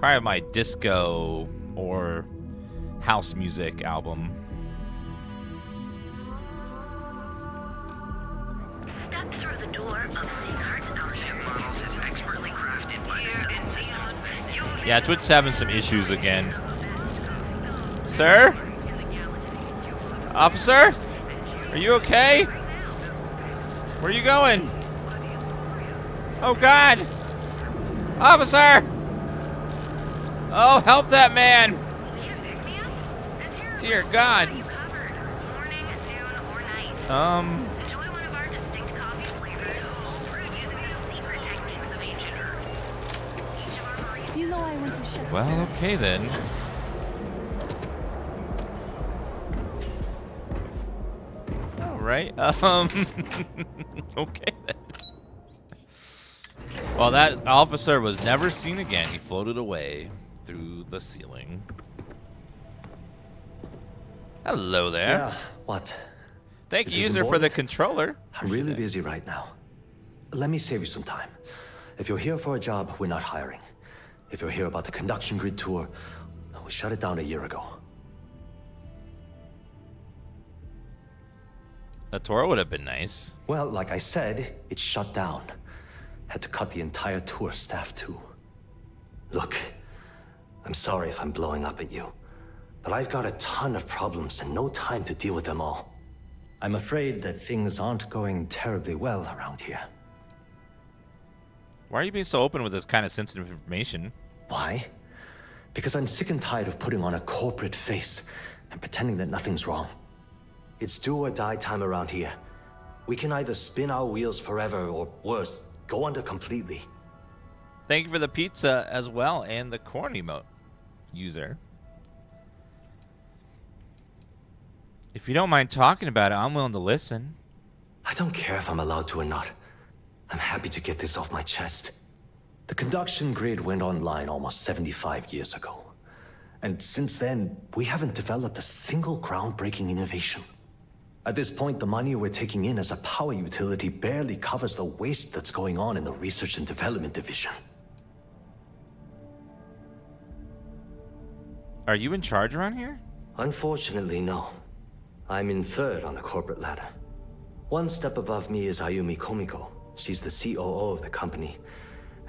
probably my disco or house music album. Step through the door of Seahart. Our ship models is expertly crafted by the Sun system. Yeah, Twitch's having some issues again. Sir? Officer? Are you okay? Where are you going? Oh, God! Officer! Oh, help that man! Dear God. You know I went to Shakespeare. Well, okay then. All right. Okay then. Well, that officer was never seen again. He floated away through the ceiling. Hello there. Yeah, what? Thank Is you, this user, for the important? controller. I'm really busy right now. Let me save you some time. If you're here for a job, we're not hiring. If you're here about the conduction grid tour, we shut it down a year ago. A tour would have been nice. Well, like I said, it's shut down. Had to cut the entire tour staff too. Look, I'm sorry if I'm blowing up at you, but I've got a ton of problems and no time to deal with them all. I'm afraid that things aren't going terribly well around here. Why are you being so open with this kind of sensitive information? Why? Because I'm sick and tired of putting on a corporate face and pretending that nothing's wrong. It's do or die time around here. We can either spin our wheels forever or worse, go under completely. Thank you for the pizza as well and the corn emote, user. If you don't mind talking about it, I'm willing to listen. I don't care if I'm allowed to or not. I'm happy to get this off my chest. The conduction grid went online almost 75 years ago. And since then, we haven't developed a single groundbreaking innovation. At this point, the money we're taking in as a power utility barely covers the waste that's going on in the research and development division. Are you in charge around here? Unfortunately, no. I'm in third on the corporate ladder. One step above me is Ayumi Komiko. She's the COO of the company.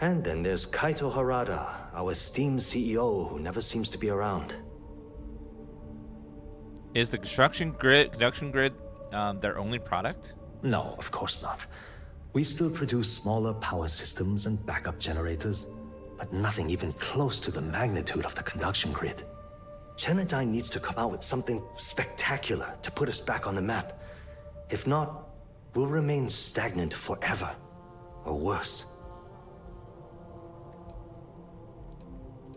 And then there's Kaito Harada, our esteemed CEO who never seems to be around. Is the conduction grid their only product? No, of course not. We still produce smaller power systems and backup generators, but nothing even close to the magnitude of the conduction grid. Genodyne needs to come out with something spectacular to put us back on the map. If not, we'll remain stagnant forever, or worse.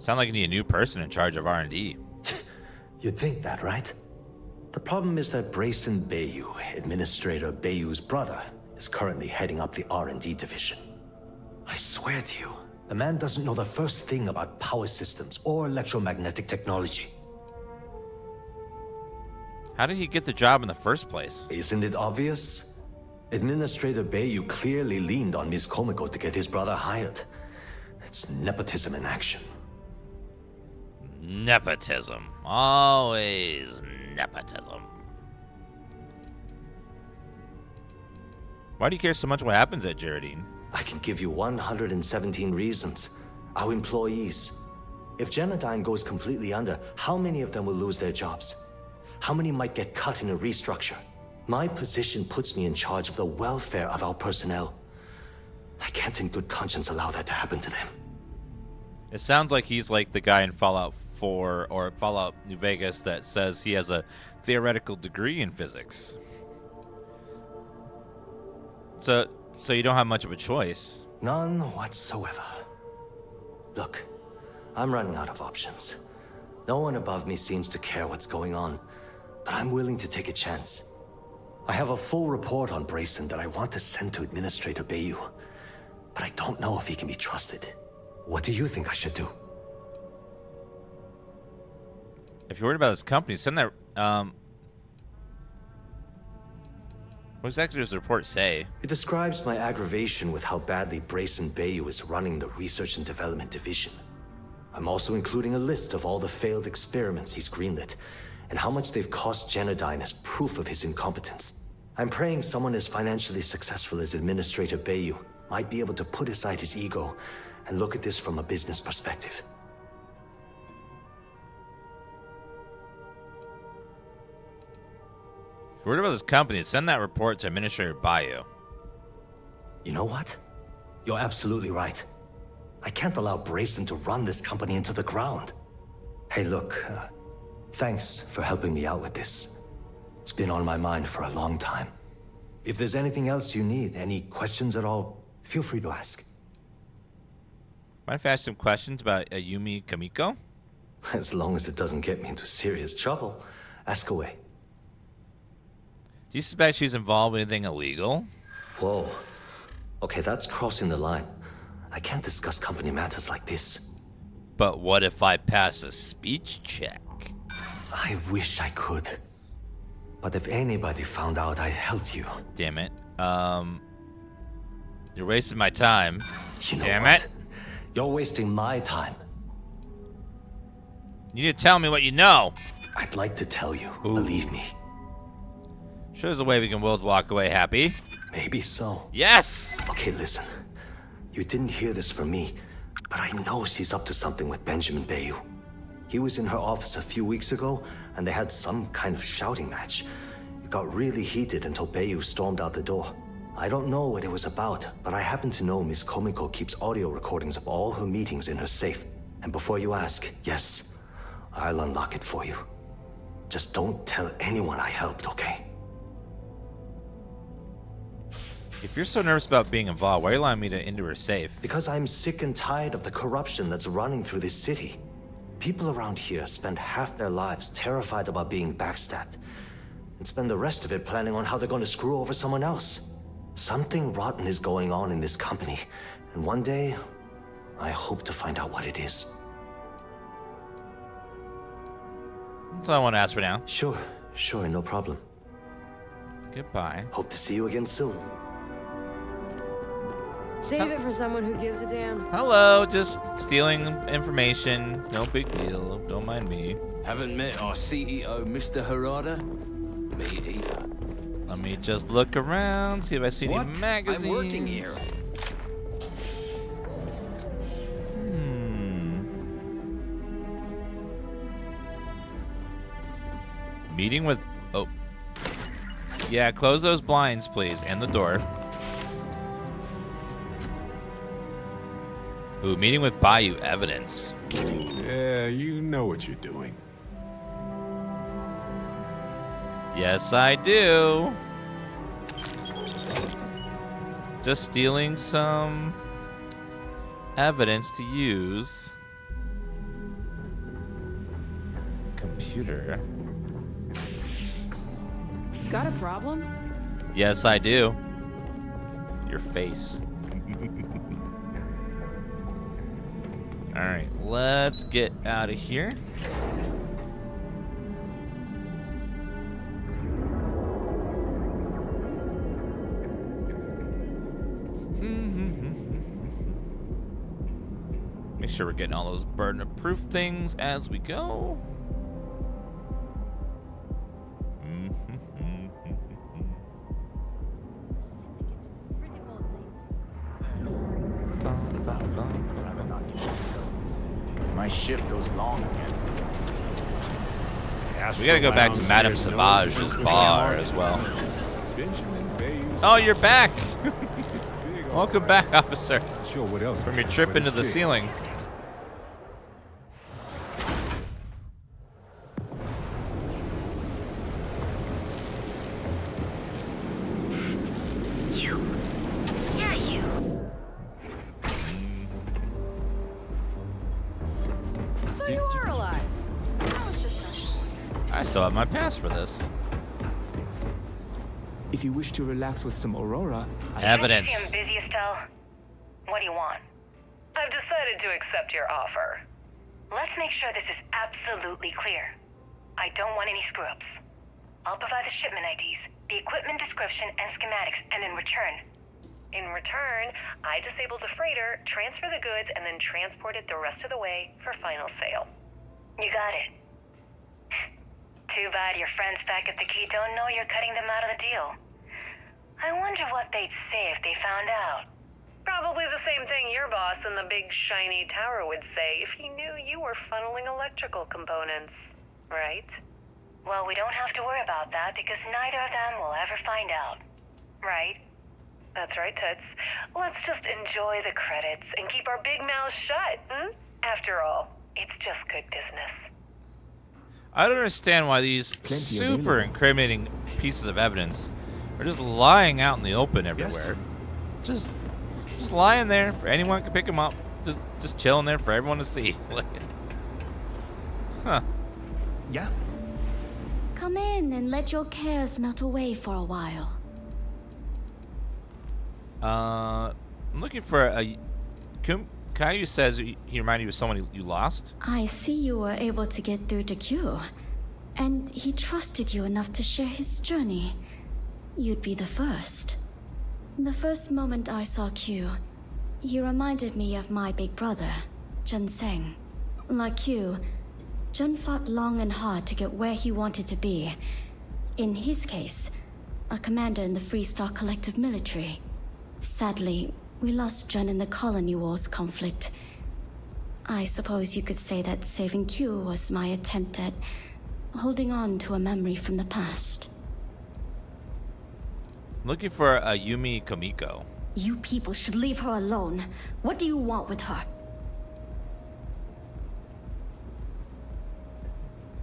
Sound like you need a new person in charge of R&D. You'd think that, right? The problem is that Brayson Bayou, Administrator Bayou's brother, is currently heading up the R&D division. I swear to you, the man doesn't know the first thing about power systems or electromagnetic technology. How did he get the job in the first place? Isn't it obvious? Administrator Bayou clearly leaned on Ms. Komiko to get his brother hired. It's nepotism in action. Nepotism. Always nepotism. Why do you care so much what happens at Geraldine? I can give you 117 reasons. Our employees. If Genodyne goes completely under, how many of them will lose their jobs? How many might get cut in a restructure? My position puts me in charge of the welfare of our personnel. I can't in good conscience allow that to happen to them. It sounds like he's like the guy in Fallout 4 or Fallout New Vegas that says he has a theoretical degree in physics. So you don't have much of a choice. None whatsoever. Look, I'm running out of options. No one above me seems to care what's going on, but I'm willing to take a chance. I have a full report on Brayson that I want to send to Administrator Bayou, but I don't know if he can be trusted. What do you think I should do? If you're worried about this company, send that. What exactly does the report say? It describes my aggravation with how badly Brayson Bayou is running the Research and Development Division. I'm also including a list of all the failed experiments he's greenlit, and how much they've cost Genodyne as proof of his incompetence. I'm praying someone as financially successful as Administrator Bayou might be able to put aside his ego and look at this from a business perspective. If you're worried about this company, send that report to Administrator Bayou. You know what? You're absolutely right. I can't allow Brayson to run this company into the ground. Hey, look, thanks for helping me out with this. It's been on my mind for a long time. If there's anything else you need, any questions at all, feel free to ask. Mind if I ask some questions about Ayumi Kamiko? As long as it doesn't get me into serious trouble, ask away. Do you suspect she's involved with anything illegal? Whoa. Okay, that's crossing the line. I can't discuss company matters like this. But what if I pass a speech check? I wish I could. But if anybody found out I helped you... Damn it. You're wasting my time. You know Damn what? it. You're wasting my time. You need to tell me what you know. I'd like to tell you. Ooh. Believe me. Sure there's a way we can both walk away happy. Maybe so. Yes! Okay, listen. You didn't hear this from me, but I know she's up to something with Benjamin Bayou. He was in her office a few weeks ago, and they had some kind of shouting match. It got really heated until Bayou stormed out the door. I don't know what it was about, but I happen to know Miss Komiko keeps audio recordings of all her meetings in her safe. And before you ask, yes, I'll unlock it for you. Just don't tell anyone I helped, okay? If you're so nervous about being involved, why are you allowing me into her safe? Because I'm sick and tired of the corruption that's running through this city. People around here spend half their lives terrified about being backstabbed, and spend the rest of it planning on how they're going to screw over someone else. Something rotten is going on in this company, and one day, I hope to find out what it is. That's all I want to ask for now. Sure, no problem. Goodbye. Hope to see you again soon. Save it for someone who gives a damn. Hello, just stealing information. No big deal. Don't mind me. Haven't met our CEO, Mr. Harada? Me either. Let me just look around, see if I see any magazines. I'm working here. Meeting with... Oh. Yeah, close those blinds, please, and the door. Ooh, meeting with Bayou evidence. Yeah, you know what you're doing. Yes, I do. Just stealing some evidence to use. Computer. Got a problem? Yes, I do. Your face. All right, let's get out of here. Make sure we're getting all those burden of proof things as we go. My shift goes long again. We gotta go back to Madame Savage's bar as well. Oh, you're back! Welcome back, officer. Sure, what else? From your trip into the ceiling. So you are alive. I still have my pass for this. If you wish to relax with some Aurora, Evidence. I'm busy, Estelle. What do you want? I've decided to accept your offer. Let's make sure this is absolutely clear. I don't want any screw-ups. I'll provide the shipment IDs, the equipment description, and schematics, and in return, I disable the freighter, transfer the goods, and then transport it the rest of the way for final sale. You got it. Too bad your friends back at the key don't know you're cutting them out of the deal. I wonder what they'd say if they found out. Probably the same thing your boss in the big shiny tower would say if he knew you were funneling electrical components, right? Well, we don't have to worry about that because neither of them will ever find out. Right? That's right, Toots. Let's just enjoy the credits and keep our big mouths shut, hmm? After all, it's just good business. I don't understand why these super incriminating pieces of evidence are just lying out in the open everywhere. Just lying there for anyone to pick them up. Just chilling there for everyone to see. Huh. Yeah. Come in and let your cares melt away for a while. I'm looking for a... Caillou says he reminded you of someone you lost. I see you were able to get through to Q. And he trusted you enough to share his journey. You'd be the first. The first moment I saw Q, he reminded me of my big brother, Jun Seng. Like Q, Jun fought long and hard to get where he wanted to be. In his case, a commander in the Freestar Collective military. Sadly, we lost Jun in the Colony Wars conflict. I suppose you could say that saving Q was my attempt at holding on to a memory from the past. Looking for a Yumi Komiko. You people should leave her alone. What do you want with her?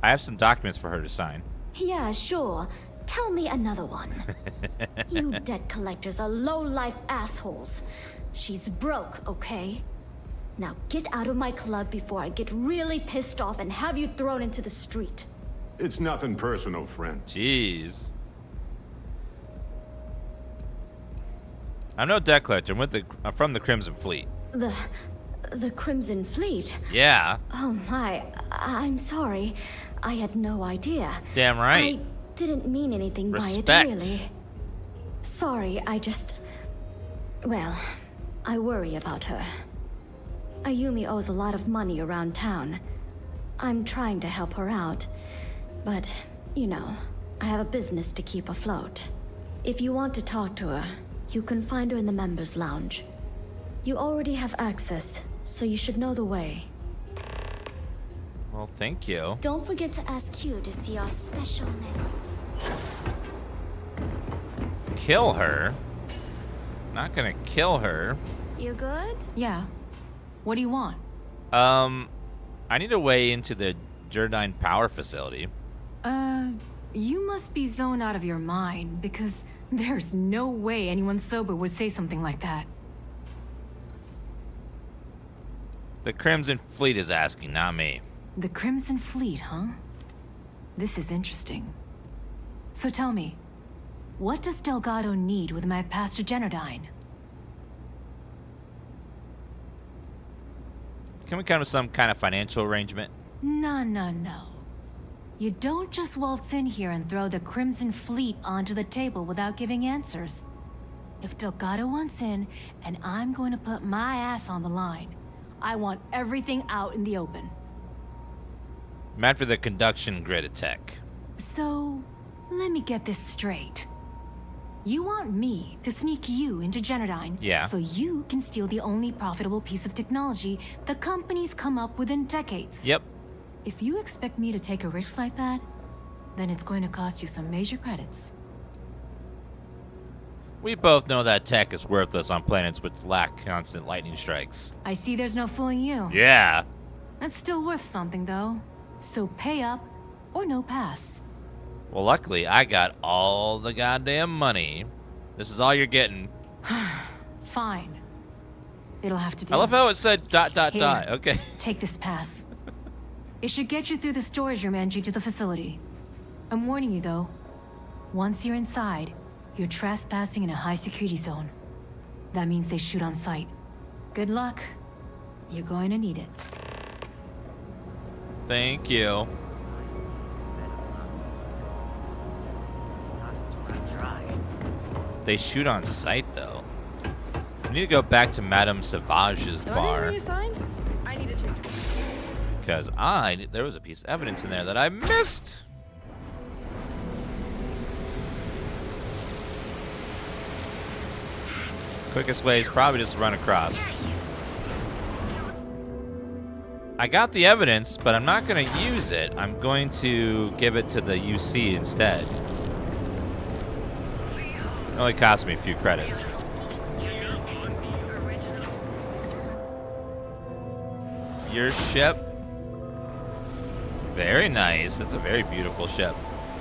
I have some documents for her to sign. Yeah, sure. Tell me another one. You debt collectors are low-life assholes. She's broke, okay? Now get out of my club before I get really pissed off and have you thrown into the street. It's nothing personal, friend. Jeez. I'm no debt collector. I'm from the Crimson Fleet. The Crimson Fleet? Yeah. Oh my, I'm sorry. I had no idea. Damn right. I didn't mean anything Respect. by it, really. Sorry, well, I worry about her. Ayumi owes a lot of money around town. I'm trying to help her out. But, you know, I have a business to keep afloat. If you want to talk to her, you can find her in the members' lounge. You already have access, so you should know the way. Well, thank you. Don't forget to ask Q to see our special menu. Kill her? Not gonna kill her. You good? Yeah. What do you want? I need a way into the Jerdine power facility. You must be zoned out of your mind, because there's no way anyone sober would say something like that. The Crimson Fleet is asking, not me. The Crimson Fleet, huh? This is interesting. So tell me, what does Delgado need with my Pastor Jerdine? Can we come to some kind of financial arrangement? No. You don't just waltz in here and throw the Crimson Fleet onto the table without giving answers. If Delgado wants in, and I'm going to put my ass on the line, I want everything out in the open. I'm after the conduction grid attack. So, let me get this straight. You want me to sneak you into Jerdine, yeah, so you can steal the only profitable piece of technology the company's come up with in decades. Yep. If you expect me to take a risk like that, then it's going to cost you some major credits. We both know that tech is worthless on planets which lack constant lightning strikes. I see there's no fooling you. Yeah. That's still worth something, though. So pay up, or no pass. Well, luckily, I got all the goddamn money. This is all you're getting. Fine. It'll have to do. I love how it said ... Here, Okay. Take this pass. It should get you through the storage room entry to the facility. I'm warning you, though. Once you're inside, you're trespassing in a high-security zone. That means they shoot on sight. Good luck. You're going to need it. Thank you. They shoot on sight, though. We need to go back to Madame Sauvage's bar. I need to change. Because there was a piece of evidence in there that I missed. Quickest way is probably just run across. I got the evidence, but I'm not going to use it. I'm going to give it to the UC instead. It only cost me a few credits. Your ship. Very nice. That's a very beautiful ship.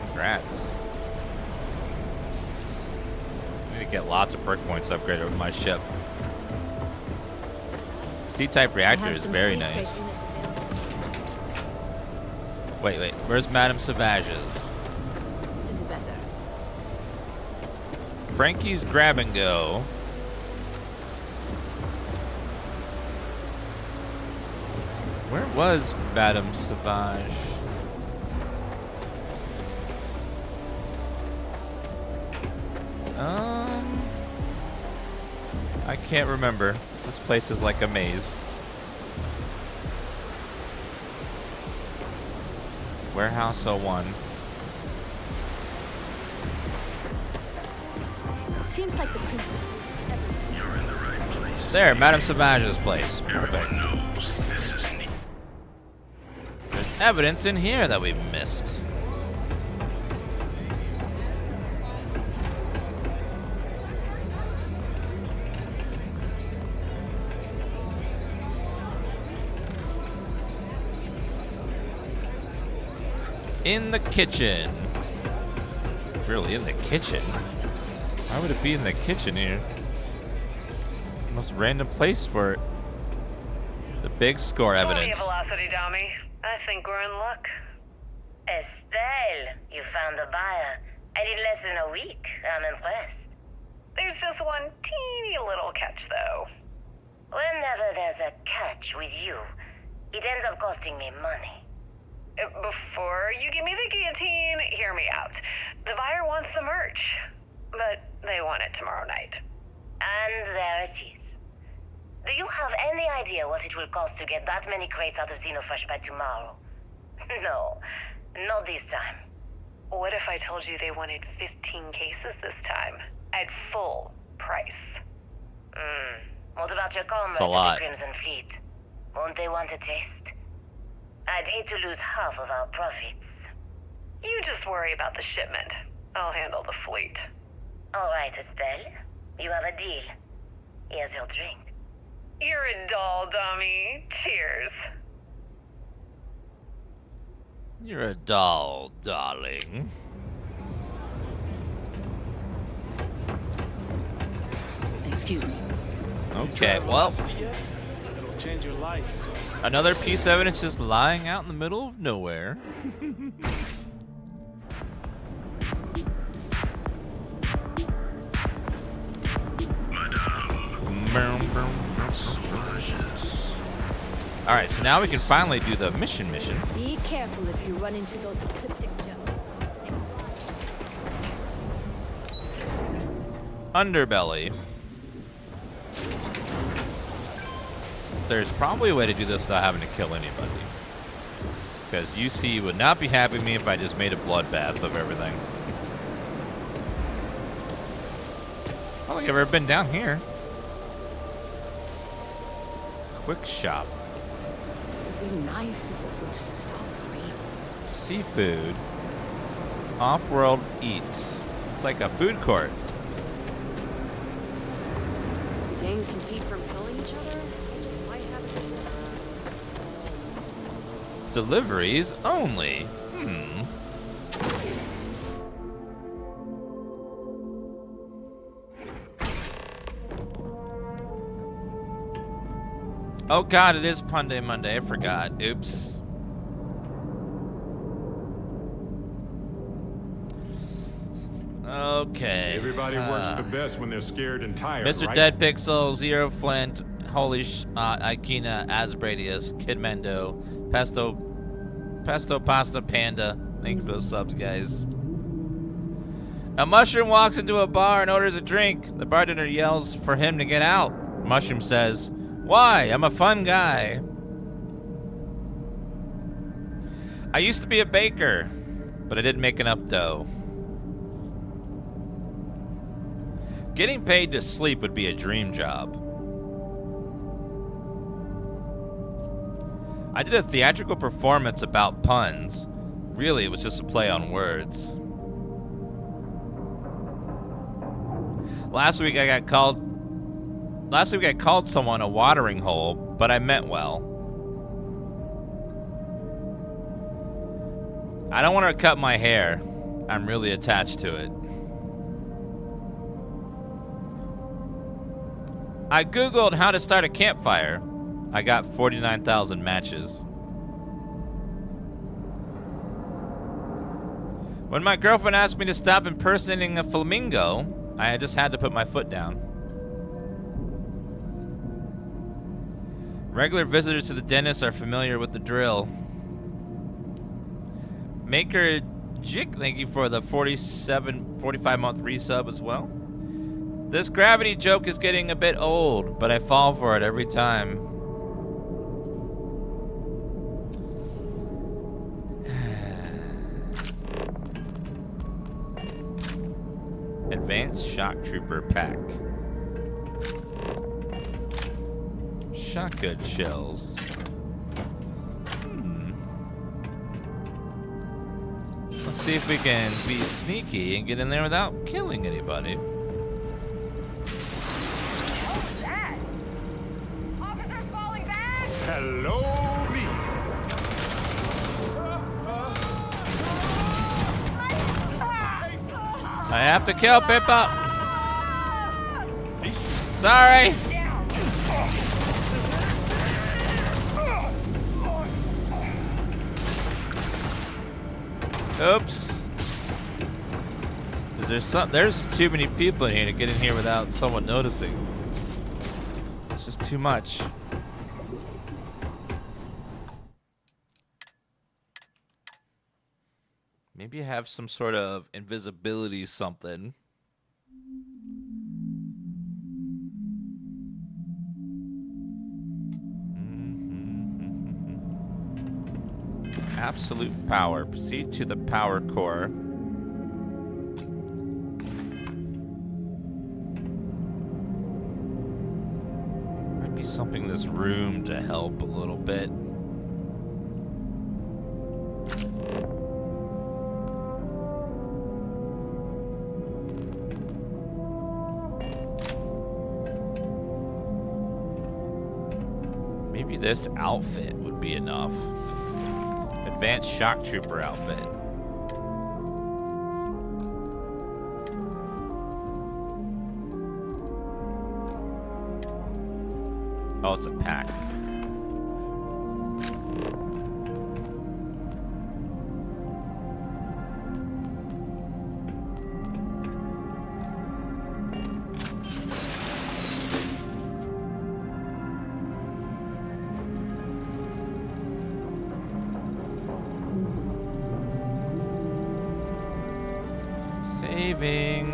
Congrats. I need to get lots of perk points upgraded with my ship. C-type reactor is very nice. Wait. Where's Madame Sauvage's? Frankie's Grab and Go. Where was Madame Sauvage? I can't remember. This place is like a maze. Warehouse 01. Seems like the Crimson. You're in the right place. There, Madame Sauvage's place. Perfect. There's evidence in here that we missed. In the kitchen. Really, in the kitchen? Why would it be in the kitchen here? Most random place for it. The big score evidence. Velocity, Dummy. I think we're in luck. Estelle, you found a buyer. And in less than a week. I'm impressed. There's just one teeny little catch, though. Whenever there's a catch with you, it ends up costing me money. Before you give me the guillotine, hear me out. The buyer wants the merch, but they want it tomorrow night. And there it is. Do you have any idea what it will cost to get that many crates out of Xenofresh by tomorrow? No, not this time. What if I told you they wanted 15 cases this time, at full price? What about your comrades It's a lot. at the Crimson Fleet? Won't they want a taste? I'd hate to lose half of our profits. You just worry about the shipment. I'll handle the fleet. All right, Estelle. You have a deal. Here's your drink. You're a doll, dummy. Cheers. You're a doll, darling. Excuse me. Okay, well, It'll change your life. another piece of evidence just lying out in the middle of nowhere. All right, so now we can finally do the mission. Be careful if you run into those ecliptic gels. Underbelly. There's probably a way to do this without having to kill anybody. Because UC would not be happy with me if I just made a bloodbath of everything. I don't think I've ever been down here. Quick shop. It'd be nice if it would stop raining. Seafood. Off-world eats. It's like a food court. The gangs compete from killing each other? It might have Deliveries only. Oh god, it is Pun Day Monday. I forgot. Oops. Okay. Everybody works the best when they're scared and tired, Mr. right? Dead Pixel, Zero Flint, Holy Ikina, Asbradius, Kid Mendo, Pesto Pasta Panda. Thank you for those subs, guys. A mushroom walks into a bar and orders a drink. The bartender yells for him to get out. Mushroom says, "Why? I'm a fun guy. I used to be a baker, but I didn't make enough dough." Getting paid to sleep would be a dream job. I did a theatrical performance about puns. Really, it was just a play on words. Last week I called someone a watering hole, but I meant well. I don't want to cut my hair. I'm really attached to it. I googled how to start a campfire. I got 49,000 matches. When my girlfriend asked me to stop impersonating a flamingo, I just had to put my foot down. Regular visitors to the dentist are familiar with the drill. Maker Jick, thank you for the 45-month resub as well. This gravity joke is getting a bit old, but I fall for it every time. Advanced Shock Trooper Pack. Shotgun shells. Let's see if we can be sneaky and get in there without killing anybody. Hello, me. I have to kill Pippa. Sorry. Oops. There's too many people in here to get in here without someone noticing. It's just too much. Maybe you have some sort of invisibility something. Absolute power. Proceed to the power core. Might be something in this room to help a little bit. this outfit would be enough. Advanced shock trooper outfit. Oh, it's a pack. Saving.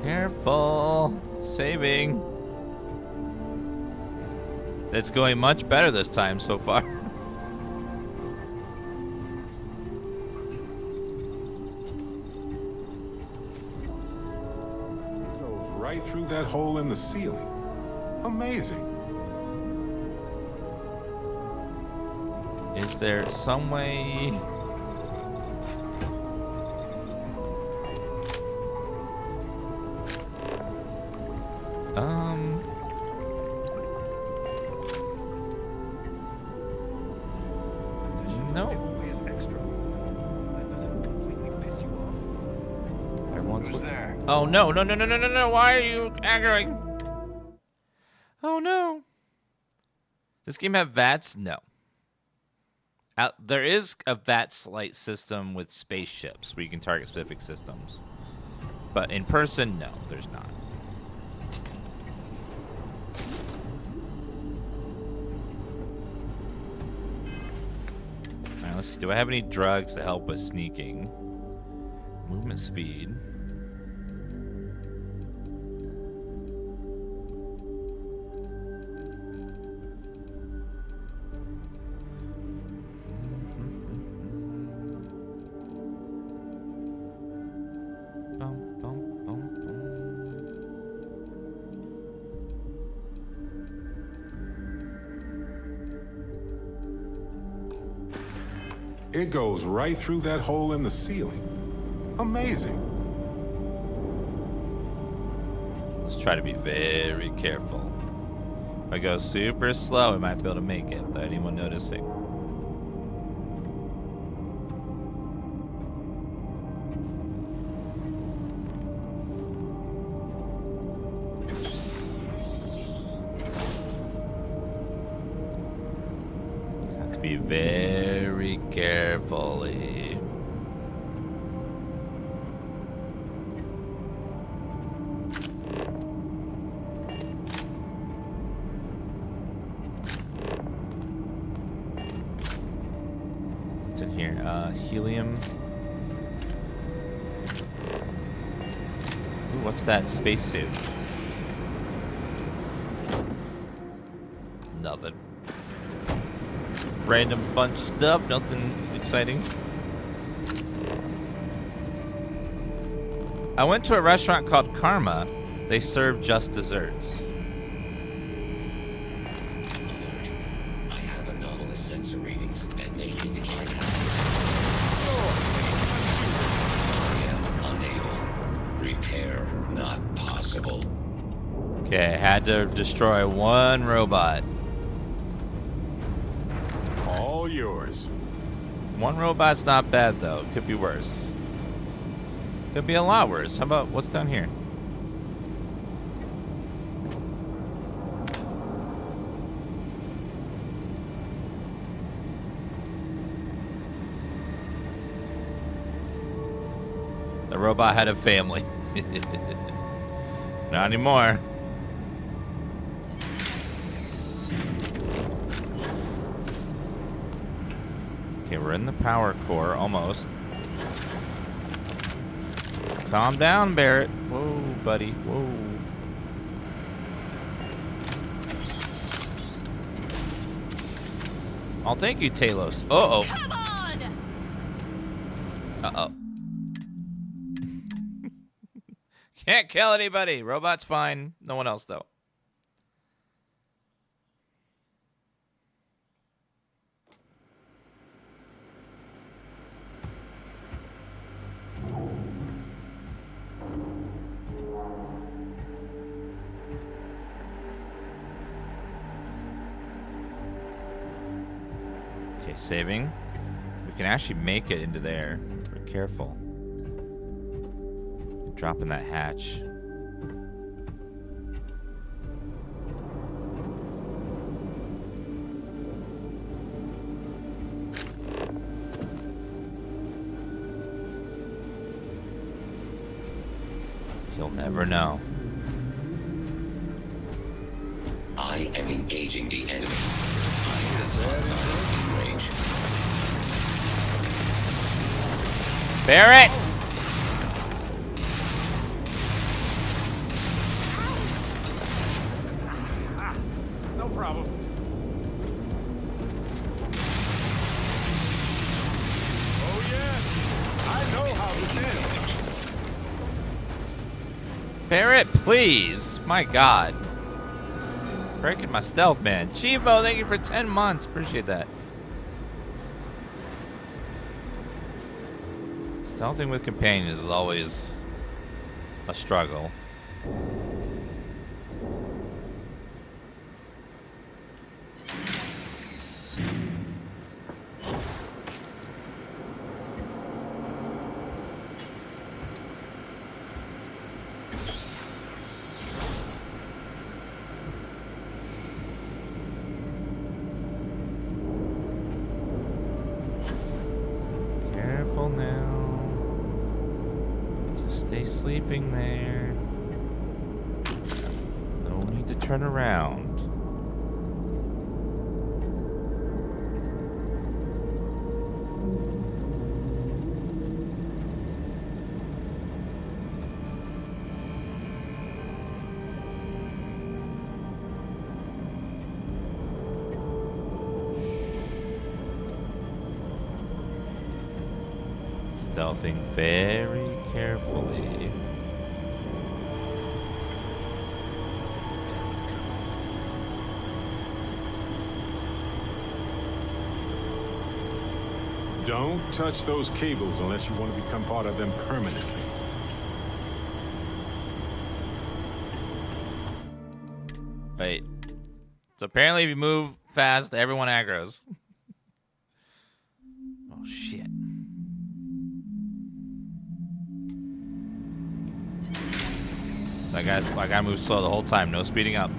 Careful. Saving. It's going much better this time so far. Go right through that hole in the ceiling. Amazing. Is there some way? No. Everyone's looking. Oh no, no, no, no, no, no, no. Why are you aggroing? Oh no. This game have VATS? No. There is a VATS-like system with spaceships where you can target specific systems. But in person, no, there's not. Alright, let's see. Do I have any drugs to help with sneaking? Movement speed. It goes right through that hole in the ceiling. Amazing. Let's try to be very careful. If I go super slow, we might be able to make it without anyone noticing. Have to be very carefully. What's in here? Helium. Ooh, what's that? Spacesuit. Nothing. Random bunch of stuff, nothing exciting. I went to a restaurant called Karma. They serve just desserts. I have anomalous sensor readings and they indicate unable. Repair not possible. Okay, I had to destroy one robot. All yours. One robot's not bad though. Could be worse. Could be a lot worse. How about what's down here? The robot had a family. Not anymore. Okay, we're in the power core, almost. Calm down, Barrett. Whoa, buddy. Whoa. Oh, thank you, Talos. Uh-oh. Come on! Uh-oh. Can't kill anybody. Robot's fine. No one else, though. Okay, saving. We can actually make it into there. Be careful. Drop in that hatch. You'll never know. I am engaging the enemy. I have hostiles in range. Barrett! No problem. Oh, yes. I know how this ends. Barrett, please. My God. Breaking my stealth, man. Chivo, thank you for 10 months. Appreciate that. Stealthing with companions is always a struggle. Careful now. Just stay sleeping there. No need to turn around. Stealthing very carefully. Don't touch those cables unless you want to become part of them permanently. Wait. So apparently if you move fast, everyone aggroes. Oh, shit. I gotta move slow the whole time, no speeding up.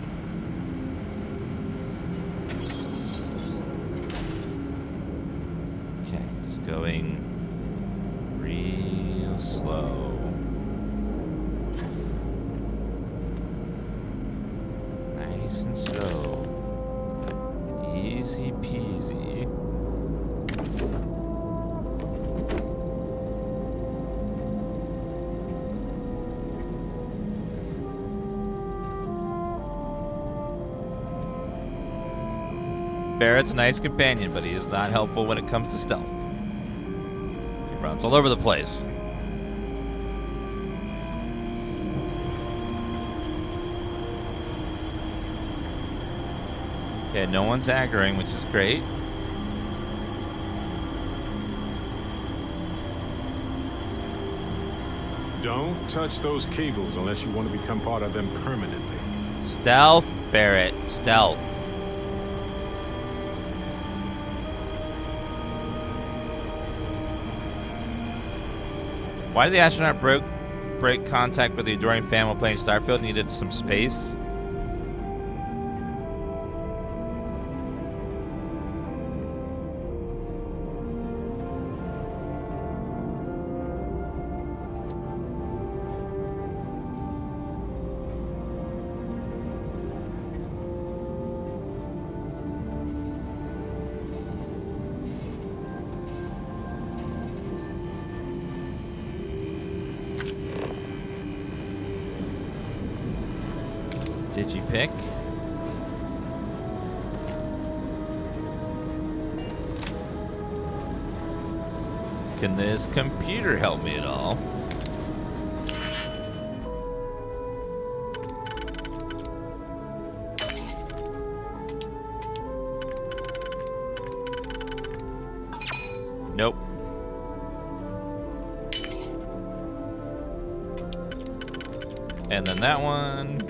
Okay, just going real slow. Nice and slow. Easy peasy. Barrett's a nice companion, but he is not helpful when it comes to stealth. He runs all over the place. Okay, no one's aggroing, which is great. Don't touch those cables unless you want to become part of them permanently. Stealth, Barrett, stealth. Why did the astronaut break contact with the adoring fan while playing Starfield? Needed some space. Did you pick? Can this computer help me at all? Nope. And then that one.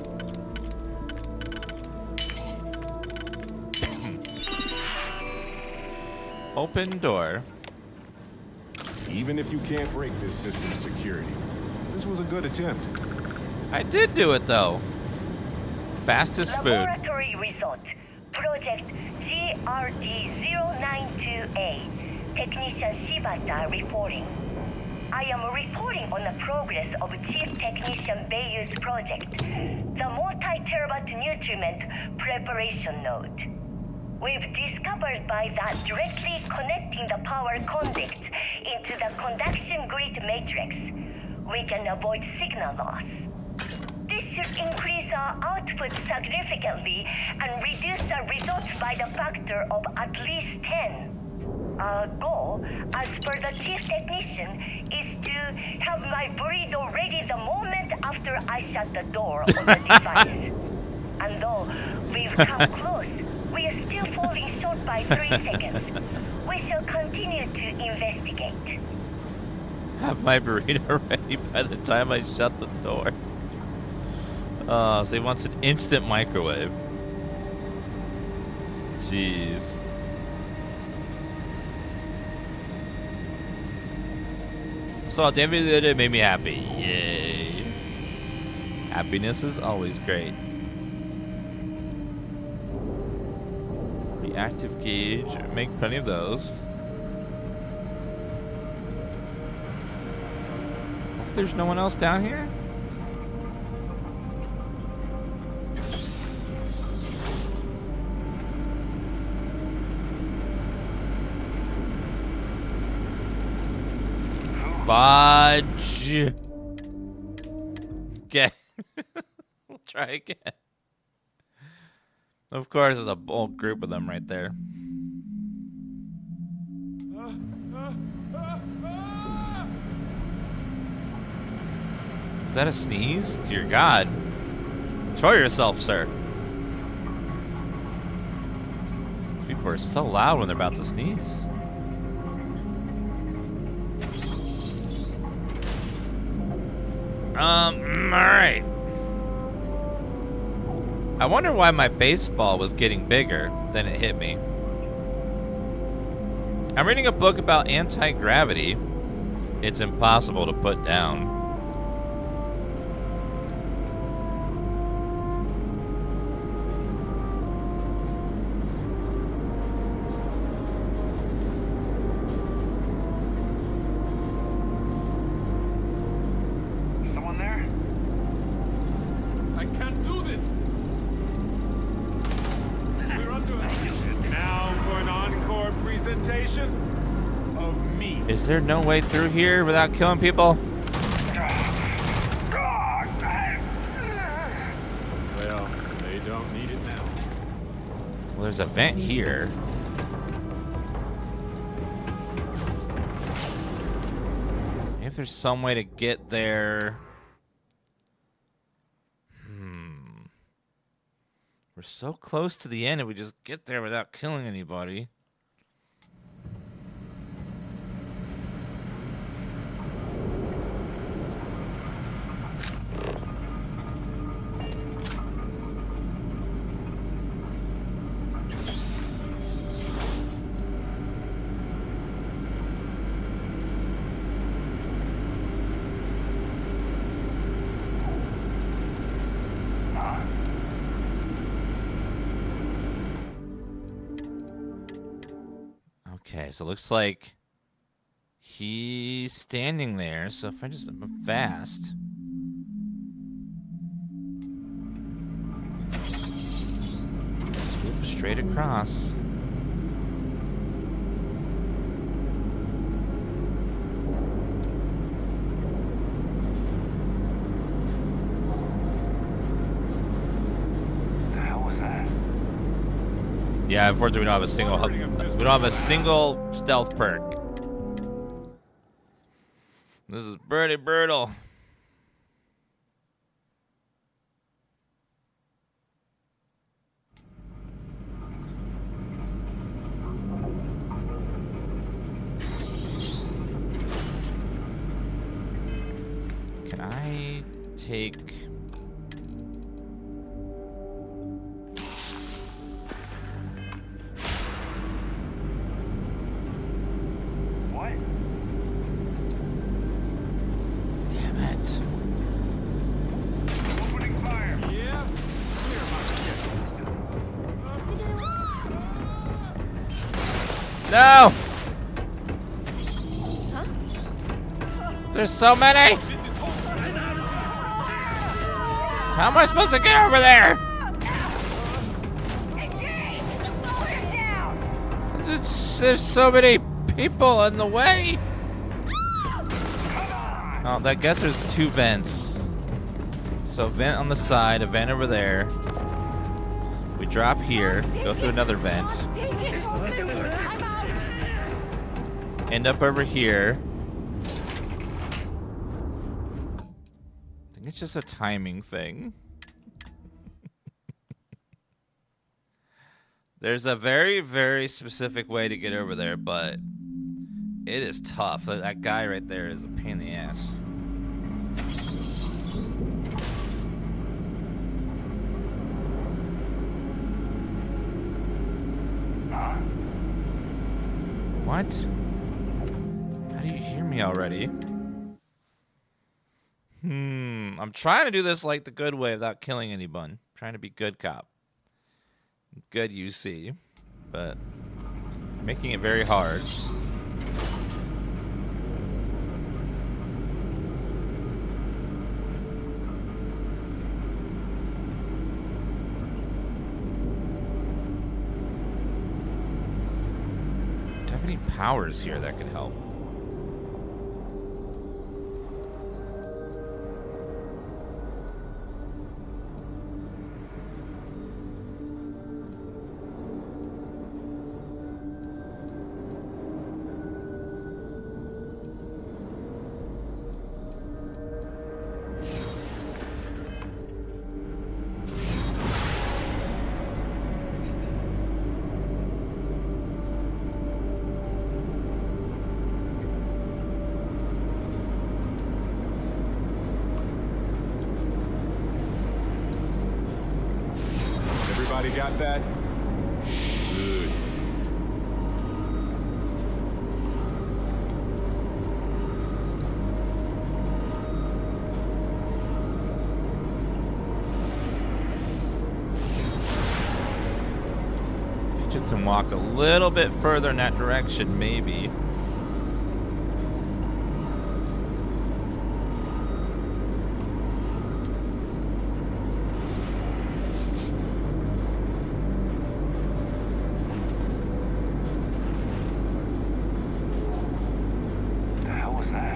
Open door. Even if you can't break this system's security, this was a good attempt. I did do it though. Fastest food. Laboratory result. Project GRD-092A. Technician Shibata reporting. I am reporting on the progress of Chief Technician Beiyu's project, the multi-terabyte nutriment preparation node. We've discovered by that directly connecting the power conducts into the conduction grid matrix, we can avoid signal loss. This should increase our output significantly and reduce the results by the factor of at least 10. Our goal, as per the chief technician, is to have my burrito ready the moment after I shut the door on the device. And though we've come close, we are still falling short by 3 seconds. We shall continue to investigate. Have my burrito ready by the time I shut the door. So he wants an instant microwave. Jeez. So David did it, made me happy. Yay. Happiness is always great. Reactive gauge, make plenty of those. Hope there's no one else down here. Fudge. Okay. We'll try again. Of course, there's a whole group of them right there. Is that a sneeze? Dear God. Control yourself, sir. These people are so loud when they're about to sneeze. Alright. I wonder why my baseball was getting bigger than it hit me. I'm reading a book about anti-gravity. It's impossible to put down. Is there no way through here without killing people? Well, they don't need it now. Well, there's a vent here. Maybe if there's some way to get there. We're so close to the end if we just get there without killing anybody. Okay, so it looks like he's standing there. So if I just move fast. Just move straight across. The hell was that? Yeah, unfortunately we don't have a single stealth perk. This is pretty brutal. take... What? Damn it. Opening fire. Yeah? Clear my shit. No! There's so many! How am I supposed to get over there? There's so many people in the way. Oh, I guess there's 2 vents. So a vent on the side, a vent over there. We drop here, go through another vent. End up over here. I think it's just a timing thing. There's a very, very specific way to get over there, but it is tough. That guy right there is a pain in the ass. What? How do you hear me already? I'm trying to do this like the good way without killing anyone. I'm trying to be good cop. Good UC. But making it very hard. Do I have any powers here that could help? Everybody got that? Good. If you just can walk a little bit further in that direction, maybe.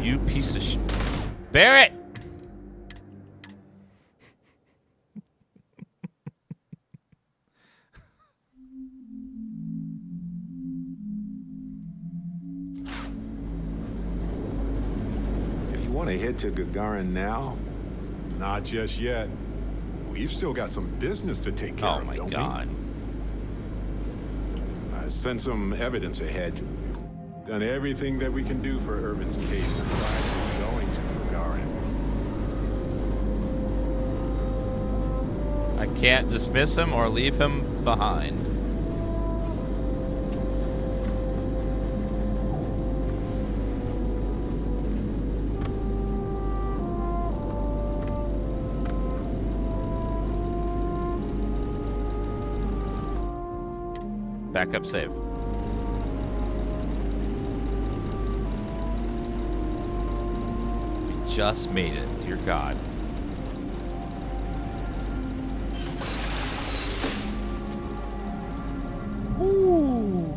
You piece of Barrett! If you want to head to Gagarin now, not just yet. We've still got some business to take care of, don't we? Oh my God. I sent some evidence ahead. Done everything that we can do for Irvin's case aside from going to Gagarin. I can't dismiss him or leave him behind. Backup save. Just made it, dear God. Ooh.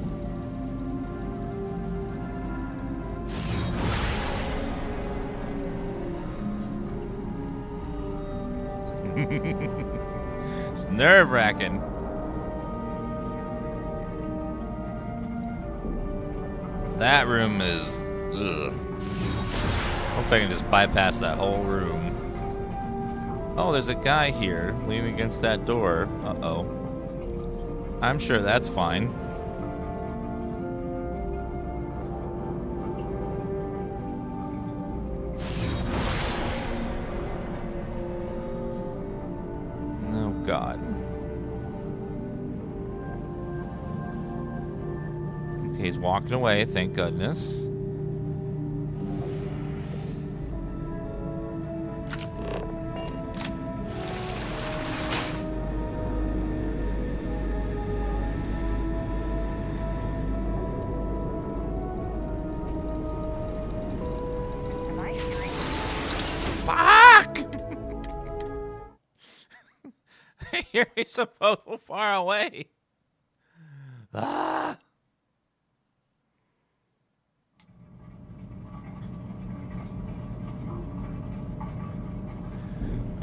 It's nerve-wracking. That room is... ugh. Hope I can just bypass that whole room. Oh, there's a guy here leaning against that door. Uh-oh. I'm sure that's fine. God. Okay, he's walking away, thank goodness. Fuck! Here he's supposed to far away. Ah!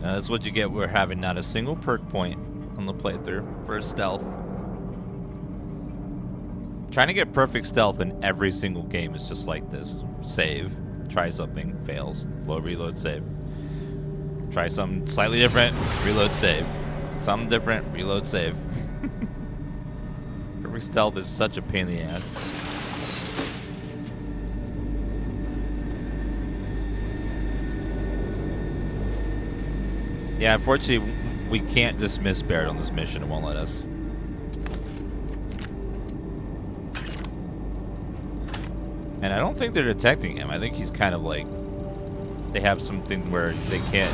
That's what you get for having not a single perk point on the playthrough for stealth. Trying to get perfect stealth in every single game is just like this. Save. Try something. Fails. Low reload save. Try something slightly different. Reload save. Something different. Reload save. Perfect stealth is such a pain in the ass. Yeah, unfortunately, we can't dismiss Barrett on this mission. It won't let us. And I don't think they're detecting him. I think he's kind of like... They have something where they can't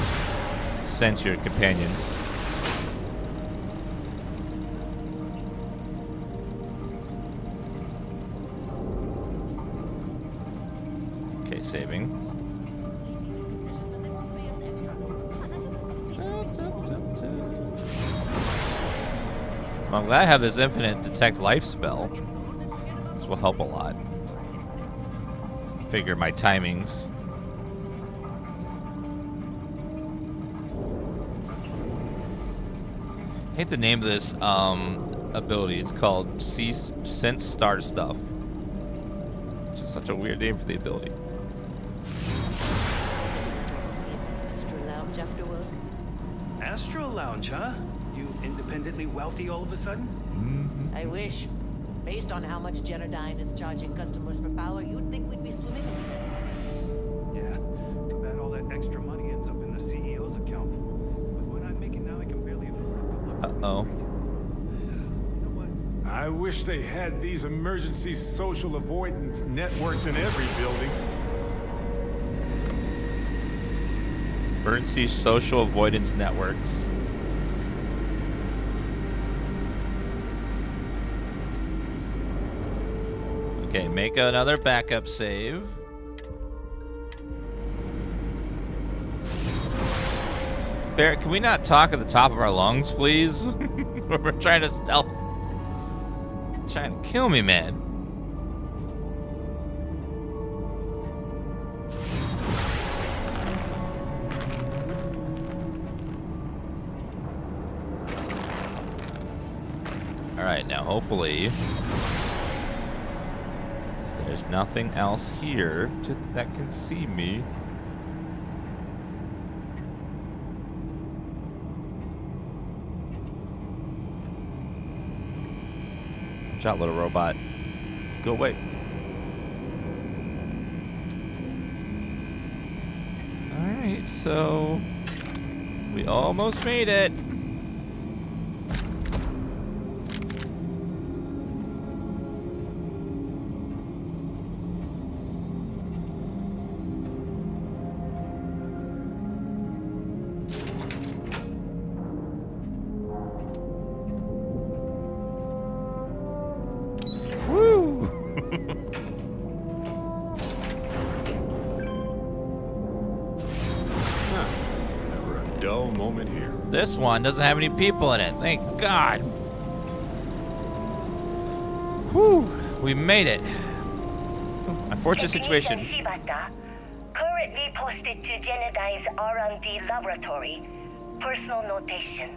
sense your companions. Okay, saving. Well, I'm glad I have this infinite detect life spell. This will help a lot. Figure my timings. I hate the name of this ability. It's called Sense Star Stuff. Which is such a weird name for the ability. Astro Lounge after work. Astro Lounge, huh? You independently wealthy all of a sudden? I wish. Based on how much Genodyne is charging customers for power, you'd think we'd be swimming in credits. Yeah. Too bad all that extra money ends up in the CEO's account. With what I'm making now, I can barely afford to look. Uh-oh. I wish they had these emergency social avoidance networks in every building. Emergency social avoidance networks. Okay, make another backup save. Barrett, can we not talk at the top of our lungs, please? We're trying to stealth. Trying to kill me, man. All right, now hopefully there's nothing else here that can see me. Watch out, little robot. Go away. Alright, so we almost made it. This one doesn't have any people in it. Thank God. Whew. We made it. Unfortunate situation. Shibata, currently posted to Genodyne's R&D laboratory. Personal notation.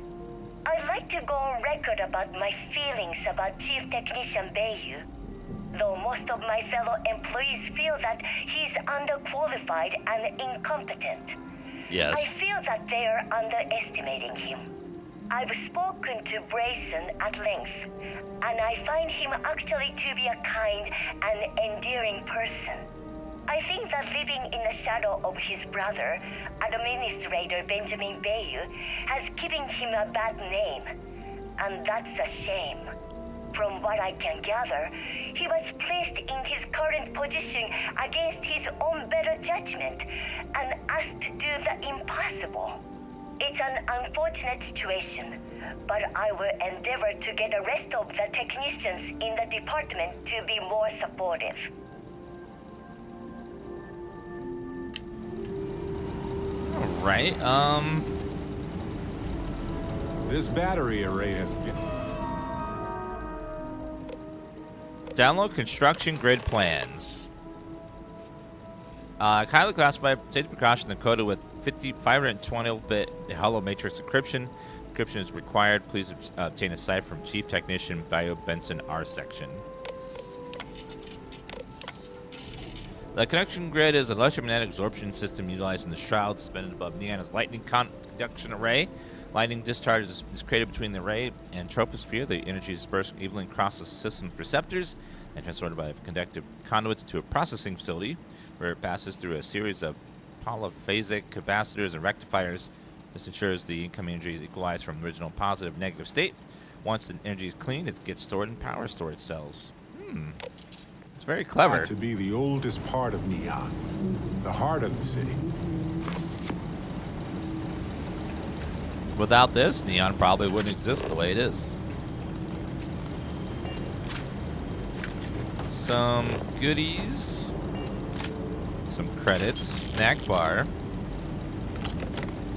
I'd like to go on record about my feelings about Chief Technician Bayu. Though most of my fellow employees feel that he's underqualified and incompetent. Yes. I feel that they are underestimating him. I've spoken to Brayson at length, and I find him actually to be a kind and endearing person. I think that living in the shadow of his brother, Administrator Benjamin Bayou, has given him a bad name. And that's a shame. From what I can gather, he was placed in his current position against his own better judgment and asked to do the impossible. It's an unfortunate situation, but I will endeavor to get the rest of the technicians in the department to be more supportive. All right. This battery array has. Download construction grid plans. Highly classified safety precaution encoded with 520-bit hollow matrix encryption. Encryption is required. Please obtain a cipher from Chief Technician Bio Benson R section. The connection grid is an electromagnetic absorption system utilizing the shroud suspended above Neon's lightning conduction array. Lightning discharge is created between the array and troposphere. The energy is dispersed evenly across the system's receptors and transported by conductive conduits to a processing facility where it passes through a series of polyphasic capacitors and rectifiers. This ensures the incoming energy is equalized from the original positive and negative state. Once the energy is cleaned, it gets stored in power storage cells. It's very clever. Got to be the oldest part of Neon, the heart of the city. Without this, Neon probably wouldn't exist the way it is. Some goodies. Some credits. Snack bar.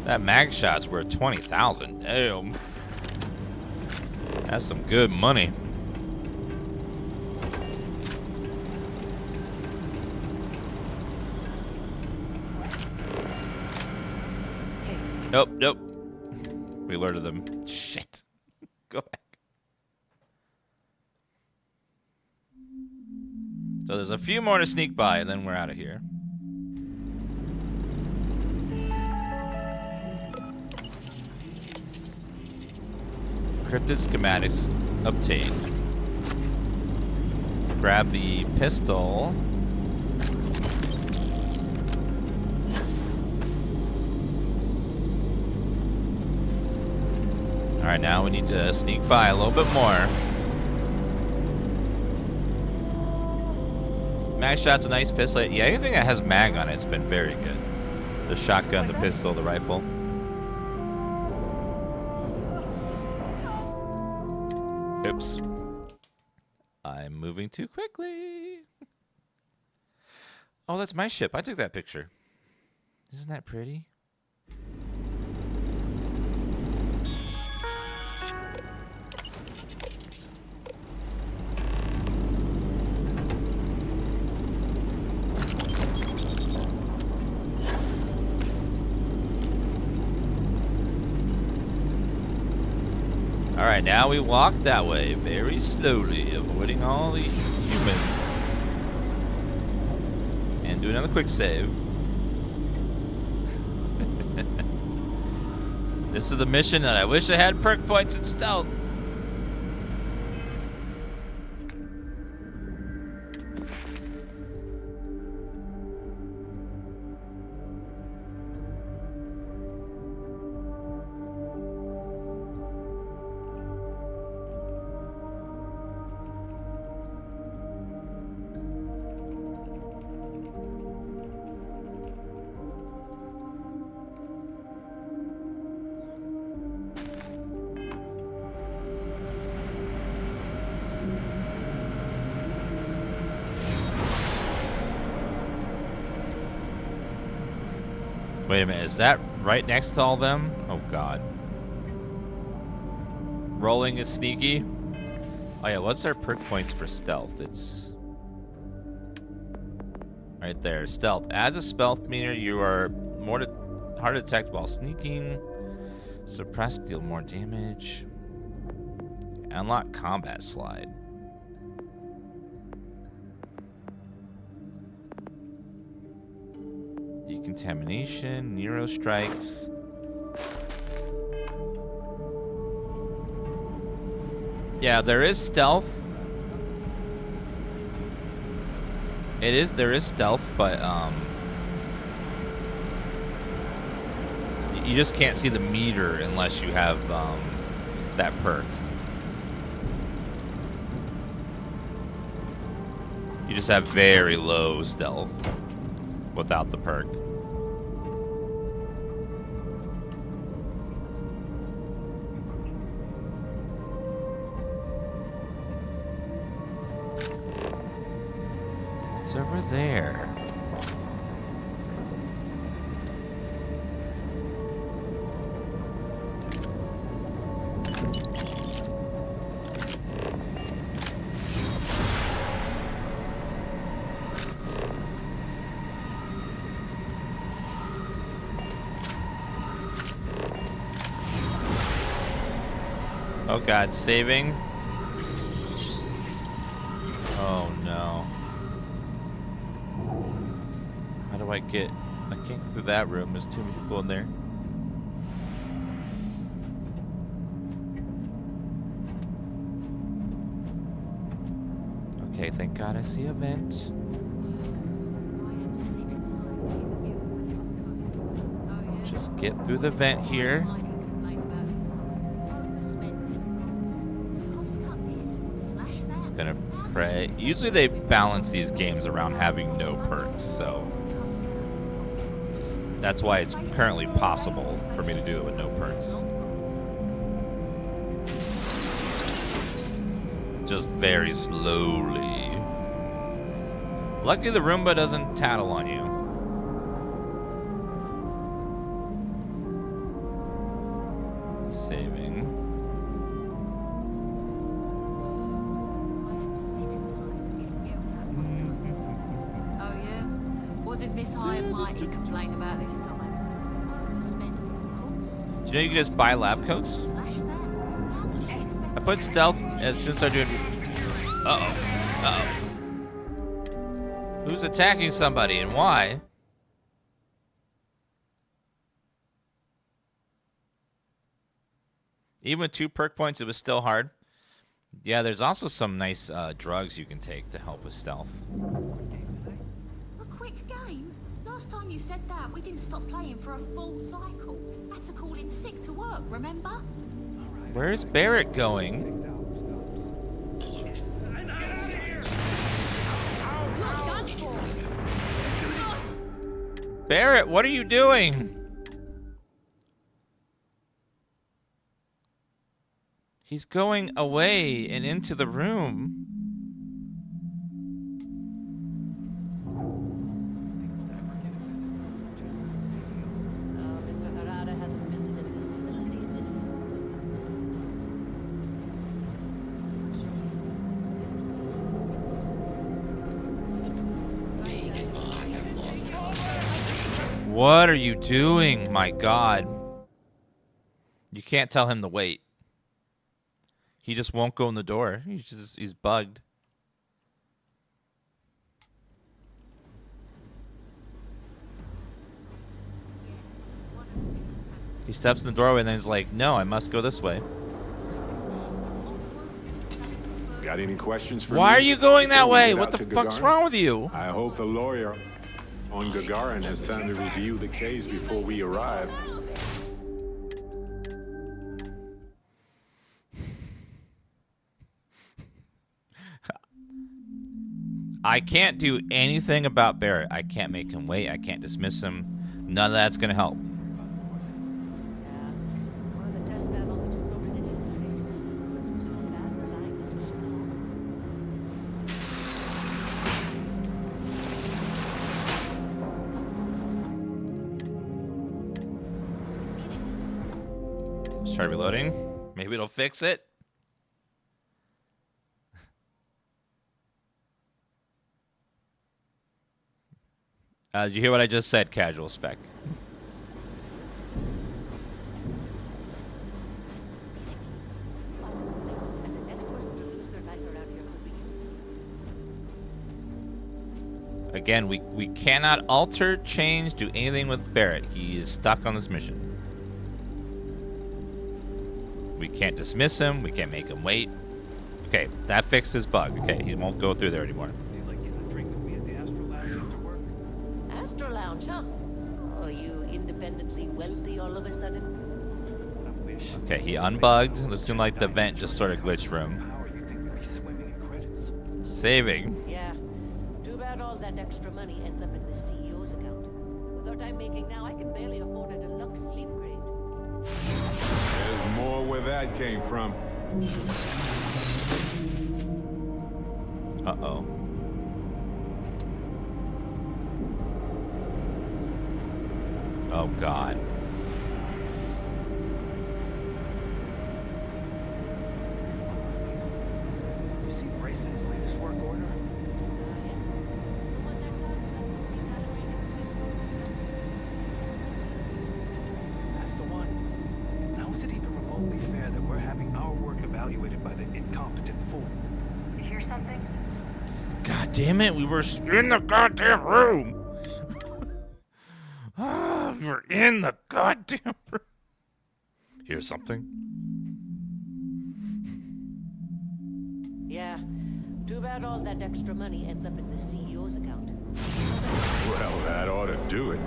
That mag shot's worth 20,000. Damn. That's some good money. Nope. We alerted them. Shit. Go back. So there's a few more to sneak by, and then we're out of here. Encrypted schematics obtained. Grab the pistol. Alright, now we need to sneak by a little bit more. Mag shot's a nice pistol. Yeah, anything that has mag on it's been very good. The shotgun, the pistol, the rifle. Oops. I'm moving too quickly. Oh, that's my ship. I took that picture. Isn't that pretty? All right, now we walk that way very slowly, avoiding all the humans. And do another quick save. This is the mission that I wish I had perk points and stealth. Wait a minute, is that right next to all them? Oh god. Rolling is sneaky. Oh yeah, what's our perk points for stealth? It's right there. Stealth. As a stealth meter, you are hard to detect while sneaking. Suppress, deal more damage. Unlock combat slide. Decontamination, Nero strikes. Yeah, there is stealth. There is stealth, but you just can't see the meter unless you have that perk. You just have very low stealth without the perk. What's over there? Oh god, saving. Oh no. How do I can't get through that room, there's too many people in there. Okay, thank god I see a vent. Just get through the vent here. Gonna pray. Usually they balance these games around having no perks, so that's why it's currently possible for me to do it with no perks. Just very slowly. Luckily the Roomba doesn't tattle on you. Saving. Mighty complain about this time. Do you know you can just buy lab coats? I put stealth as soon as I do. Uh-oh. Who's attacking somebody and why? Even with 2 perk points, it was still hard. Yeah, there's also some nice drugs you can take to help with stealth. A quick game? Last time you said that, we didn't stop playing for a full cycle. Had to call in sick to work, remember? Where's Barrett going? Barrett, what are you doing? He's going away and into the room. Mr. Harada hasn't visited this facility since. What are you doing? My God. You can't tell him to wait. He just won't go in the door. He's bugged. He steps in the doorway and then he's like, no, I must go this way. Got any questions for me? Why are you going that Before we way? head What out the to fuck's Gagarin? wrong with you? I hope the lawyer on Gagarin has time to review the case before we arrive. I can't do anything about Barrett. I can't make him wait. I can't dismiss him. None of that's gonna help. One of the test panels exploded in his face. It was so bad that I didn't Let's try reloading. Maybe it'll fix it. Did you hear what I just said, casual spec? The next person to lose their life around here could be you. Again, we cannot alter, change, do anything with Barrett. He is stuck on this mission. We can't dismiss him. We can't make him wait. Okay, that fixed his bug. Okay, he won't go through there anymore. They like getting a drink with me at the Astro Gastro Lounge, huh? Are you independently wealthy all of a sudden? Okay, he unbugged. It seemed like the vent just sort of glitched for him. Saving. Yeah. Too bad all that extra money ends up in the CEO's account. With what I'm making now, I can barely afford a deluxe sleep grade. There's more where that came from. Uh-oh. Oh, God. You see Brayson's latest work order? That's the one. How is it even remotely fair that we're having our work evaluated by the incompetent fool? You hear something? God damn it, we were in the goddamn room. We were in the goddamn room. Hear something? Yeah. Too bad all that extra money ends up in the CEO's account. Well, that ought to do it.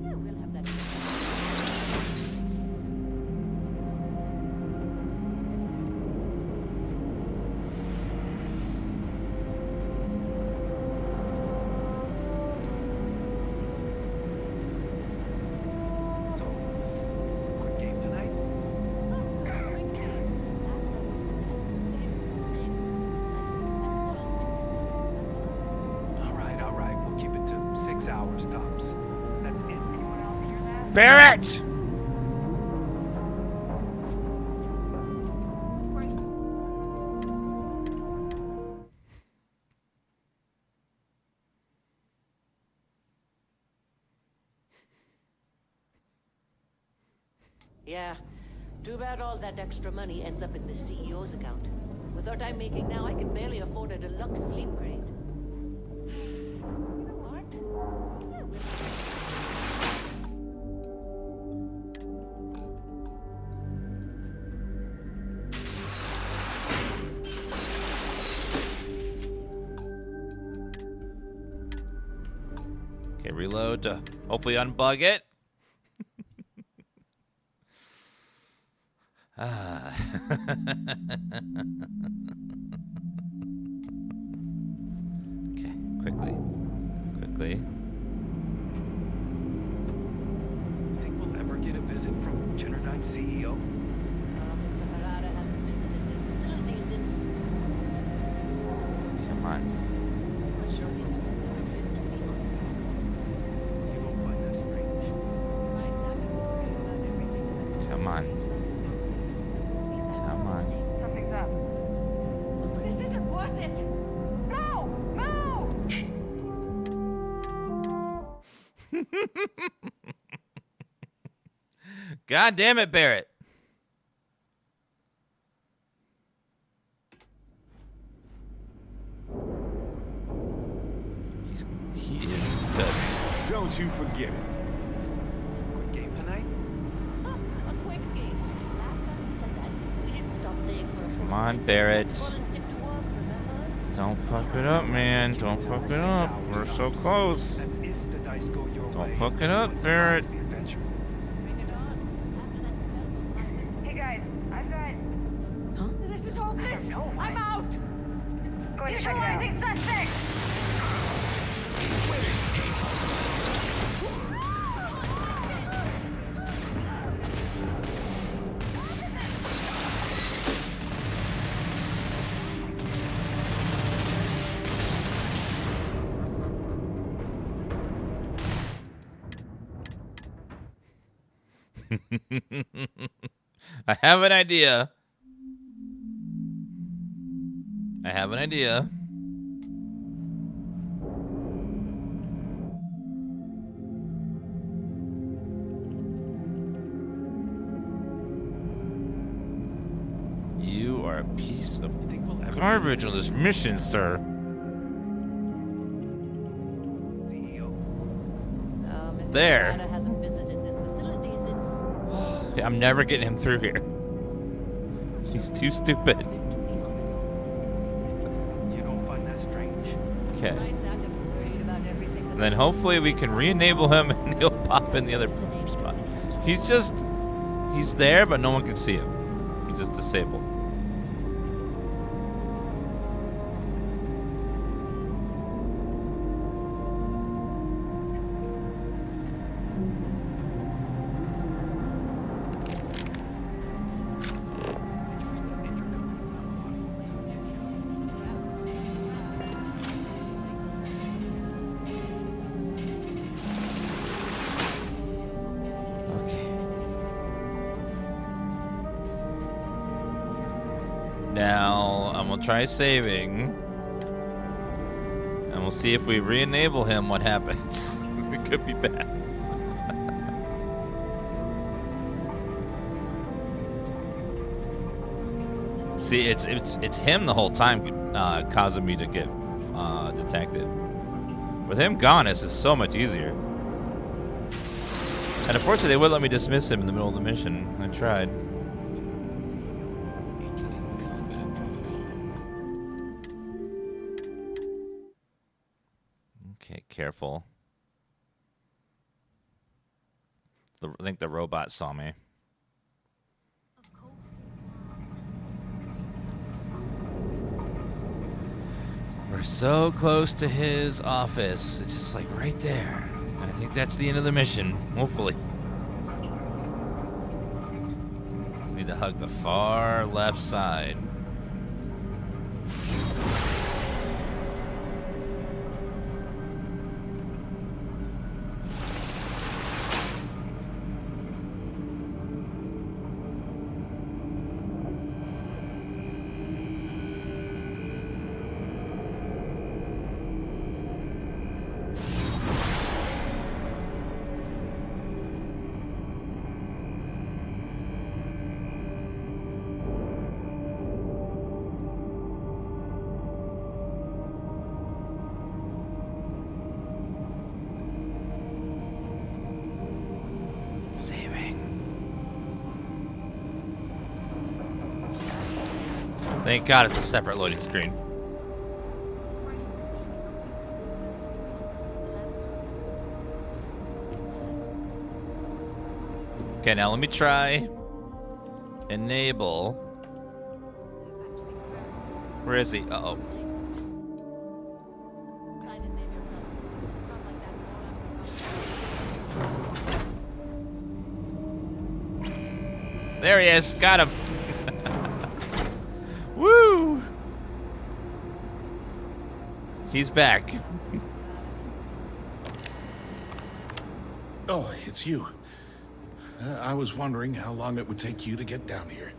Yeah, we'll have that. So, quick game tonight? All right. We'll keep it to 6 hours tops. That's it. Barrett! Yeah. Too bad all that extra money ends up in the CEO's account. With what I'm making now, I can barely afford a deluxe sleep grade. You know what? Yeah, Okay, reload to hopefully unbug it. Ah. Okay, quickly. Think we'll ever get a visit from Generdyne's CEO? Mr. Harada hasn't visited this facility since. Come on. I'm sure he's never been to me. You won't find that strange. Come on. Something's up. This isn't worth it! No! Move! God damn it, Barrett. He is just... Don't you forget it. Quick game tonight? A quick game. Last time you said that, we didn't stop playing for a full Come on, cycle. Barrett. Calling sick to work, remember? Don't fuck it up, man. Don't fuck it up. We're so close. That's if the dice go your way. Don't fuck it up, Barrett. The adventure. Hey guys, I've got... This is hopeless! I'm out! Go ahead, check it out. Neutralizing suspect! I have an idea. You are a piece of garbage on this mission, sir. Mr. There. Harada hasn't visited this facility since. I'm never getting him through here. He's too stupid. You don't find that strange? Okay. And then hopefully we can re-enable him and he'll pop in the other spot. He's there, but no one can see him. He's just disabled. Now, I'm gonna try saving. And we'll see if we re-enable him, what happens. It could be bad. See, it's him the whole time causing me to get detected. With him gone, this is so much easier. And unfortunately, they wouldn't let me dismiss him in the middle of the mission. I tried. Okay, careful. I think the robot saw me. We're so close to his office. It's just like right there. And I think that's the end of the mission, hopefully. We need to hug the far left side. Thank God it's a separate loading screen. Okay, now let me try enable. Where is he? Uh-oh. There he is. Got him. Woo! He's back. Oh, it's you. I was wondering how long it would take you to get down here.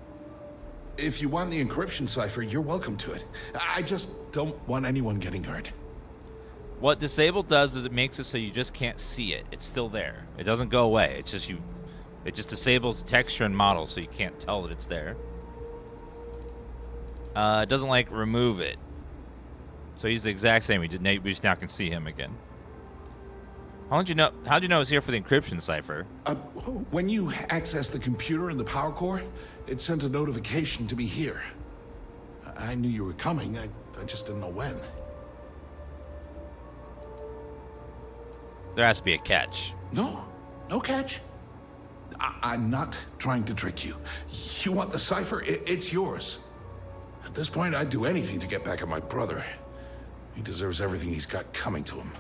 If you want the encryption cipher, you're welcome to it. I just don't want anyone getting hurt. What disable does is it makes it so you just can't see it. It's still there. It doesn't go away. It's just it just disables the texture and model so you can't tell that it's there. It doesn't like remove it. So he's the exact same. We just now can see him again. How'd you know it's here for the encryption cipher? When you access the computer in the power core, it sends a notification to be here. I knew you were coming. I just didn't know when. There has to be a catch. No catch. I'm not trying to trick you. You want the cipher? It's yours. At this point, I'd do anything to get back at my brother. He deserves everything he's got coming to him.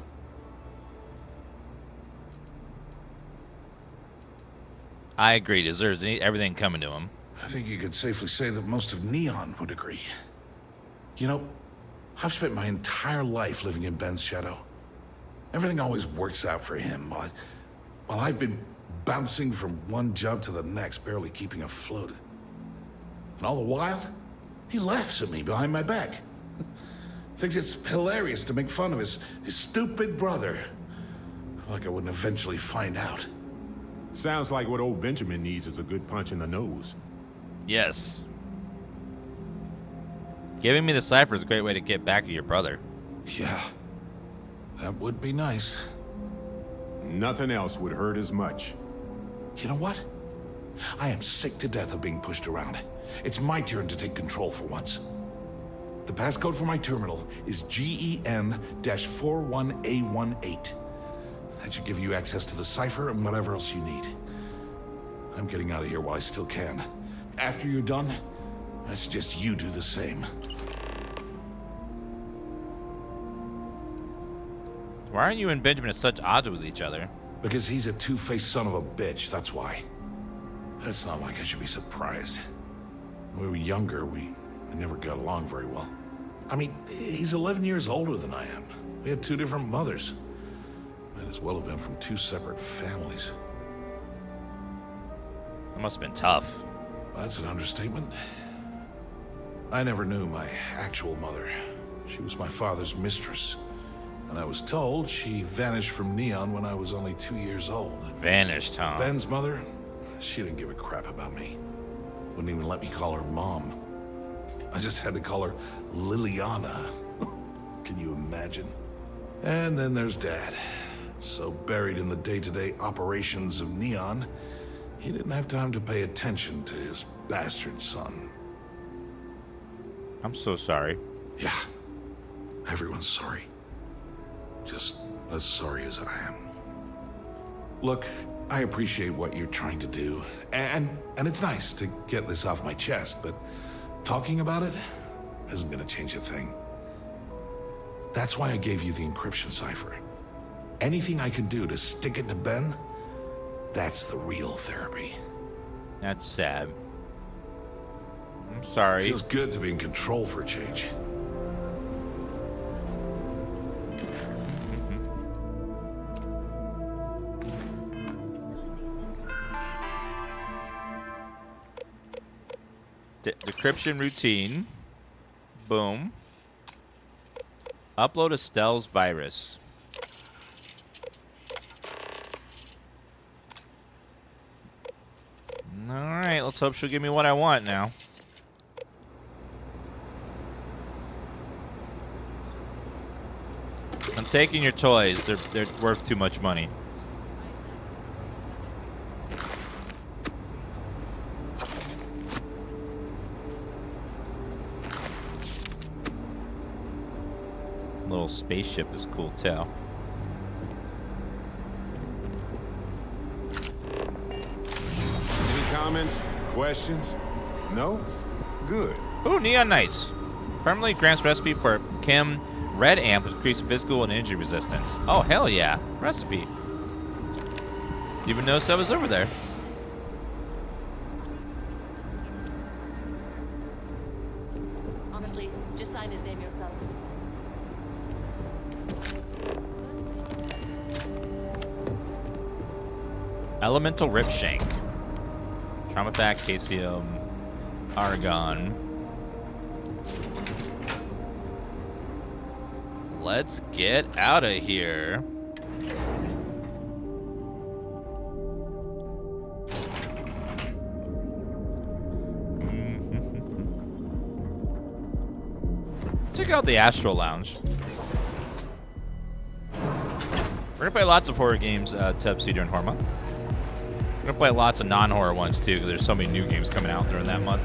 I agree. Deserves everything coming to him. I think you could safely say that most of Neon would agree. You know, I've spent my entire life living in Ben's shadow. Everything always works out for him, while I've been bouncing from one job to the next, barely keeping afloat. And all the while, he laughs at me behind my back. Thinks it's hilarious to make fun of his stupid brother. Like I wouldn't eventually find out. Sounds like what old Benjamin needs is a good punch in the nose. Yes. Giving me the cipher is a great way to get back at your brother. Yeah. That would be nice. Nothing else would hurt as much. You know what? I am sick to death of being pushed around. It's my turn to take control for once. The passcode for my terminal is GEN-41A18. That should give you access to the cipher and whatever else you need. I'm getting out of here while I still can. After you're done, I suggest you do the same. Why aren't you and Benjamin at such odds with each other? Because he's a two-faced son of a bitch, that's why. It's not like I should be surprised. When we were younger, we never got along very well. I mean, he's 11 years older than I am. We had two different mothers. Might as well have been from two separate families. That must have been tough. That's an understatement. I never knew my actual mother. She was my father's mistress. And I was told she vanished from Neon when I was only 2 years old. Vanished, huh? Ben's mother, she didn't give a crap about me. Wouldn't even let me call her Mom. I just had to call her Liliana. Can you imagine? And then there's Dad. So buried in the day-to-day operations of Neon, he didn't have time to pay attention to his bastard son. I'm so sorry. Yeah, everyone's sorry. Just as sorry as I am. Look, I appreciate what you're trying to do, and it's nice to get this off my chest, but talking about it isn't gonna change a thing. That's why I gave you the encryption cipher. Anything I can do to stick it to Ben, that's the real therapy. That's sad. I'm sorry. Feels good to be in control for a change. Decryption routine. Boom. Upload Estelle's virus. Alright, let's hope she'll give me what I want now. I'm taking your toys. They're worth too much money. Little spaceship is cool too. Any comments? Questions? No? Good. Ooh, Neon Knights. Permanently grants recipe for Kim Red Amp with increased physical and injury resistance. Oh, hell yeah. Recipe. Didn't even notice I was over there. Honestly, just sign his name yourself. Elemental Ripshank. Trauma Pack, Casium, Argon. Let's get out of here. Check out the Astral Lounge. We're gonna play lots of horror games, Tuxedo and Horma. We're gonna play lots of non-horror ones too, because there's so many new games coming out during that month.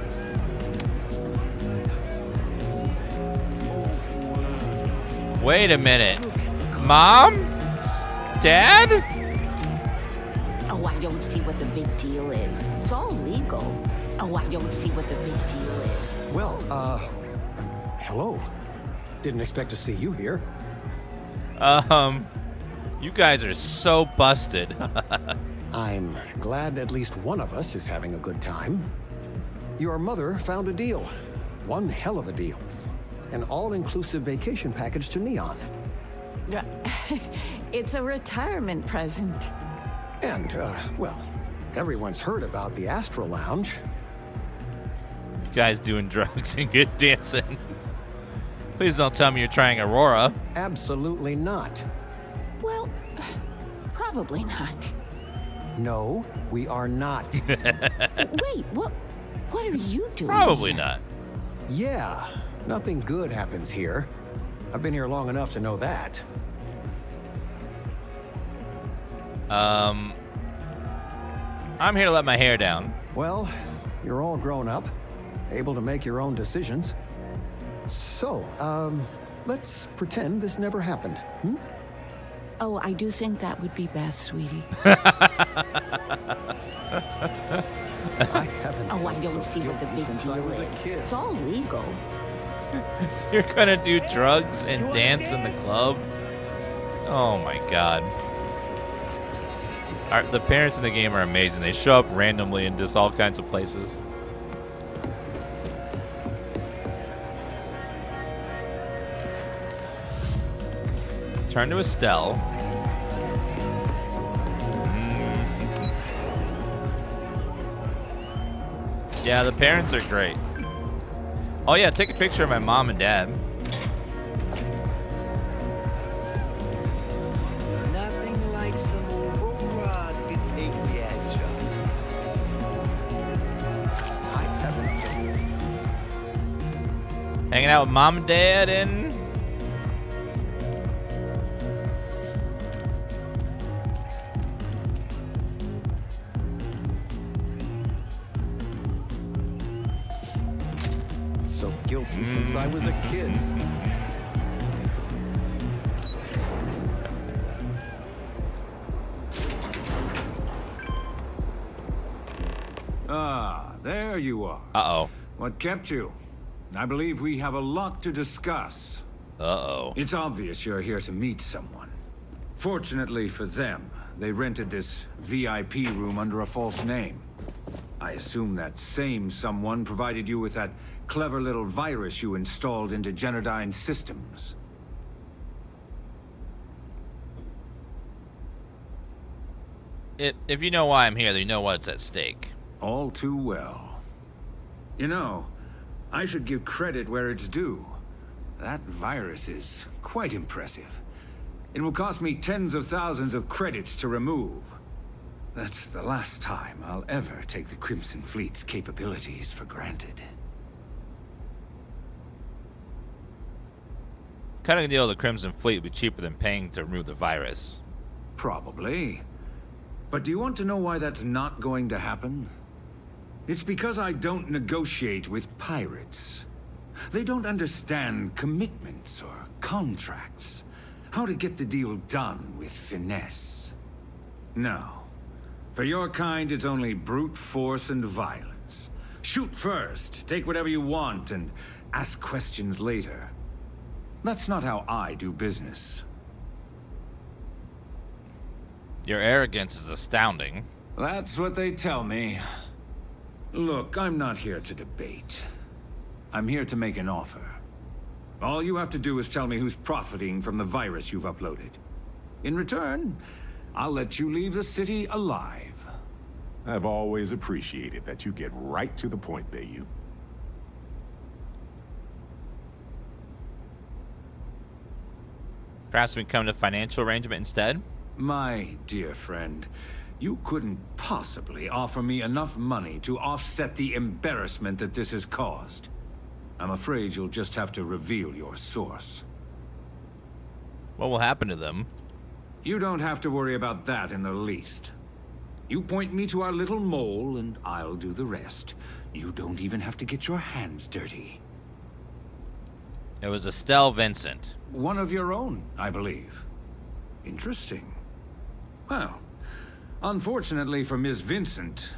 Wait a minute. Mom? Dad? Oh, I don't see what the big deal is. It's all legal. Oh, I don't see what the big deal is. Well, hello. Didn't expect to see you here. You guys are so busted. I'm glad at least one of us is having a good time. Your mother found a deal. One hell of a deal. An all-inclusive vacation package to Neon. It's a retirement present. And, well, everyone's heard about the Astral Lounge. You guys doing drugs and good dancing. Please don't tell me you're trying Aurora. Absolutely not. Well, probably not. No, we are not. Wait, what are you doing? Probably not. Yeah, nothing good happens here. I've been here long enough to know that. I'm here to let my hair down. Well, you're all grown up, able to make your own decisions. So, let's pretend this never happened, hmm? Oh, I do think that would be best, sweetie. I haven't. Oh, I don't see what the big deal is. It's all legal. You're gonna do drugs and dance in the club? Oh my god. The parents in the game are amazing. They show up randomly in just all kinds of places. Turn to Estelle. Yeah, the parents are great. Oh yeah, take a picture of my mom and dad. Nothing like some Aurora to take the edge off. I haven't. Hanging out with mom and dad and so guilty since I was a kid. Ah, there you are. Uh-oh. What kept you? I believe we have a lot to discuss. Uh-oh. It's obvious you're here to meet someone. Fortunately for them, they rented this VIP room under a false name. I assume that same someone provided you with that clever little virus you installed into Genodyne's systems. If you know why I'm here, then you know what's at stake. All too well. You know, I should give credit where it's due. That virus is quite impressive. It will cost me tens of thousands of credits to remove. That's the last time I'll ever take the Crimson Fleet's capabilities for granted. Cutting a deal with the Crimson Fleet would be cheaper than paying to remove the virus. Probably. But do you want to know why that's not going to happen? It's because I don't negotiate with pirates. They don't understand commitments or contracts. How to get the deal done with finesse. No. For your kind, it's only brute force and violence. Shoot first, take whatever you want, and ask questions later. That's not how I do business. Your arrogance is astounding. That's what they tell me. Look, I'm not here to debate. I'm here to make an offer. All you have to do is tell me who's profiting from the virus you've uploaded. In return, I'll let you leave the city alive. I've always appreciated that you get right to the point, Bayou. Perhaps we can come to a financial arrangement instead? My dear friend, you couldn't possibly offer me enough money to offset the embarrassment that this has caused. I'm afraid you'll just have to reveal your source. What will happen to them? You don't have to worry about that in the least. You point me to our little mole, and I'll do the rest. You don't even have to get your hands dirty. It was Estelle Vincent. One of your own, I believe. Interesting. Well, unfortunately for Ms. Vincent,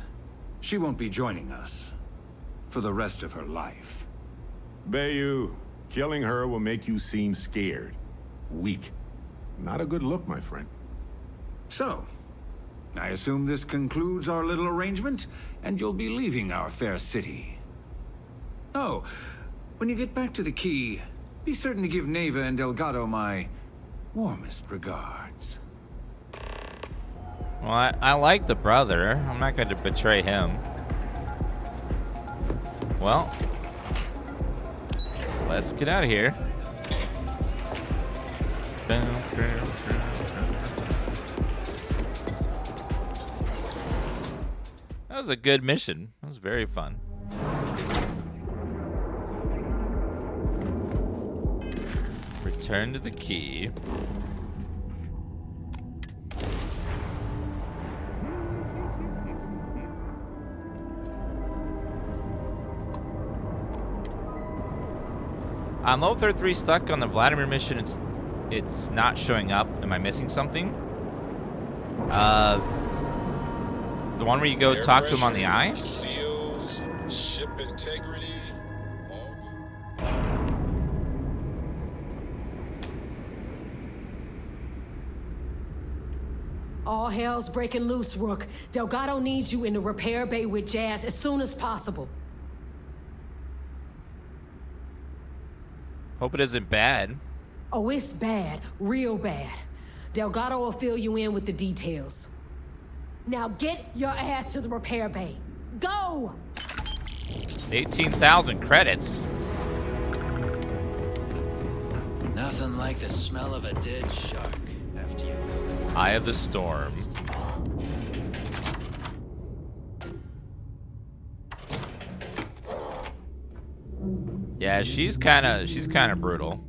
she won't be joining us for the rest of her life. Bayou, killing her will make you seem scared. Weak. Not a good look, my friend. So, I assume this concludes our little arrangement, and you'll be leaving our fair city. Oh, when you get back to the key, be certain to give Neva and Delgado my warmest regards. Well, I like the brother. I'm not going to betray him. Well, let's get out of here. That was a good mission. That was very fun. Return to the key. I'm level 33 stuck on the Vladimir mission. It's not showing up. Am I missing something? The one where you go talk to him on the eye? Seals, ship integrity. All hell's breaking loose, Rook. Delgado needs you in the repair bay with Jazz as soon as possible. Hope it isn't bad. Oh, it's bad. Real bad. Delgado will fill you in with the details. Now get your ass to the repair bay. Go! 18,000 credits. Nothing like the smell of a dead shark after you cook it. Eye of the Storm. Yeah, she's kind of brutal.